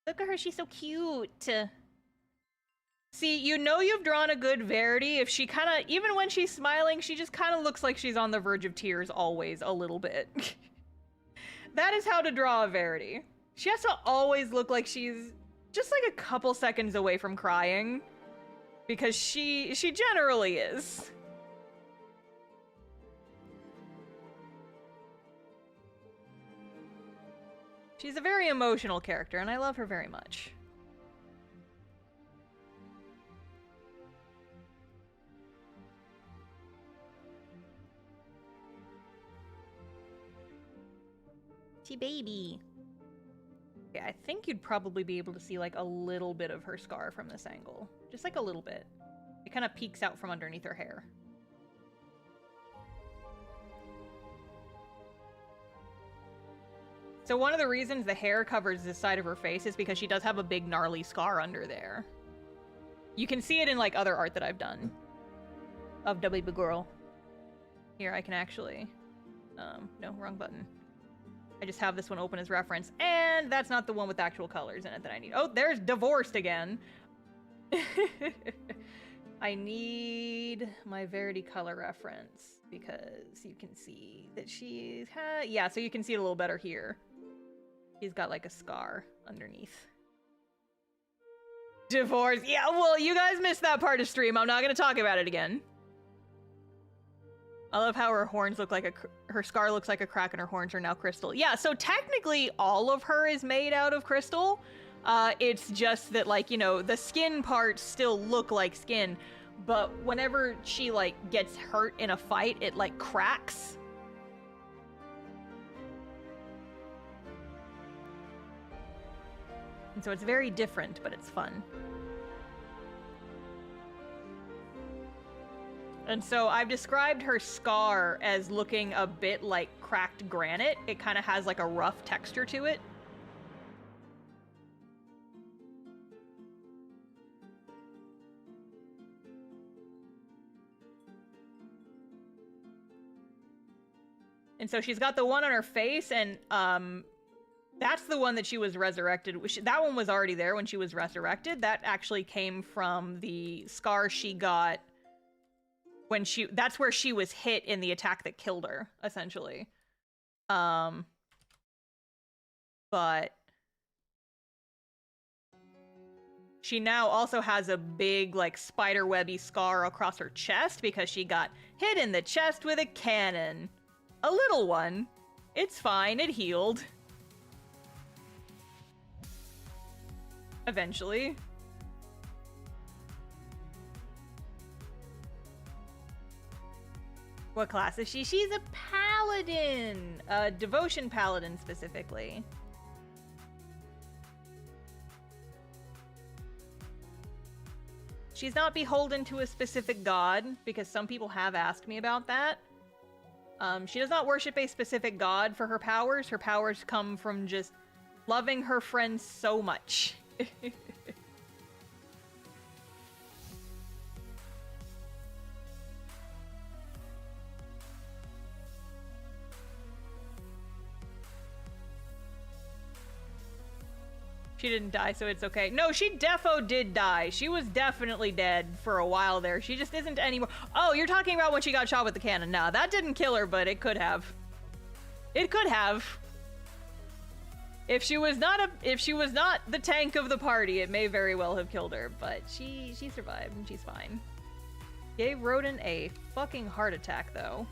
Look at her, she's so cute. See, you know you've drawn a good Verity if she kind of, even when she's smiling, she just kind of looks like she's on the verge of tears always, a little bit. That is how to draw a Verity. She has to always look like she's just like a couple seconds away from crying. Because she generally is. She's a very emotional character, and I love her very much. Baby. Okay, I think you'd probably be able to see like a little bit of her scar from this angle. Just like a little bit. It kind of peeks out from underneath her hair. So one of the reasons the hair covers this side of her face is because she does have a big gnarly scar under there. You can see it in like other art that I've done of the baby girl. Here, I can actually... no, wrong button. I just have this one open as reference, and that's not the one with actual colors in it that I need. Oh, there's divorced again. I need my Verity color reference because you can see that she's... yeah, so you can see it a little better here. He's got like a scar underneath. Divorce. Yeah, well, you guys missed that part of stream. I'm not going to talk about it again. I love how her horns look like her scar looks like a crack and her horns are now crystal. Yeah, so technically all of her is made out of crystal. It's just that, like, you know, the skin parts still look like skin, but whenever she, like, gets hurt in a fight, it, like, cracks. And so it's very different, but it's fun. And so I've described her scar as looking a bit like cracked granite. It kind of has like a rough texture to it. And so she's got the one on her face, and that's the one that she was resurrected. That one was already there when she was resurrected. That actually came from the scar she got when that's where she was hit in the attack that killed her, essentially. But she now also has a big, like, spiderwebby scar across her chest because she got hit in the chest with a cannon. A little one. It's fine, it healed. Eventually. What class is she? She's a paladin! A devotion paladin, specifically. She's not beholden to a specific god, because some people have asked me about that. She does not worship a specific god for her powers. Her powers come from just loving her friends so much. She didn't die, so it's okay. No, she defo did die. She was definitely dead for a while there. She just isn't anymore. Oh, you're talking about when she got shot with the cannon. No, that didn't kill her, but it could have. It could have. If she was not the tank of the party, it may very well have killed her, but she survived and she's fine. Gave Rodin a fucking heart attack, though.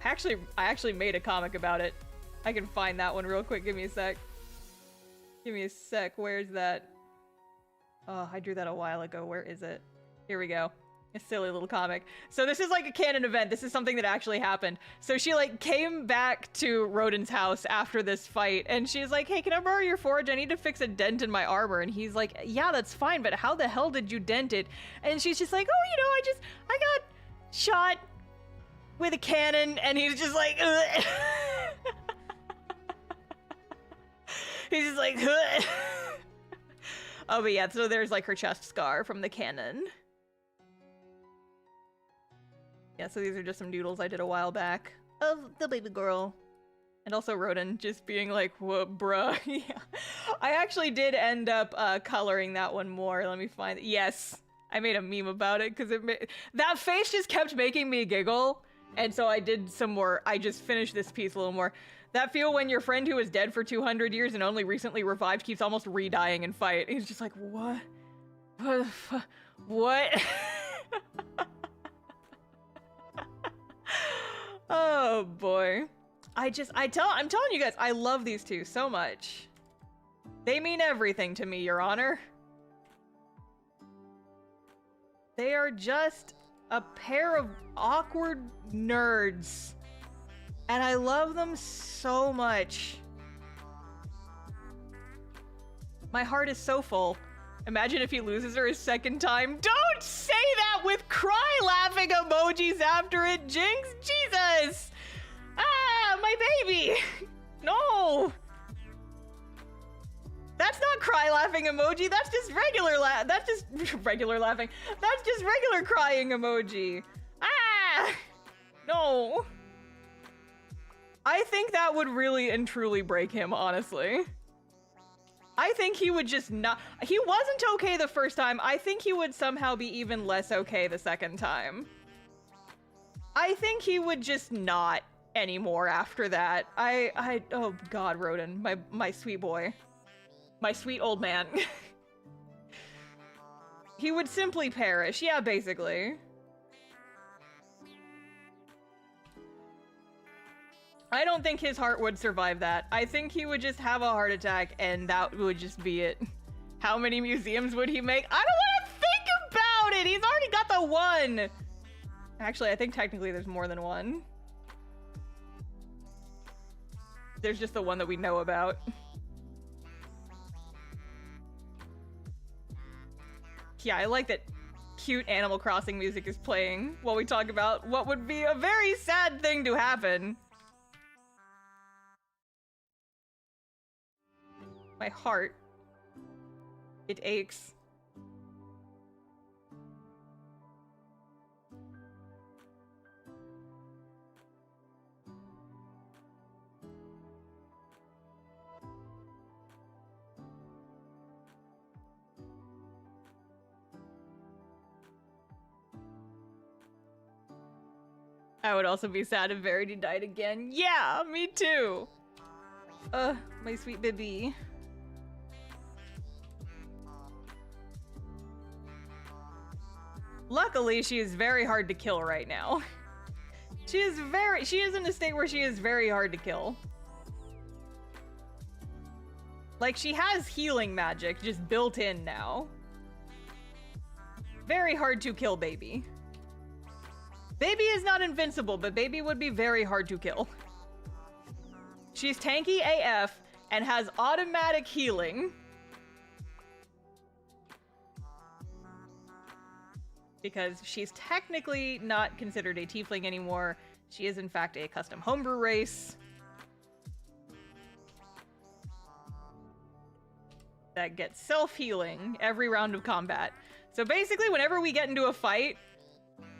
I actually made a comic about it. I can find that one real quick. Give me a sec. Give me a sec. Where's that? Oh, I drew that a while ago. Where is it? Here we go. A silly little comic. So this is like a canon event. This is something that actually happened. So she like came back to Rodin's house after this fight, and she's like, hey, can I borrow your forge? I need to fix a dent in my armor. And he's like, yeah, that's fine, but how the hell did you dent it? And she's just like, oh, you know, I got shot with a cannon. And he's just like, ugh. He's just like, ugh. Oh, but yeah, so there's like her chest scar from the cannon. Yeah, so these are just some doodles I did a while back of the baby girl. And also Rodin just being like, what, bruh? Yeah. I actually did end up coloring that one more. Let me find it. Yes, I made a meme about it because that face just kept making me giggle. And so I did some more, I just finished this piece a little more. That feel when your friend who is dead for 200 years and only recently revived keeps almost re-dying in fight. He's just like, what? What? Oh boy. I'm telling you guys, I love these two so much. They mean everything to me, Your Honor. They are just a pair of awkward nerds. And I love them so much. My heart is so full. Imagine if he loses her a second time. Don't say that with cry laughing emojis after it, Jinx! Jesus! Ah, my baby! No! That's not cry laughing emoji, that's just that's just regular laughing. That's just regular crying emoji. Ah! No. I think that would really and truly break him, honestly. I think he would just not- he wasn't okay the first time. I think he would somehow be even less okay the second time. I think he would just not anymore after that. Oh God, Roden, my sweet boy. My sweet old man. He would simply perish, yeah, basically. I don't think his heart would survive that. I think he would just have a heart attack and that would just be it. How many museums would he make? I don't want to think about it! He's already got the one! Actually, I think technically there's more than one. There's just the one that we know about. Yeah, I like that cute Animal Crossing music is playing while we talk about what would be a very sad thing to happen. My heart. It aches. I would also be sad if Verity died again. Yeah, me too. My sweet baby. Luckily, she is very hard to kill right now. She is in a state where she is very hard to kill. Like, she has healing magic just built in now. Very hard to kill baby. Baby is not invincible, but baby would be very hard to kill. She's tanky AF and has automatic healing. Because she's technically not considered a tiefling anymore. She is in fact a custom homebrew race. That gets self-healing every round of combat. So basically, whenever we get into a fight,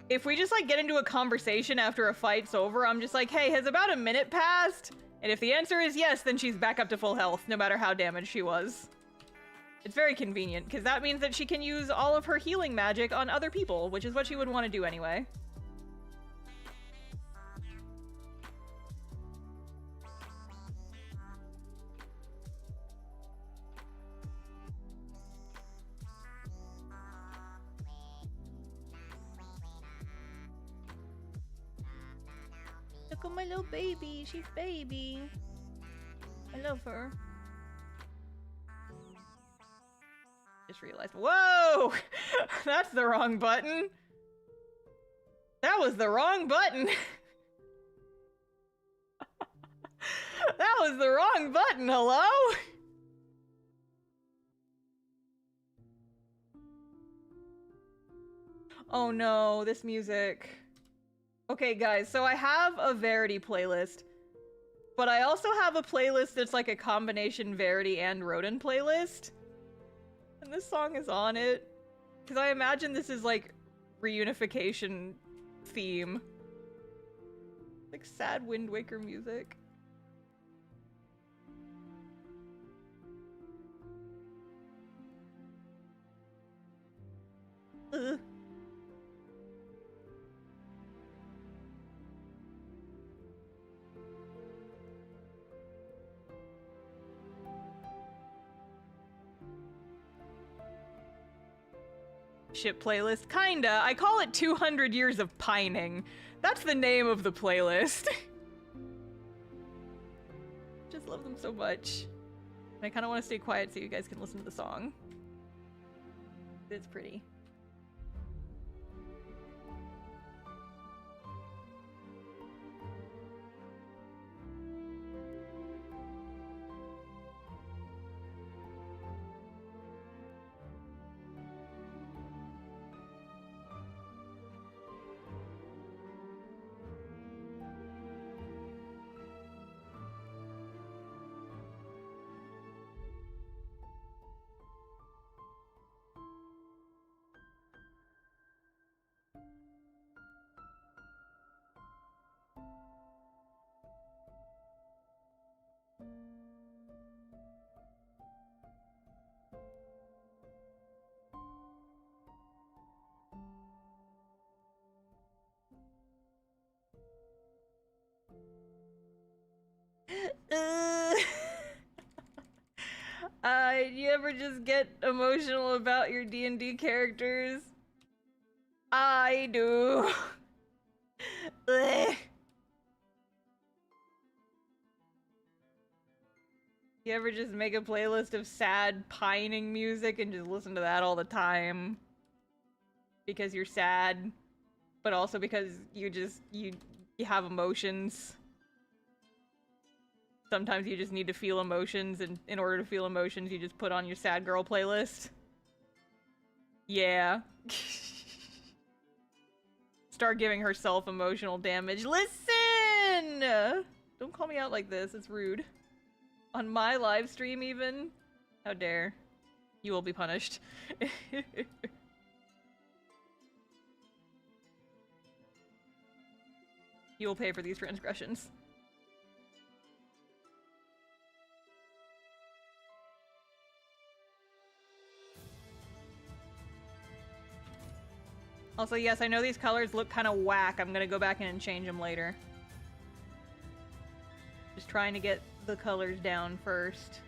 if we just like get into a conversation after a fight's over, I'm just like, hey, has about a minute passed? And if the answer is yes, then she's back up to full health, no matter how damaged she was. It's very convenient, because that means that she can use all of her healing magic on other people, which is what she would want to do anyway. Look at my little baby, she's baby. I love her. Just realized, whoa! That's the wrong button. That was the wrong button. That was the wrong button, hello? Oh no, this music. Okay guys, so I have a Verity playlist, but I also have a playlist that's like a combination Verity and Rodin playlist. And this song is on it. Because I imagine this is like reunification theme. Like sad Wind Waker music. Ugh. ship playlist? Kinda. I call it 200 Years of Pining. That's the name of the playlist. Just love them so much. And I kind of want to stay quiet so you guys can listen to the song. It's pretty. You ever just get emotional about your D&D characters? I do. You ever just make a playlist of sad, pining music and just listen to that all the time? Because you're sad, but also because you have emotions. Sometimes you just need to feel emotions, and in order to feel emotions, you just put on your sad girl playlist. Yeah. Start giving herself emotional damage. Listen! Don't call me out like this, it's rude. On my live stream, even? How dare. You will be punished. You will pay for these transgressions. Also, yes, I know these colors look kind of whack. I'm gonna go back in and change them later. Just trying to get the colors down first.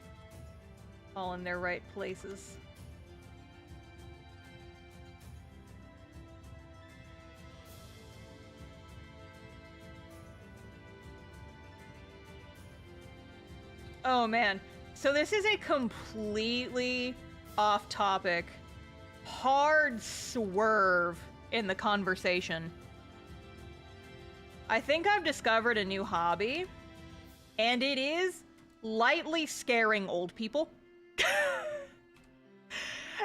All in their right places. Oh man. So this is a completely off-topic, hard swerve in the conversation. I think I've discovered a new hobby, and it is lightly scaring old people.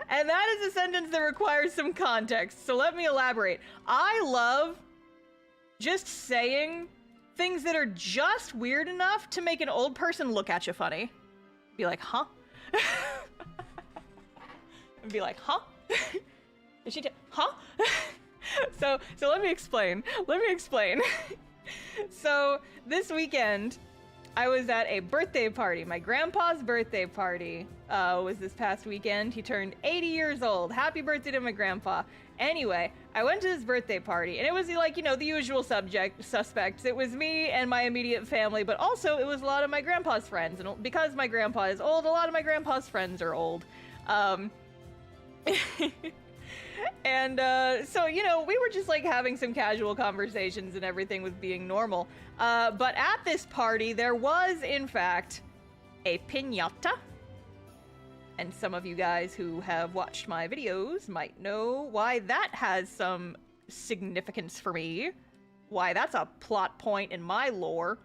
And that is a sentence that requires some context, so let me elaborate. I love just saying things that are just weird enough to make an old person look at you funny. Be like, huh? And be like, huh? Did she huh? So let me explain. So this weekend, I was at a birthday party. My grandpa's birthday party was this past weekend. He turned 80 years old. Happy birthday to my grandpa. Anyway, I went to this birthday party, and it was like, you know, the usual suspects. It was me and my immediate family, but also it was a lot of my grandpa's friends. And because my grandpa is old, a lot of my grandpa's friends are old. And so, you know, we were just like having some casual conversations and everything was being normal. But at this party, there was, in fact, a piñata. And some of you guys who have watched my videos might know why that has some significance for me. Why that's a plot point in my lore.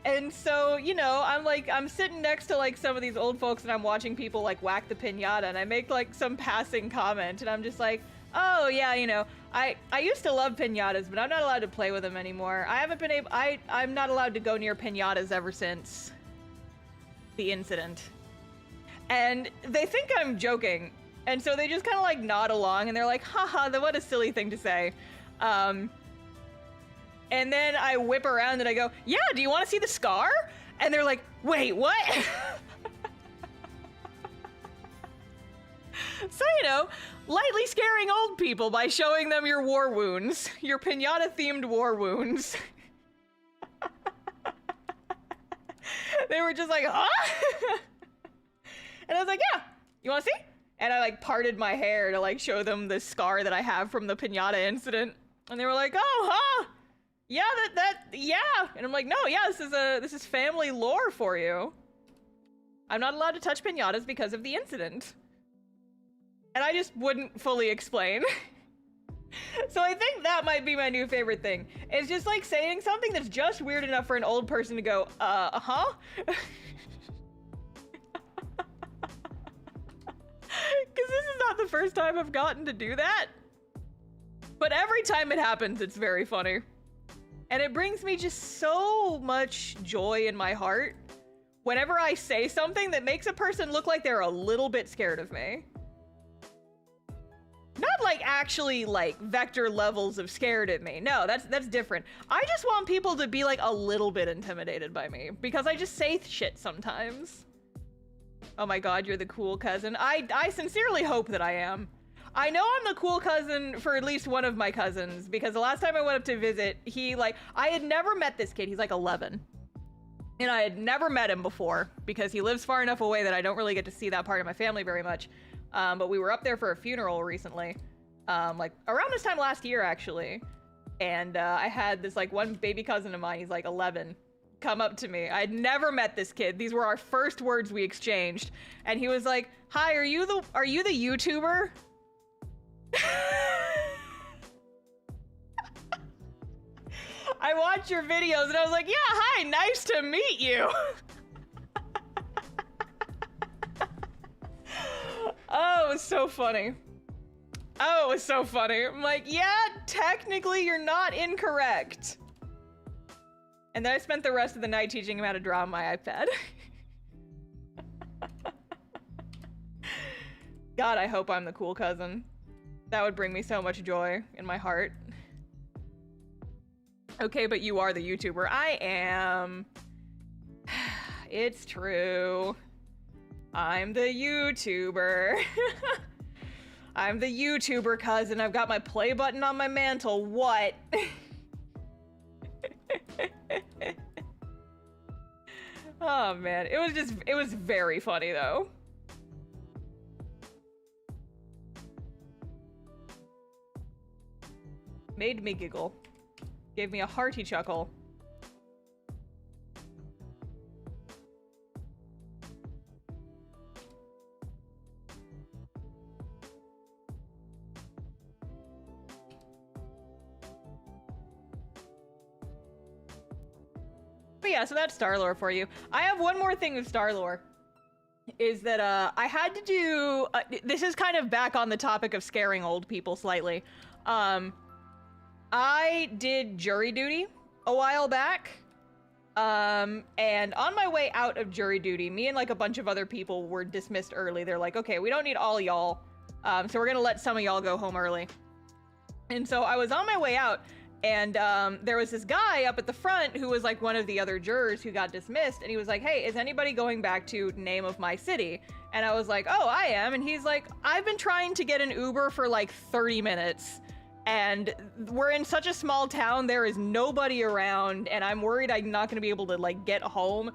And so, you know, I'm sitting next to like some of these old folks and I'm watching people like whack the piñata, and I make like some passing comment and I'm just like, oh yeah, you know, I used to love piñatas, but I'm not allowed to play with them anymore. I'm not allowed to go near piñatas ever since the incident. And they think I'm joking. And so they just kind of like nod along and they're like, haha, what a silly thing to say. And then I whip around and I go, yeah, do you want to see the scar? And they're like, wait, what? So, you know, lightly scaring old people by showing them your war wounds. Your piñata-themed war wounds. They were just like, huh? And I was like, yeah, You wanna see? And I like parted my hair to like show them the scar that I have from the piñata incident. And they were like, oh, huh? Yeah, yeah. And I'm like, no, yeah, this is family lore for you. I'm not allowed to touch piñatas because of the incident. And I just wouldn't fully explain. So I think that might be my new favorite thing. It's just like saying something that's just weird enough for an old person to go, huh? Because this is not the first time I've gotten to do that. But every time it happens, it's very funny. And it brings me just so much joy in my heart whenever I say something that makes a person look like they're a little bit scared of me. Not like actually like vector levels of scared at me. No, that's different. I just want people to be like a little bit intimidated by me because I just say shit sometimes. Oh my god, you're the cool cousin. I sincerely hope that I am. I know I'm the cool cousin for at least one of my cousins because the last time I went up to visit, I had never met this kid. He's like 11. And I had never met him before because he lives far enough away that I don't really get to see that part of my family very much. But we were up there for a funeral recently, like around this time last year, actually. And I had this like one baby cousin of mine, he's like 11, come up to me. I'd never met this kid. These were our first words we exchanged. And he was like, hi, are you the YouTuber? I watch your videos and I was like, yeah, hi, nice to meet you. Oh, it was so funny. Oh, it was so funny. I'm like, yeah, technically you're not incorrect. And then I spent the rest of the night teaching him how to draw on my iPad. God, I hope I'm the cool cousin. That would bring me so much joy in my heart. Okay, but you are the YouTuber. I am. It's true. I'm the YouTuber. I'm the YouTuber cousin. I've got my play button on my mantle. What? Oh man, it was very funny though. Made me giggle. Gave me a hearty chuckle. But yeah, so that's Star Lore for you. I have one more thing with Star Lore. Is that I had to do this is kind of back on the topic of scaring old people slightly. I did jury duty a while back. And on my way out of jury duty, me and like a bunch of other people were dismissed early. They're like, okay, we don't need all y'all. So we're gonna let some of y'all go home early. And so I was on my way out and there was this guy up at the front who was like one of the other jurors who got dismissed. And he was like, hey, is anybody going back to name of my city? And I was like, oh, I am. And he's like, I've been trying to get an Uber for like 30 minutes. And we're in such a small town, there is nobody around, and I'm worried I'm not gonna be able to like get home.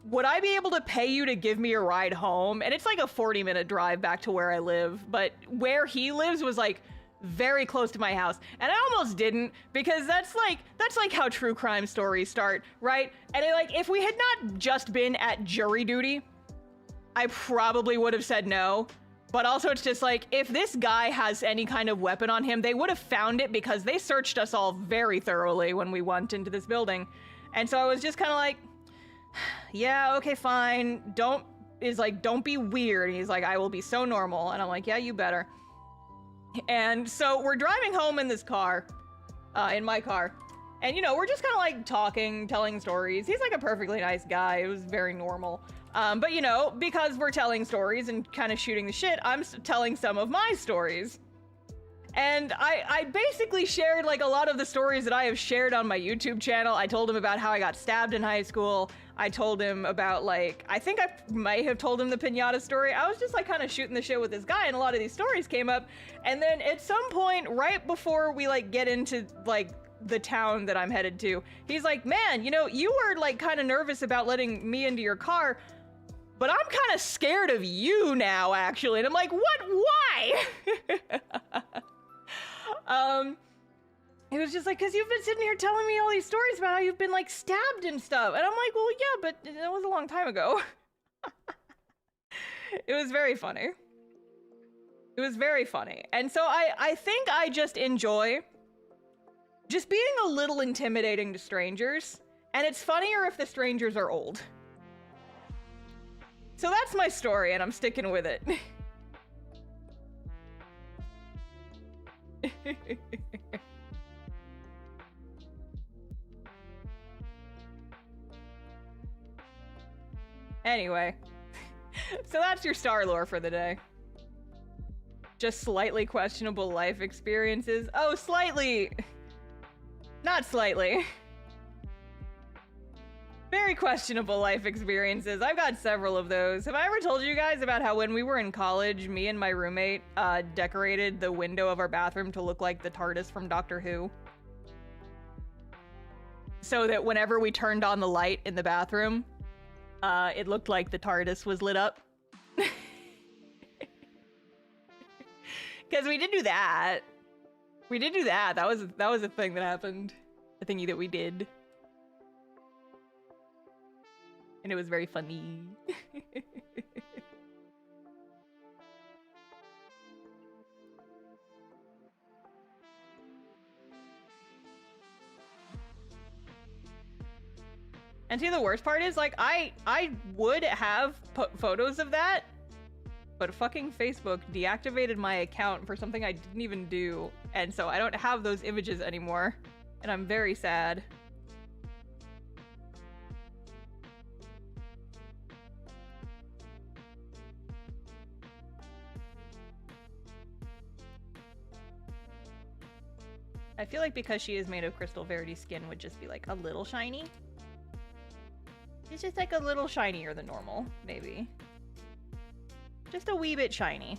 Would I be able to pay you to give me a ride home? And it's like a 40-minute drive back to where I live, but where he lives was like very close to my house. And I almost didn't, because that's like how true crime stories start, right? And like, if we had not just been at jury duty, I probably would have said no. But also it's just like, if this guy has any kind of weapon on him, they would have found it because they searched us all very thoroughly when we went into this building. And so I was just kind of like, yeah, okay, fine. Don't be weird. And he's like, I will be so normal. And I'm like, yeah, you better. And so we're driving home in this car, in my car. And, you know, we're just kind of like talking, telling stories. He's like a perfectly nice guy. It was very normal. But, you know, because we're telling stories and kind of shooting the shit, I'm telling some of my stories. And I basically shared like a lot of the stories that I have shared on my YouTube channel. I told him about how I got stabbed in high school. I told him about like, I think I might have told him the piñata story. I was just like kind of shooting the shit with this guy and a lot of these stories came up. And then at some point, right before we like get into like the town that I'm headed to, he's like, man, you know, you were like kind of nervous about letting me into your car. but I'm kind of scared of you now, actually. And I'm like, what? Why? It was just like, because you've been sitting here telling me all these stories about how you've been, like, stabbed and stuff. And I'm like, well, yeah, but that was a long time ago. It was very funny. It was very funny. And so I think I just enjoy just being a little intimidating to strangers. And it's funnier if the strangers are old. So that's my story, and I'm sticking with it. Anyway, so that's your star lore for the day. Just slightly questionable life experiences. Oh, slightly. Not slightly. Very questionable life experiences. I've got several of those. Have I ever told you guys about how when we were in college, me and my roommate decorated the window of our bathroom to look like the TARDIS from Doctor Who? So that whenever we turned on the light in the bathroom, it looked like the TARDIS was lit up. Because we did do that. We did do that. That was a thing that happened. A thingy that we did. And it was very funny. And see, the worst part is, like, I would have put photos of that, but fucking Facebook deactivated my account for something I didn't even do, and so I don't have those images anymore, and I'm very sad. I feel like because she is made of crystal, Verity's skin would just be like a little shiny. It's just like a little shinier than normal, maybe. Just a wee bit shiny.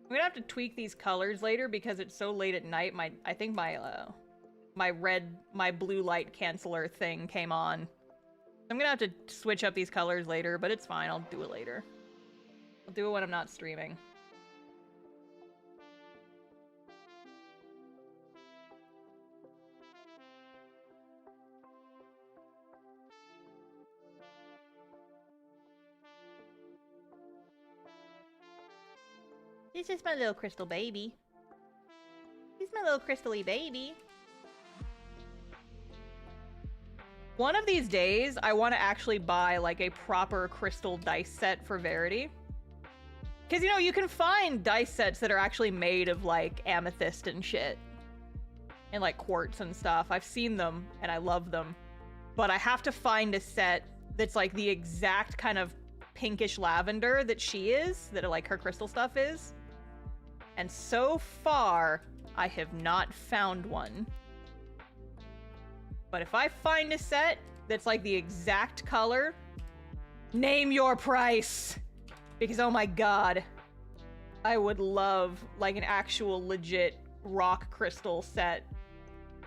I'm gonna have to tweak these colors later because it's so late at night. I think my blue light canceller thing came on. I'm gonna have to switch up these colors later, but it's fine. I'll do it later. I'll do it when I'm not streaming. This is my little crystal baby. He's my little crystal-y baby. One of these days, I want to actually buy, like, a proper crystal dice set for Verity. Because, you know, you can find dice sets that are actually made of, like, amethyst and shit. And, like, quartz and stuff. I've seen them, and I love them. But I have to find a set that's, like, the exact kind of pinkish lavender that she is, that, like, her crystal stuff is. And so far, I have not found one. But if I find a set that's like the exact color, name your price! Because oh my god, I would love like an actual legit rock crystal set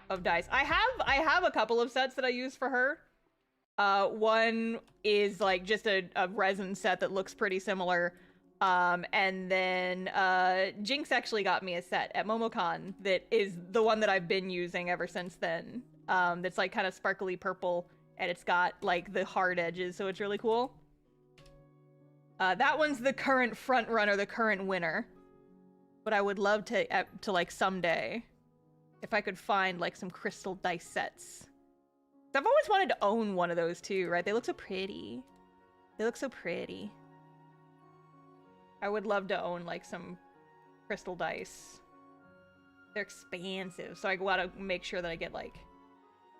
of dice. I have a couple of sets that I use for her. One is like just a resin set that looks pretty similar. And then Jinx actually got me a set at MomoCon that is the one that I've been using ever since then. That's like kind of sparkly purple, and it's got like the hard edges, so it's really cool. That one's the current front runner, the current winner. But I would love to like someday, if I could find like some crystal dice sets. I've always wanted to own one of those too, right? They look so pretty. They look so pretty. I would love to own like some crystal dice. They're expensive, so I gotta make sure that I get like,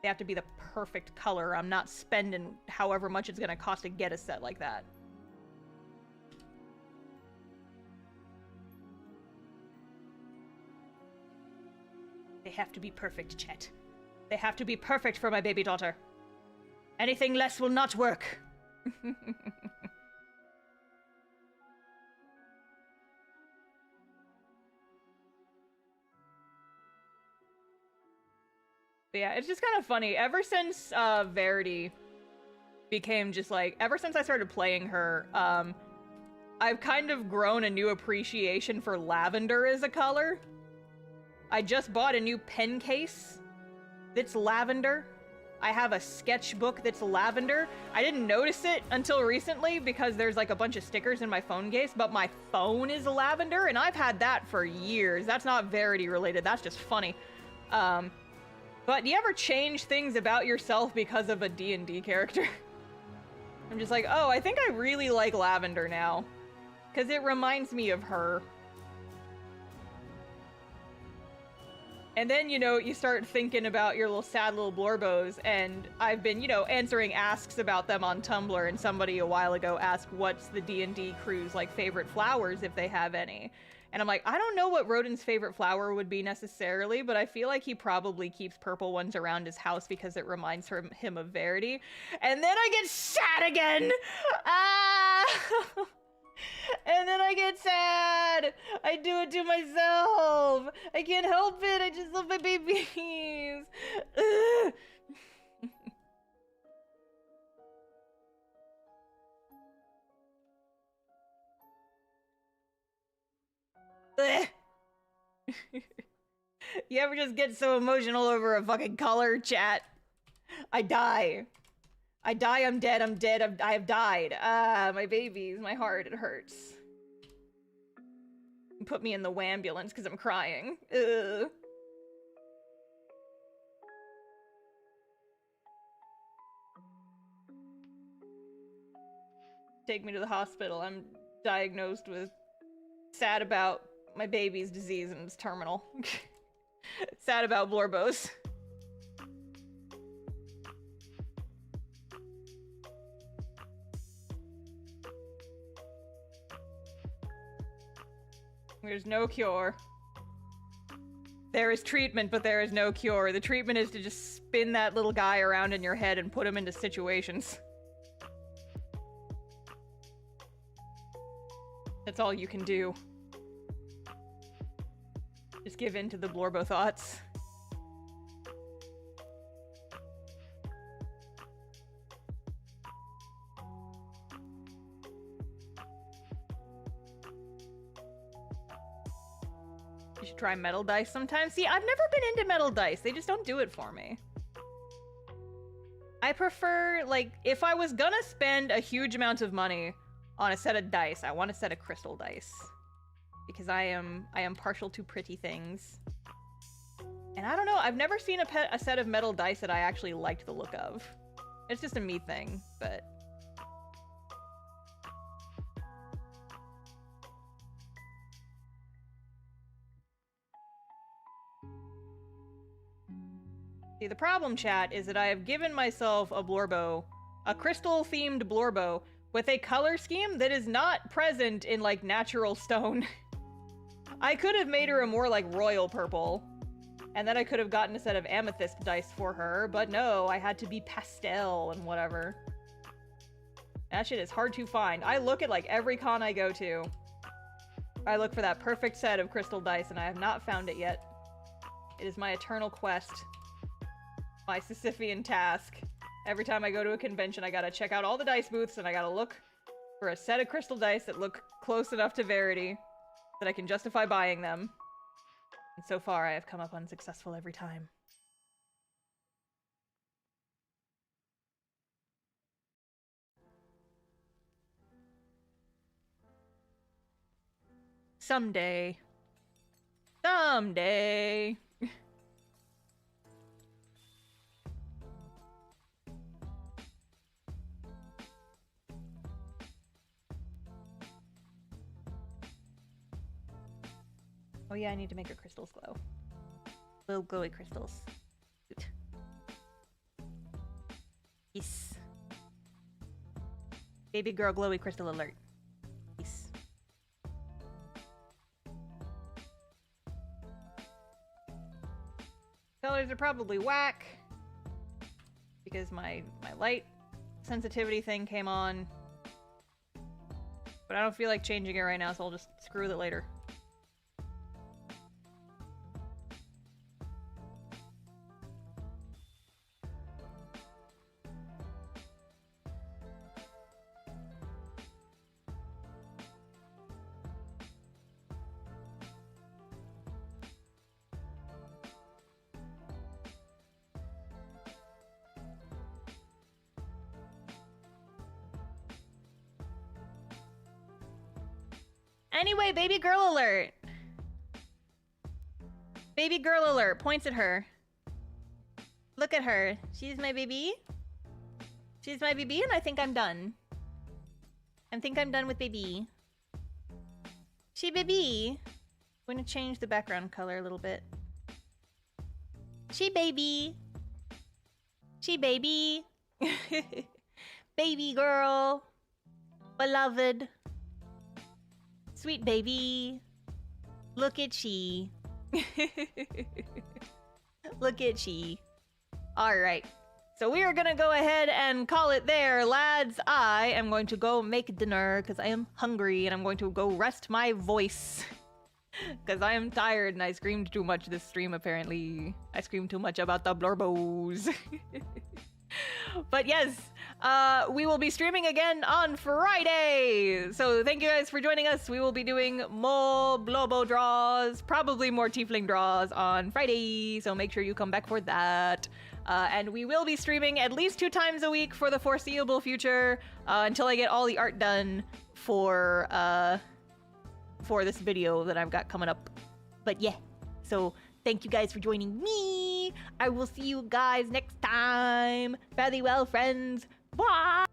they have to be the perfect color. I'm not spending however much it's gonna cost to get a set like that. They have to be perfect, Chet. They have to be perfect for my baby daughter. Anything less will not work. But yeah, it's just kind of funny. Ever since Verity became just like, ever since I started playing her, I've kind of grown a new appreciation for lavender as a color. I just bought a new pen case that's lavender. I have a sketchbook that's lavender. I didn't notice it until recently because there's like a bunch of stickers in my phone case, but my phone is lavender and I've had that for years. That's not Verity related, that's just funny. But do you ever change things about yourself because of a D&D character? I'm just like, oh, I think I really like lavender now. Because it reminds me of her. And then, you know, you start thinking about your little sad little blorbos, and I've been, you know, answering asks about them on Tumblr, and somebody a while ago asked what's the D&D crew's, like, favorite flowers, if they have any. And I'm like, I don't know what Rodin's favorite flower would be necessarily, but I feel like he probably keeps purple ones around his house because it reminds him of Verity. And then I get sad again! Ah! And then I get sad! I do it to myself! I can't help it! I just love my babies! Ugh. You ever just get so emotional over a fucking color, chat? I die. I die, I'm dead, I have died. Ah, my babies, my heart, it hurts. Put me in the wambulance because I'm crying. Ugh. Take me to the hospital. I'm diagnosed with sad about my baby's disease and it's terminal. Sad about blorbos. There's no cure. There is treatment, but there is no cure. The treatment is to just spin that little guy around in your head and put him into situations. That's all you can do. Just give in to the blorbo thoughts. You should try metal dice sometime. See, I've never been into metal dice. They just don't do it for me. I prefer, like, if I was gonna spend a huge amount of money on a set of dice, I want a set of crystal dice. Because I am partial to pretty things. And I don't know, I've never seen a set of metal dice that I actually liked the look of. It's just a me thing, but... See, the problem, chat, is that I have given myself a blorbo, a crystal-themed blorbo, with a color scheme that is not present in, like, natural stone. I could have made her a more, like, royal purple, and then I could have gotten a set of amethyst dice for her, but no, I had to be pastel and whatever. That shit is hard to find. I look at, like, every con I go to. I look for that perfect set of crystal dice, and I have not found it yet. It is my eternal quest. My Sisyphean task. Every time I go to a convention, I gotta check out all the dice booths, and I gotta look for a set of crystal dice that look close enough to Verity that I can justify buying them. And so far, I have come up unsuccessful every time. Someday. Someday. Oh yeah, I need to make her crystals glow. Little glowy crystals. Good. Yes. Baby girl glowy crystal alert. Yes. Colors are probably whack. Because my light sensitivity thing came on. But I don't feel like changing it right now, so I'll just screw with it later. Anyway, baby girl alert. Baby girl alert. Points at her. Look at her. She's my baby. She's my baby, and I think I'm done. I think I'm done with baby. She baby. I'm gonna change the background color a little bit. She baby. She baby. Baby girl. Beloved. Sweet baby. Look at she. Look at she. Alright. So we are gonna go ahead and call it there, lads. I am going to go make dinner because I am hungry, and I'm going to go rest my voice. Because I am tired and I screamed too much this stream, apparently. I screamed too much about the blorbos. But yes, we will be streaming again on Friday! So thank you guys for joining us. We will be doing more blobo draws, probably more tiefling draws on Friday, so make sure you come back for that. And we will be streaming at least 2 times a week for the foreseeable future, until I get all the art done for this video that I've got coming up. But yeah, so thank you guys for joining me. I will see you guys next time. Fare thee well, friends. Bye!